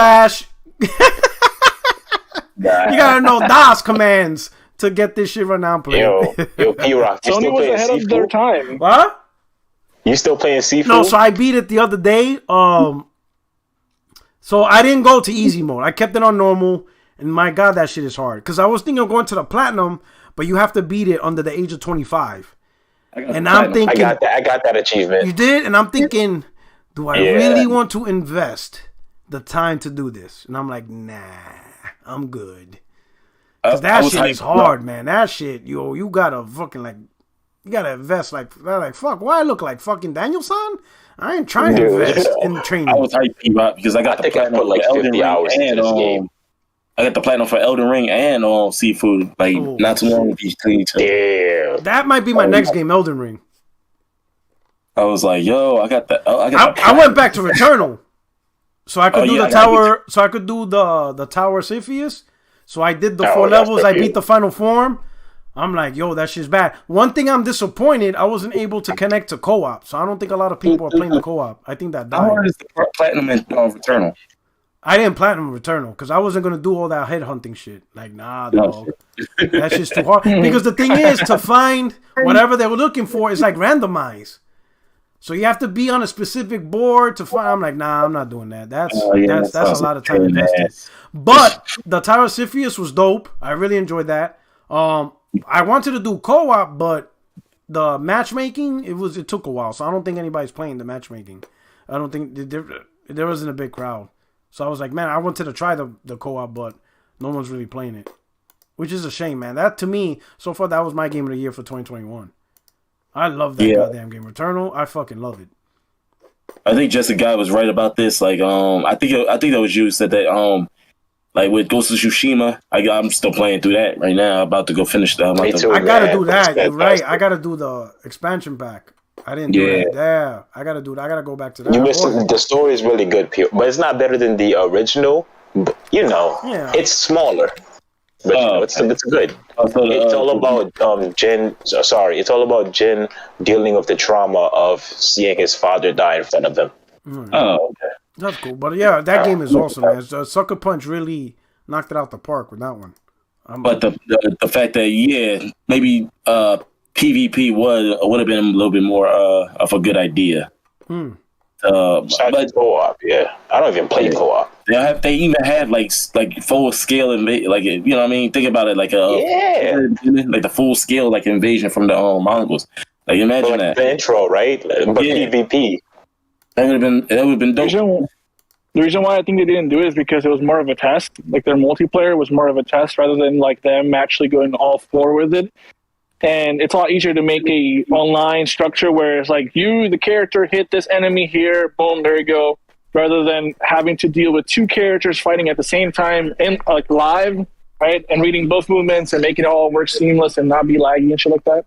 You got to know DOS commands to get this shit run down. Yo, P-Rock, Sony was ahead of their time. What? You still playing Seafood? No, so I beat it the other day. So I didn't go to easy mode. I kept it on normal, and my god, that shit is hard. Because I was thinking of going to the platinum, but you have to beat it under the age of 25. And I'm thinking, I got that achievement. You did, and I'm thinking, do I really want to invest the time to do this? And I'm like, nah, I'm good. Because that shit is hard, man. That shit, you gotta fucking you gotta invest like fuck. Why I look like fucking Danielson? I ain't trying to invest in training. I was hyped because I got the platinum for like 50 hours into this game. I got the platinum for Elden Ring and Seafood not too long between each other. Yeah, that might be my next game, Elden Ring. I was like, yo, I went back to Returnal, so I could do the tower. So I could do the Tower Cepheus. So I did the 4 levels. I beat the final form. I'm like, yo, that shit's bad. One thing I'm disappointed, I wasn't able to connect to co-op. So I don't think a lot of people are playing the co-op. I think that died. How hard is the platinum in Returnal? I didn't platinum Returnal because I wasn't going to do all that headhunting shit. Like, nah, dog. That's just too hard. Because the thing is, to find whatever they were looking for is like randomized. So you have to be on a specific board to find. I'm like, nah, I'm not doing that. That's a lot of time invested. But the Tower Cepheus was dope. I really enjoyed that. I wanted to do co-op, but the matchmaking it took a while. So I don't think anybody's playing the matchmaking. I don't think there wasn't a big crowd. So I was like, man, I wanted to try the co-op, but no one's really playing it, which is a shame, man. That to me, so far, that was my game of the year for 2021. I love that goddamn game, Returnal. I fucking love it. I think Jessica Guy was right about this. Like, I think that was you said that. Like with Ghost of Tsushima, I'm still playing through that right now. About to go finish that. I gotta do that. You're right. I gotta do the expansion pack. I didn't do that. Yeah, I gotta do that. I gotta go back to that. You missed the story is really good, but it's not better than the original. But, it's smaller. But it's good. It's all about Jin. Sorry, it's all about Jin dealing with the trauma of seeing his father die in front of him. Oh, okay. That's cool. But yeah, that game is awesome, man. Sucker Punch really knocked it out the park with that one. But the fact that maybe PvP would have been a little bit more of a good idea. But co-op, I don't even play co-op. They even had like full scale and like you know what I mean. Think about it like the full scale like invasion from the Mongols. Like imagine that the intro, right? But PvP. That would have been dope. The reason why I think they didn't do it is because it was more of a test. Like their multiplayer was more of a test rather than like them actually going all four with it. And it's a lot easier to make a online structure where it's like you, the character, hit this enemy here, boom, there you go. Rather than having to deal with two characters fighting at the same time in like live, right? And reading both movements and making it all work seamless and not be laggy and shit like that.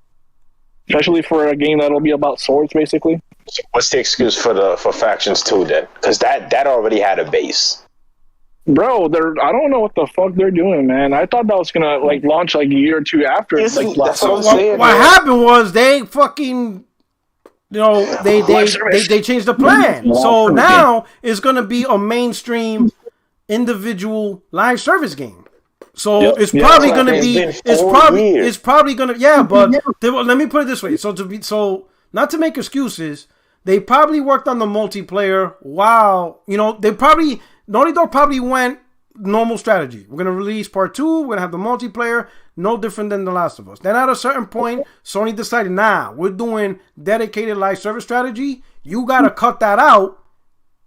Especially for a game that'll be about swords, basically. So what's the excuse for Factions 2 then? Because that already had a base. Bro, I don't know what the fuck they're doing, man. I thought that was gonna like launch like a year or two after. That's what I'm saying. What happened was they fucking, they changed the plan. So now it's gonna be a mainstream individual live service game. So it's probably gonna be. It's probably gonna. Yeah, but let me put it this way. So not to make excuses, they probably worked on the multiplayer while, Naughty Dog probably went normal strategy. We're going to release part 2. We're going to have the multiplayer. No different than The Last of Us. Then at a certain point, Sony decided, we're doing dedicated live service strategy. You got to cut that out.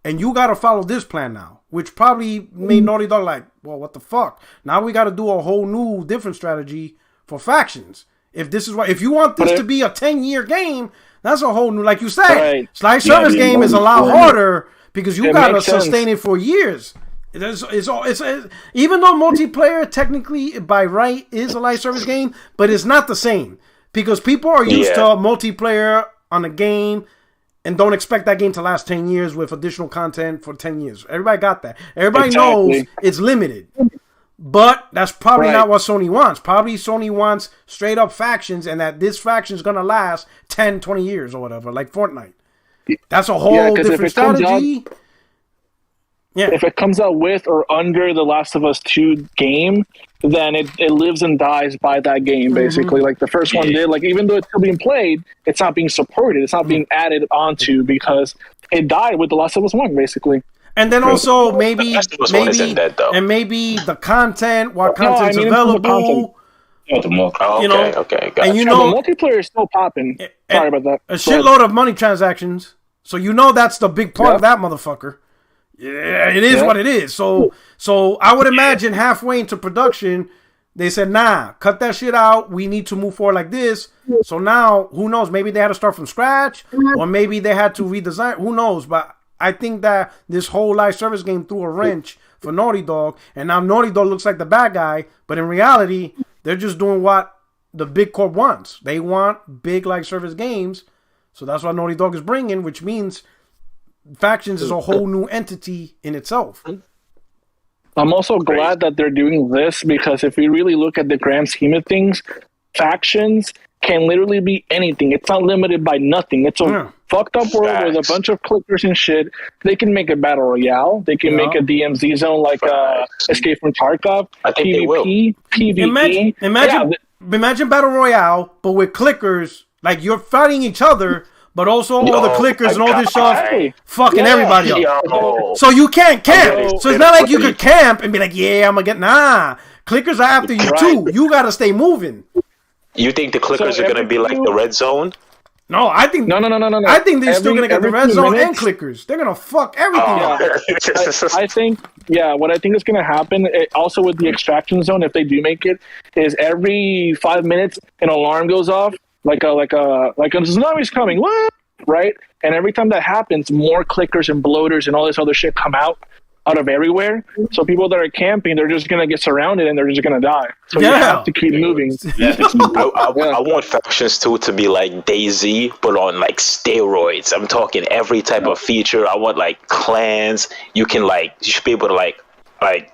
And you got to follow this plan now. Which probably made Naughty Dog like, well, what the fuck? Now we got to do a whole new different strategy for factions. If you want this to be a 10-year game, that's a whole new, like you said, live service game is a lot harder because you got to sustain it for years. It's even though multiplayer technically by right is a live service game, but it's not the same because people are used to multiplayer on a game and don't expect that game to last 10 years with additional content for 10 years. Everybody got that. Everybody knows it's limited. But that's probably not what Sony wants. Probably Sony wants straight up factions and that this faction is going to last 10, 20 years or whatever, like Fortnite. That's a whole different strategy. If it comes out with or under the Last of Us 2 game, then it lives and dies by that game, basically. Like the first one did. Like even though it's still being played, it's not being supported. It's not being added onto because it died with the Last of Us 1, basically. And then also maybe the content, what content's available. Okay, gotcha. And the multiplayer is still popping. Sorry about that. A shitload of money transactions. So that's the big part of that motherfucker. Yeah, it is what it is. So I would imagine halfway into production, they said, cut that shit out. We need to move forward like this. So now, who knows? Maybe they had to start from scratch, or maybe they had to redesign. Who knows? But I think that this whole live service game threw a wrench for Naughty Dog, and now Naughty Dog looks like the bad guy. But in reality, they're just doing what the big corp wants. They want big live service games. So that's what Naughty Dog is bringing, which means factions is a whole new entity in itself. I'm also glad that they're doing this because if we really look at the grand scheme of things, factions can literally be anything. It's not limited by nothing. It's a fucked up world with a bunch of clickers and shit. They can make a battle royale. They can make a DMZ zone like Escape from Tarkov. I think PvP, PvE. Imagine battle royale, but with clickers. Like you're fighting each other. But also all the clickers and all this stuff fucking everybody up. So you can't camp. So it's not like you could camp and be like, I'm going to get... Clickers are after you too. You got to stay moving. You think the clickers are going to be like the red zone? No, I think... No. I think they're still going to get the red zone and clickers. They're going to fuck everything up. I think... Yeah, what I think is going to happen, also with the extraction zone, if they do make it, is every 5 minutes an alarm goes off. Like a tsunami's coming, what? Right? And every time that happens, more clickers and bloaters and all this other shit come out of everywhere. So people that are camping, they're just gonna get surrounded and they're just gonna die. So you have to keep moving. I want factions too to be like DayZ, but on like steroids. I'm talking every type of feature. I want like clans. You should be able to like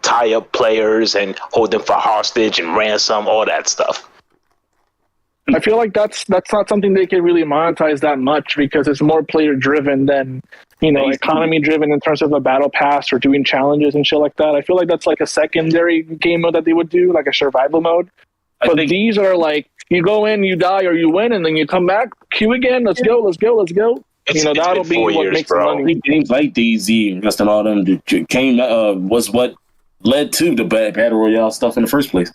tie up players and hold them for hostage and ransom, all that stuff. I feel like that's not something they can really monetize that much because it's more player driven than economy driven in terms of a battle pass or doing challenges and shit like that. I feel like that's like a secondary game mode that they would do, like a survival mode. But these are like you go in, you die, or you win, and then you come back, queue again. Let's go. That'll be what makes the money. Games like DayZ, Rust and all them was what led to the battle royale stuff in the first place.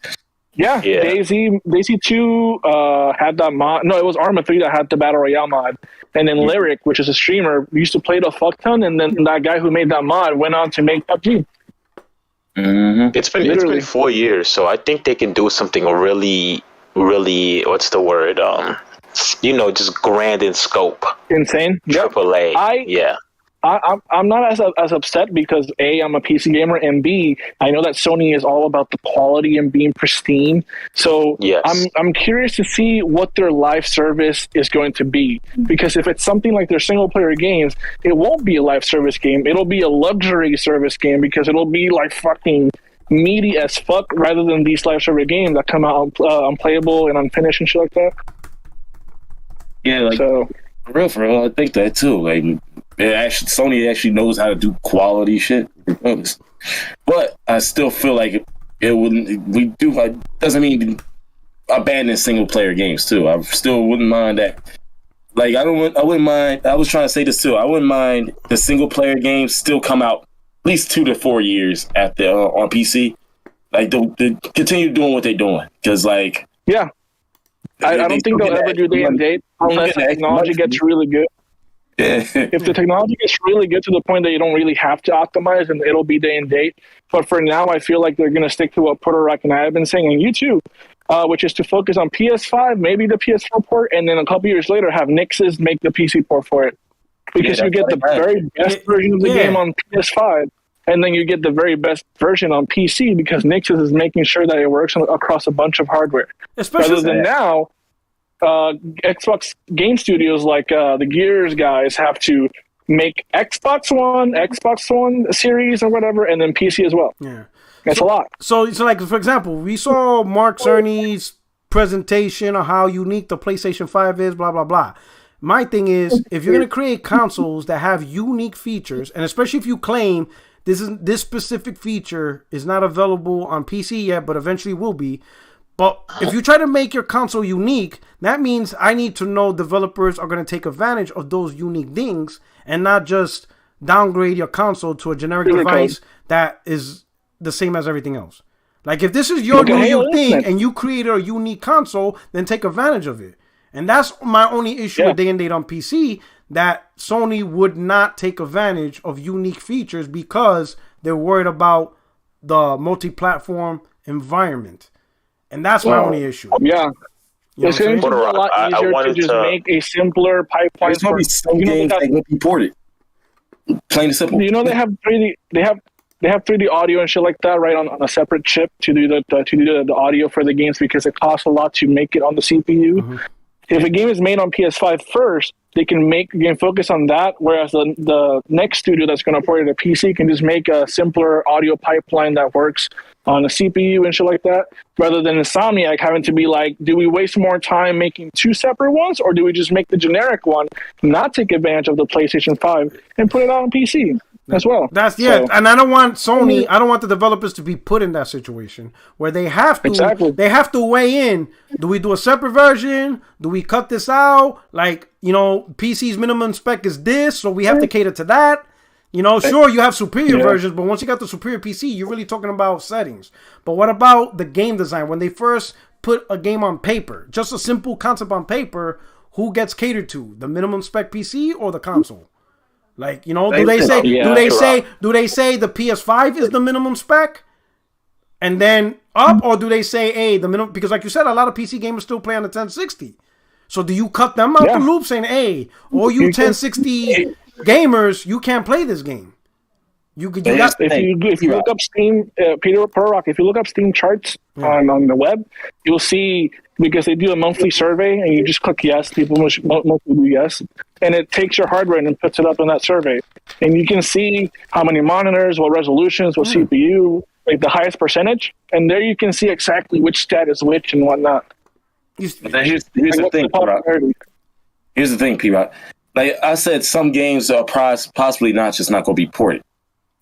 Yeah. DayZ 2 had that mod. No, it was Arma 3 that had the Battle Royale mod. And then Lyric, which is a streamer, used to play it a fuck ton, and then that guy who made that mod went on to make PUBG. Mm-hmm. It's been 4 years, so I think they can do something really, really, what's the word? Just grand in scope. Insane. AAA. I'm not as upset because A, I'm a PC gamer, and B, I know that Sony is all about the quality and being pristine. So I'm curious to see what their live service is going to be. Because if it's something like their single player games, it won't be a live service game. It'll be a luxury service game because it'll be like fucking meaty as fuck rather than these live service games that come out unplayable and unfinished and shit like that. Yeah, for real, I think that too. Like, Sony actually knows how to do quality shit. But I still feel like it wouldn't. Doesn't mean abandon single player games too. I still wouldn't mind that Like I wouldn't mind. I was trying to say this too. I wouldn't mind the single player games still come out at least 2 to 4 years after on PC. Like they continue doing what they're doing because like yeah, I don't think they'll ever do day and date unless the technology gets really good. Yeah. If the technology gets really good to the point that you don't really have to optimize, then it'll be day and date. But for now, I feel like they're going to stick to what Puerto Rock and I have been saying, and you too, which is to focus on PS5, maybe the PS4 port, and then a couple years later have Nixes make the PC port for it. Because you get the very best version of the game on PS5, and then you get the very best version on PC because Nixes is making sure that it works across a bunch of hardware. Especially rather than now, Xbox game studios like the Gears guys have to make Xbox One series or whatever, and then PC as well. Yeah. That's a lot. So like, for example, we saw Mark Cerny's presentation of how unique the PlayStation 5 is, blah, blah, blah. My thing is, if you're going to create consoles that have unique features, and especially if you claim this specific feature is not available on PC yet, but eventually will be, but if you try to make your console unique, that means I need to know developers are going to take advantage of those unique things and not just downgrade your console to a generic device that is the same as everything else. Like, if this is your new thing and you created a unique console, then take advantage of it. And that's my only issue with day and date on PC, that Sony would not take advantage of unique features because they're worried about the multi-platform environment. And that's my only issue. Yeah. You know it's going to be a lot easier to just make a simpler pipeline. There's probably some games that won't be ported. Plain and simple. You know, they have 3D audio and shit like that, right, on a separate chip to do the audio for the games because it costs a lot to make it on the CPU. Mm-hmm. If a game is made on PS5 first, they can focus on that, whereas the next studio that's going to port it to PC can just make a simpler audio pipeline that works on a CPU and shit like that, rather than Insomniac having to be like, do we waste more time making 2 separate ones, or do we just make the generic one, not take advantage of the PlayStation 5, and put it out on PC as well? And I don't want I don't want the developers to be put in that situation where they have to weigh in. Do we do a separate version? Do we cut this out? Like, you know, PC's minimum spec is this, so we have to cater to that. You know, sure, you have superior versions, but once you got the superior PC, you're really talking about settings. But what about the game design? When they first put a game on paper, just a simple concept on paper, who gets catered to? The minimum spec PC or the console? Like, you know, do they say the PS5 is the minimum spec and then up, or do they say, hey, the minimum? Because like you said, a lot of PC gamers still play on the 1060. So do you cut them out the loop saying, hey, all you 1060 gamers, you can't play this game? If you look up Steam, Peter Rock, if you look up Steam charts on the web, you'll see, because they do a monthly survey and you just click yes, people mostly do yes, and it takes your hardware and puts it up in that survey. And you can see how many monitors, what resolutions, what CPU, like the highest percentage, and there you can see exactly which stat is which and whatnot. Here's the thing, P-Rock. Here's the thing, P-Rock. Like I said, some games are possibly not going to be ported.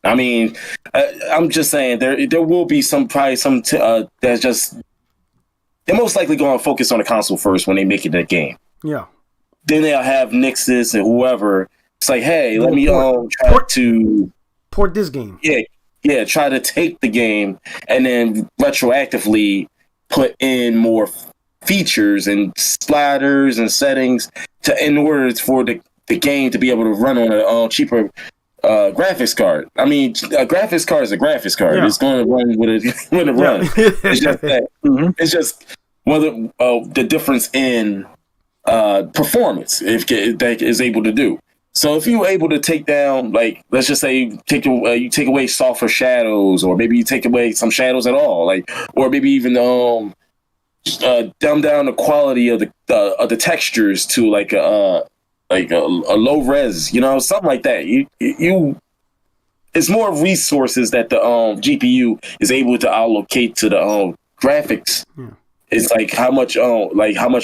I mean, I'm just saying there will be that's just, they're most likely going to focus on the console first when they make it that game. Yeah. Then they'll have Nixes and whoever. It's like, hey, let me try to port this game. Yeah, try to take the game and then retroactively put in more features and sliders and settings in order for the game to be able to run on a cheaper graphics card. I mean, a graphics card is a graphics card. Yeah. It's going to run with it run. It's just that. Mm-hmm. It's just whether the difference in performance if that is able to do. So if you were able to take down, like, let's just say you take away softer shadows, or maybe you take away some shadows at all, like, or maybe even dumb down the quality of the textures to like a low res, you know, something like that. You it's more resources that the GPU is able to allocate to the graphics. Yeah. It's like how much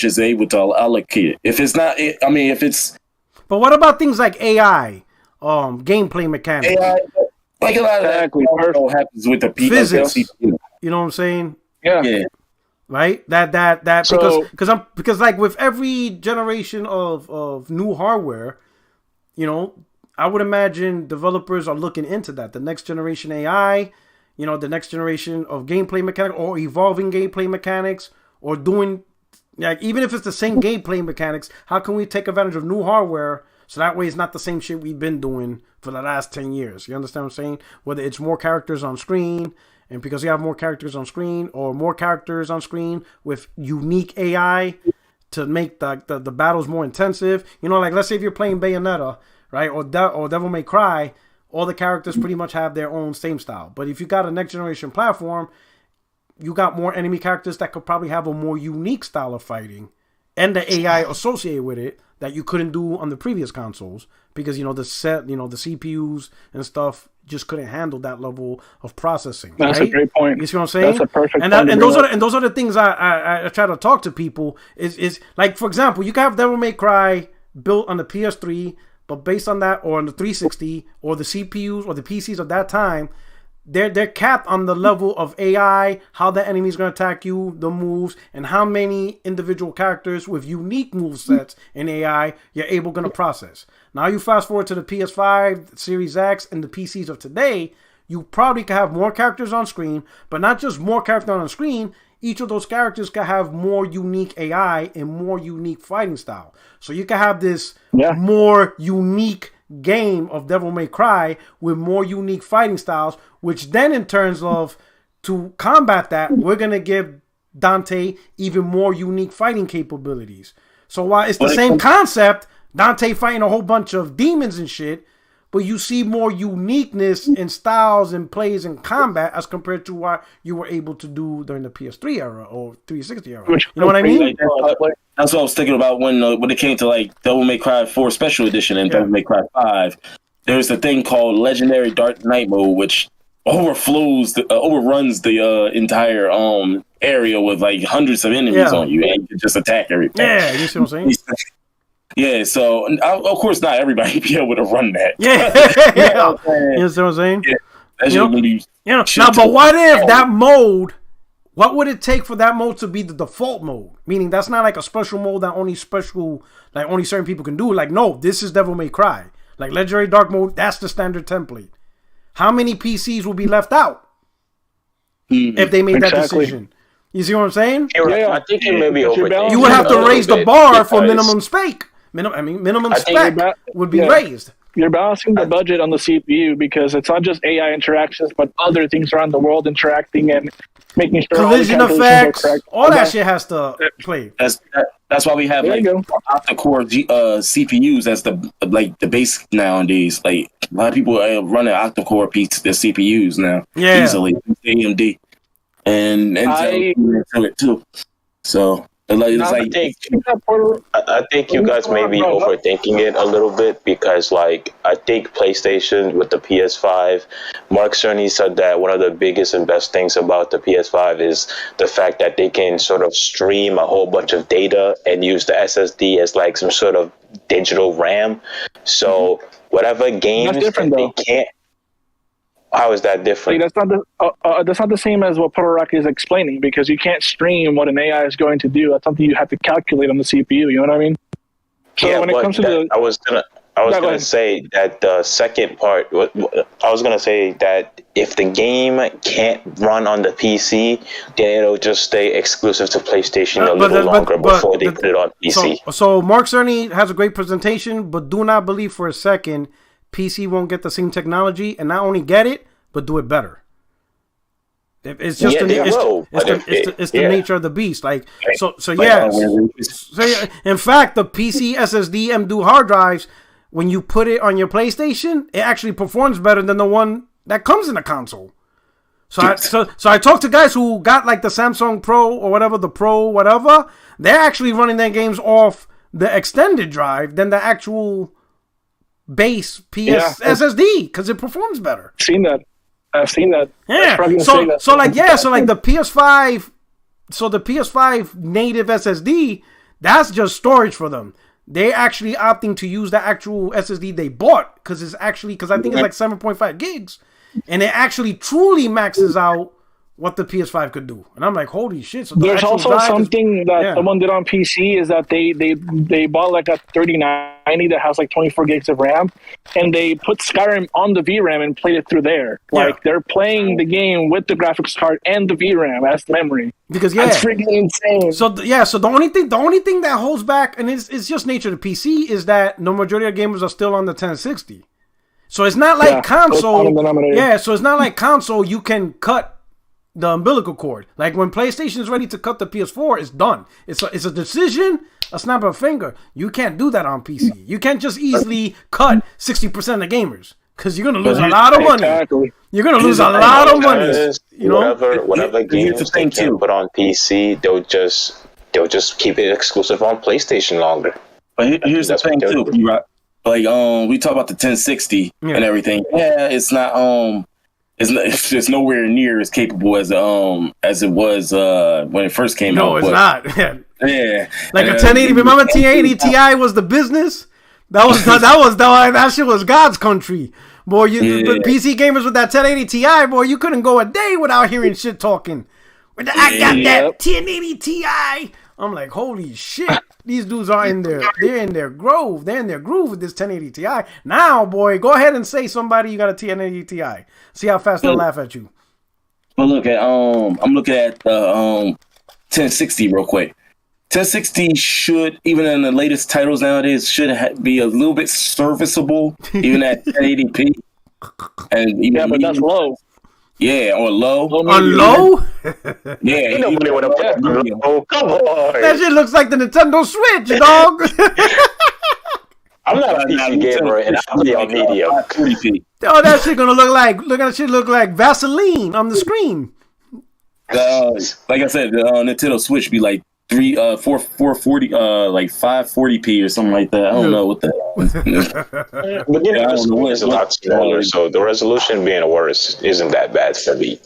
is it able to allocate it. If it's not, if it's. But what about things like AI, gameplay mechanics? AI, like a lot of that happens with the physics. You know what I'm saying? Yeah. right? That So- because like with every generation of new hardware, you know, I would imagine developers are looking into that. The next generation AI, you know, the next generation of gameplay mechanics or evolving gameplay mechanics or doing, like, even if it's the same gameplay mechanics, how can we take advantage of new hardware so that way it's not the same shit we've been doing for the last 10 years? You understand what I'm saying? Whether it's more characters on screen, and because you have more characters on screen, or more characters on screen with unique AI to make the battles more intensive. You know, like, let's say if you're playing Bayonetta, right, or Devil May Cry, all the characters pretty much have their own same style. But if you got a next generation platform, you got more enemy characters that could probably have a more unique style of fighting and the AI associated with it that you couldn't do on the previous consoles because, you know, the CPUs and stuff just couldn't handle that level of processing. That's right? a great point. You see what I'm saying? That's a perfect point. And those are the things I try to talk to people is like, for example, you can have Devil May Cry built on the PS3, but based on that, or on the 360, or the CPUs or the PCs of that time, they're capped on the level of AI, how the enemy's going to attack you, the moves, and how many individual characters with unique move sets in AI you're able going to process. Now you fast forward to the PS5, Series X, and the PCs of today, you probably can have more characters on screen, but not just more characters on screen. Each of those characters can have more unique AI and more unique fighting style. So you can have this more unique game of Devil May Cry with more unique fighting styles, which then in terms of to combat that, we're going to give Dante even more unique fighting capabilities. So while it's the same concept, Dante fighting a whole bunch of demons and shit, but you see more uniqueness in styles and plays and combat as compared to what you were able to do during the PS3 era or 360 era. You know what I mean? That's what I was thinking about when it came to like Devil May Cry 4 Special Edition and Devil May Cry 5. There's a thing called Legendary Dark Knight mode, which overruns the entire area with like hundreds of enemies on you, and you can just attack everything. Yeah, you see what I'm saying? Yeah, so of course not everybody be able to run that. Yeah, you see what I'm saying? Yeah, that's gonna be now, but what if that mode? What would it take for that mode to be the default mode? Meaning that's not like a special mode that only certain people can do. Like, no, this is Devil May Cry. Like Legendary Dark mode, that's the standard template. How many PCs will be left out if they made that decision? You see what I'm saying? Yeah, I think it may be overthinking. You would have to raise the bar for minimum spec. Minimum spec would be raised. You're balancing the budget on the CPU because it's not just AI interactions, but other things around the world interacting and making sure collision effects, all that shit has to play. That's why we have octa-core CPUs as the base nowadays. Like a lot of people are running octa-core CPUs now easily. AMD and Intel it too. So. I think you guys may be overthinking it a little bit because, like, I think PlayStation with the PS5, Mark Cerny said that one of the biggest and best things about the PS5 is the fact that they can sort of stream a whole bunch of data and use the SSD as like some sort of digital RAM. So whatever games they can't. How is that different? Like, that's not the same as what Pororaki is explaining because you can't stream what an AI is going to do. That's something you have to calculate on the CPU. You know what I mean? So when it comes to I was gonna say that the second part. I was gonna say that if the game can't run on the PC, then it'll just stay exclusive to PlayStation a little longer before they put it on PC. So Mark Cerny has a great presentation, but do not believe for a second PC won't get the same technology and not only get it, but do it better. It's just the nature of the beast. Like in fact, the PC SSD M2 hard drives, when you put it on your PlayStation, it actually performs better than the one that comes in the console. So I talked to guys who got like the Samsung Pro or whatever, the Pro whatever. They're actually running their games off the extended drive than the actual base SSD because it performs better. I've seen that. Yeah. So like the PS5. So the PS5 native SSD, that's just storage for them. They're actually opting to use the actual SSD they bought because I think it's like 7.5 gigs, and it actually truly maxes out what the PS5 could do. And I'm like, holy shit. So there's also something that someone did on PC is that they bought like a 3090 that has like 24 gigs of RAM, and they put Skyrim on the VRAM and played it through there. Like they're playing the game with the graphics card and the VRAM as memory. Because that's freaking insane. So so the only thing that holds back, and it's just nature of the PC, is that the majority of gamers are still on the 1060. So it's not like console. So it's not like console. You can cut the umbilical cord. Like when PlayStation is ready to cut the PS4, it's done. It's a decision, a snap of a finger. You can't do that on PC. You can't just easily cut 60% of gamers because you're gonna lose a lot of money. You're gonna lose a lot of money. You know, whatever games they can put on PC, they'll just keep it exclusive on PlayStation longer. But here's the thing too, right? Like we talk about the 1060 and everything. Yeah, it's not it's just nowhere near as capable as it was when it first came out. No, it's not. Yeah, like a 1080. Remember, 1080 Ti was the business. That shit was God's country, boy. The PC gamers with that 1080 Ti, boy, you couldn't go a day without hearing shit talking. I got that 1080 Ti. I'm like, holy shit. These dudes are they're in their groove. They're in their groove with this 1080 Ti. Now, boy, go ahead and say somebody you got a 1080 Ti. See how fast they'll laugh at you. Well, look at I'm looking at 1060 real quick. 1060 should, even in the latest titles nowadays, should be a little bit serviceable, even at 1080p. And even, but that's low. Yeah, or low. On low? Yeah. Oh, come on. That shit looks like the Nintendo Switch, dog. I'm not a PC gamer, and I'll be on medium. 40p. Oh, that shit gonna look like Vaseline on the screen. Like I said, the Nintendo Switch be like 440, like 540p or something like that. I don't know what the. But the screen is a lot smaller, so the resolution being worse isn't that bad for me.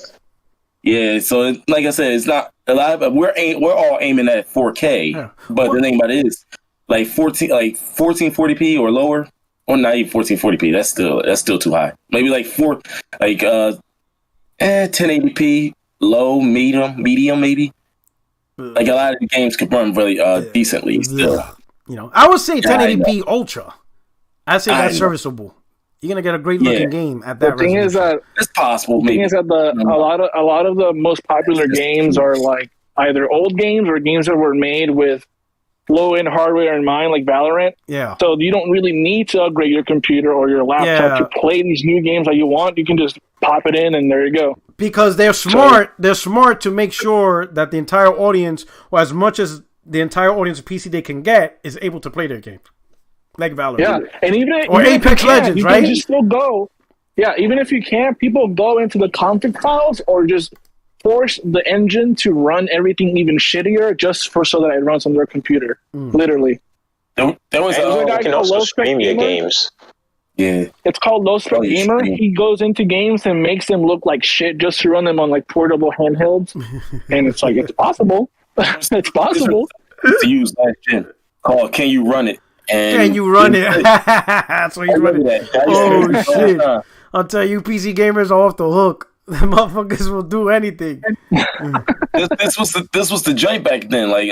Yeah, so like I said, it's not a lot. We're all aiming at 4K, but the thing about it is, like 1440p or lower, or not even 1440p. That's still too high. Maybe like 1080p, low, medium, maybe. Like a lot of the games could run really decently still. You know, I would say 1080p Ultra. I'd say that's serviceable. You're gonna get a great looking game at that. The thing is that it's possible. The thing is that a lot of the most popular games are like either old games or games that were made with low end hardware in mind, like Valorant. Yeah. So you don't really need to upgrade your computer or your laptop to play these new games that you want. You can just pop it in and there you go. Because they're smart. They're smart to make sure that the entire audience, or as much as the entire audience of PC they can get, is able to play their game. Like Valorant. Yeah, and even Apex Legends, right? You can still go. Yeah, even if you can't, people go into the config files or just force the engine to run everything even shittier just so that it runs on their computer. Literally. There was a guy, you can also stream your games. Yeah. It's called Low Spec Gamer. He goes into games and makes them look like shit just to run them on like portable handhelds. And it's like, it's possible. It's possible. To use that shit called Can You Run It? And Can you run it? That's what he's running. Oh shit! I'll tell you, PC gamers are off the hook. The motherfuckers will do anything. this was the joint back then. Like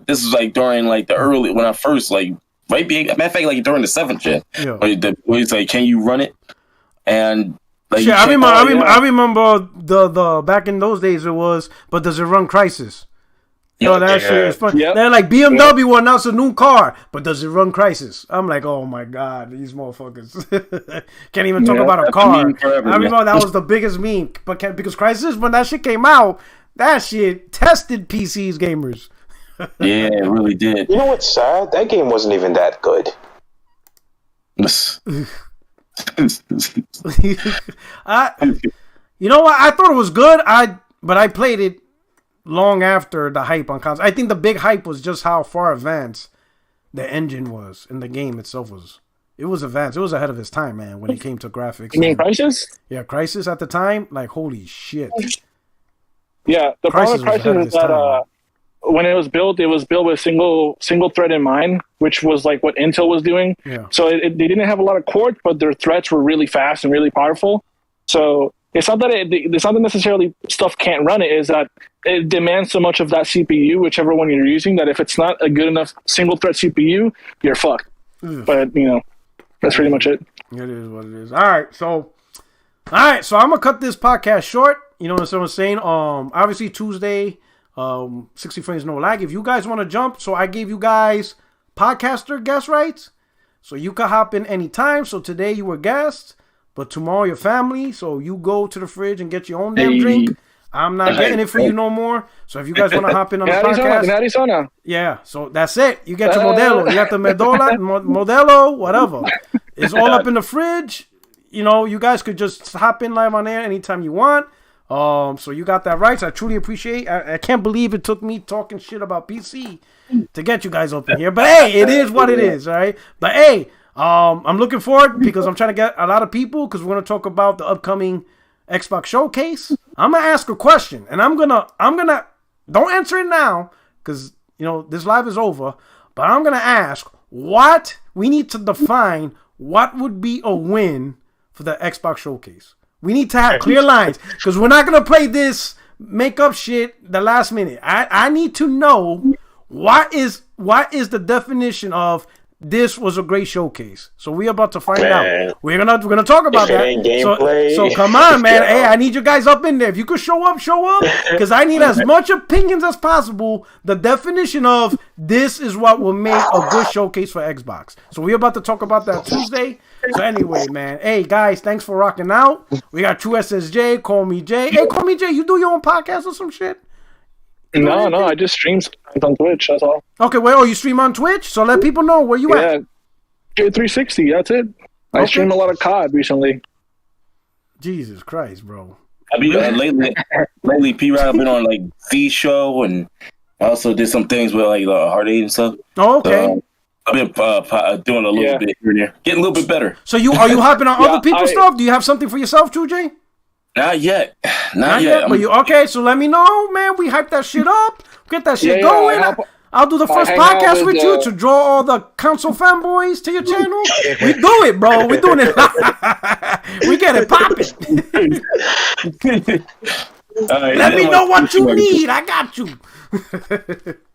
this was like during like the early when I first like matter of fact like during the 7th gen. Yeah. Where it's like, can you run it? And like I remember the back in those days it was, but does it run Crysis? Yo, that shit is fun. Yep. They're like, BMW will announce a new car, but does it run Crysis? I'm like, oh my god, these motherfuckers can't even talk about a car. I remember that was the biggest meme, but because Crysis, when that shit came out, that shit tested PCs gamers. Yeah, it really did. You know what's sad? That game wasn't even that good. You know what? I thought it was good. But I played it long after the hype on console. I think the big hype was just how far advanced the engine was, and the game itself was. It was advanced. It was ahead of its time, man, when it came to graphics. You mean Crysis? Yeah, Crysis at the time, like holy shit. Yeah, the problem with Crysis is that when it was built with single thread in mind, which was like what Intel was doing. Yeah. So they didn't have a lot of cores, but their threads were really fast and really powerful. So it's not that necessarily stuff can't run it. Is that it demands so much of that CPU, whichever one you're using, that if it's not a good enough single thread CPU, you're fucked. But that's pretty much it. It is what it is. All right, so I'm gonna cut this podcast short. You know what I'm saying? Obviously Tuesday, 60 frames no lag. If you guys want to jump, so I gave you guys podcaster guest rights, so you can hop in anytime. So today you were guests, but tomorrow your family. So you go to the fridge and get your own damn drink. I'm not getting it for you no more. So if you guys want to hop in on the podcast, Arizona. yeah. So that's it. You get your Modelo. You got the Modelo, whatever. It's all up in the fridge. You know, you guys could just hop in live on air anytime you want. So you got that right. So I truly appreciate. I can't believe it took me talking shit about PC to get you guys up in here. But hey, it is what it is, all right? But hey, I'm looking forward because I'm trying to get a lot of people because we're gonna talk about the upcoming Xbox showcase. I'm gonna ask a question, and I'm gonna don't answer it now because this live is over. But I'm gonna ask what we need to define. What would be a win for the Xbox showcase? We need to have clear lines because we're not going to play this make-up shit the last minute. I need to know what is the definition of this was a great showcase. So we're about to find out. We're gonna talk about that. So come on, man. Hey, I need you guys up in there. If you could show up, because I need as much opinions as possible. The definition of this is what will make a good showcase for Xbox. So we're about to talk about that Tuesday. So anyway, man. Hey guys, thanks for rocking out. We got True SSJ, Call Me Jay. Hey, Call Me Jay, you do your own podcast or some shit? No, I just stream on Twitch, that's all. Okay, well, you stream on Twitch? So let people know where you at. Yeah, J360, that's it. I stream a lot of COD recently. Jesus Christ, bro. I mean, lately, P-Rod, I've been on, like, Z Show, and I also did some things with, like, Heart Aid and stuff. Oh, okay. I've been doing a little bit here and there. Getting a little bit better. So are you hopping on other people's stuff? Do you have something for yourself, True Jay? Not yet. Not yet. But okay, so let me know, man. We hype that shit up. Get that shit going. I'll do the first podcast with you to draw all the console fanboys to your channel. We do it, bro. We doing it. We get it popping. Let me know what you need. I got you.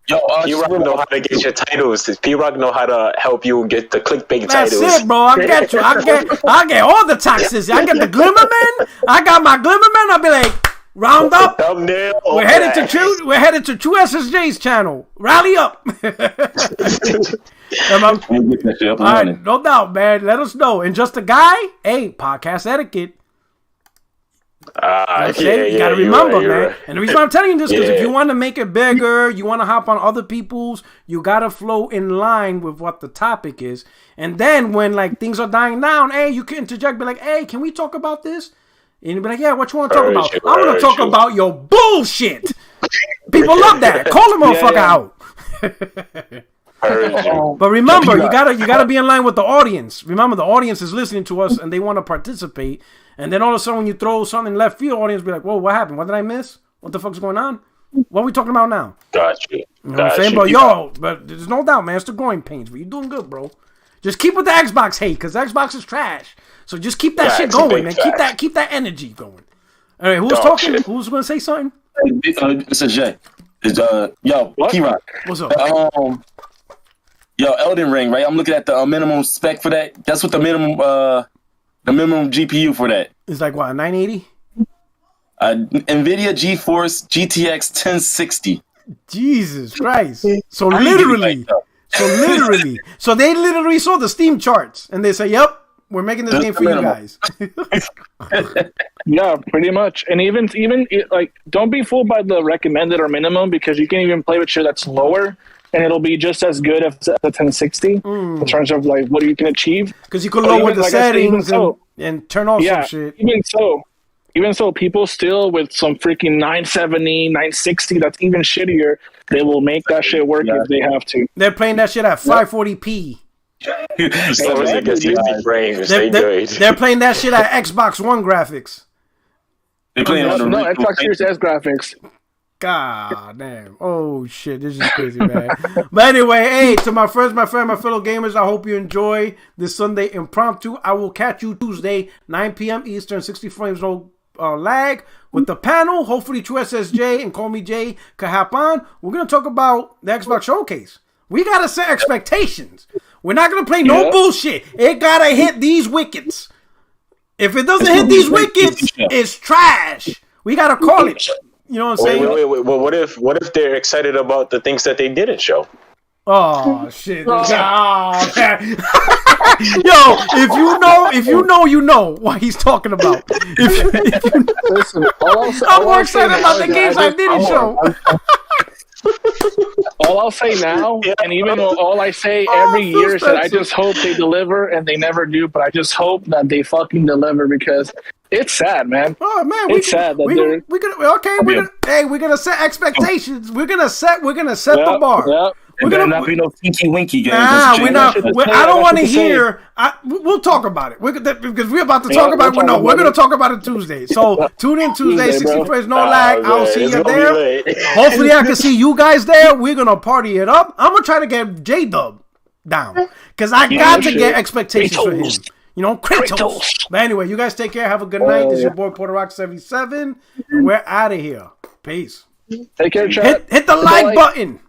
Yo, P-Rock know how to get your titles. P-Rock know how to help you get the clickbait titles. That's it, bro. I get you. I get all the toxicity. I get the Glimmerman. I got my Glimmerman. I'll be like, round up. Thumbnail. We're headed to True SSJ's channel. Rally up. All right, no doubt, man. Let us know. And just a guy, hey, podcast etiquette. You gotta remember, man. Right. And the reason I'm telling you this is because if you want to make it bigger, you want to hop on other people's, you gotta flow in line with what the topic is. And then when like things are dying down, hey, you can interject, be like, hey, can we talk about this? And you'll be like, yeah, what you want to talk about? I want to talk about your bullshit. People love that. Call the motherfucker out. But remember, you gotta be in line with the audience. Remember, the audience is listening to us and they want to participate. And then all of a sudden, when you throw something left field, audience be like, "Whoa, what happened? What did I miss? What the fuck's going on? What are we talking about now?" Gotcha. You know what I'm saying? But there's no doubt, man. It's the growing pains. But you're doing good, bro. Just keep with the Xbox hate, because Xbox is trash. So just keep that shit going, man. Keep that energy going. All right, who's talking? Shit. Who's gonna say something? This is Jay. Yo, P-Rock. What's up? Elden Ring, right? I'm looking at the minimum spec for that. That's what the minimum GPU for that. It's like what, 980? NVIDIA GeForce GTX 1060. Jesus Christ. So literally. So they literally saw the Steam charts and they say, yep, we're making this game for you guys. Yeah, pretty much. And even like, don't be fooled by the recommended or minimum, because you can even play with shit that's lower and it'll be just as good as the 1060 in terms of like what you can achieve. Because you can lower the settings and turn off some shit. Even so, people still with some freaking 970, 960, that's even shittier, they will make that shit work if they have to. They're playing that shit at 540p. They're playing that shit at Xbox One graphics. They're playing Xbox Series S graphics. God damn. Oh shit, this is crazy, man. But anyway, hey, to my friends, my fellow gamers, I hope you enjoy this Sunday impromptu. I will catch you Tuesday, 9 p.m. Eastern, 60 frames no lag with the panel. Hopefully, True SSJ and Call Me Jay can hop on. We're gonna talk about the Xbox Showcase. We gotta set expectations. We're not gonna play no bullshit. It gotta hit these wickets. If it doesn't hit these wickets, it's trash. We gotta call it. You know what I'm saying? Wait. Well, what if they're excited about the things that they didn't show? Oh shit! Oh, man. Yo, if you know, you know what he's talking about. Listen, I'm more excited about the games I didn't show. All I'll say now, and even though all I say every year is that I just hope they deliver, and they never do, but I just hope that they fucking deliver because it's sad, man. Oh man, it's sad that we're gonna set expectations. We're gonna set the bar. Yep. We're gonna not be no tinky winky games. Nah, we're not. I don't want to hear. We'll talk about it because we're about to talk about it. No, we're gonna talk about it Tuesday. So tune in Tuesday, 60 frames, no lag. I'll see you there. Hopefully, I can see you guys there. We're gonna party it up. I'm gonna try to get J-Dub down because I got to get expectations for him. You know, Kratos. But anyway, you guys take care. Have a good night. This is your boy PorterRock77, and we're out of here. Peace. Take care, chat. Hit the like button.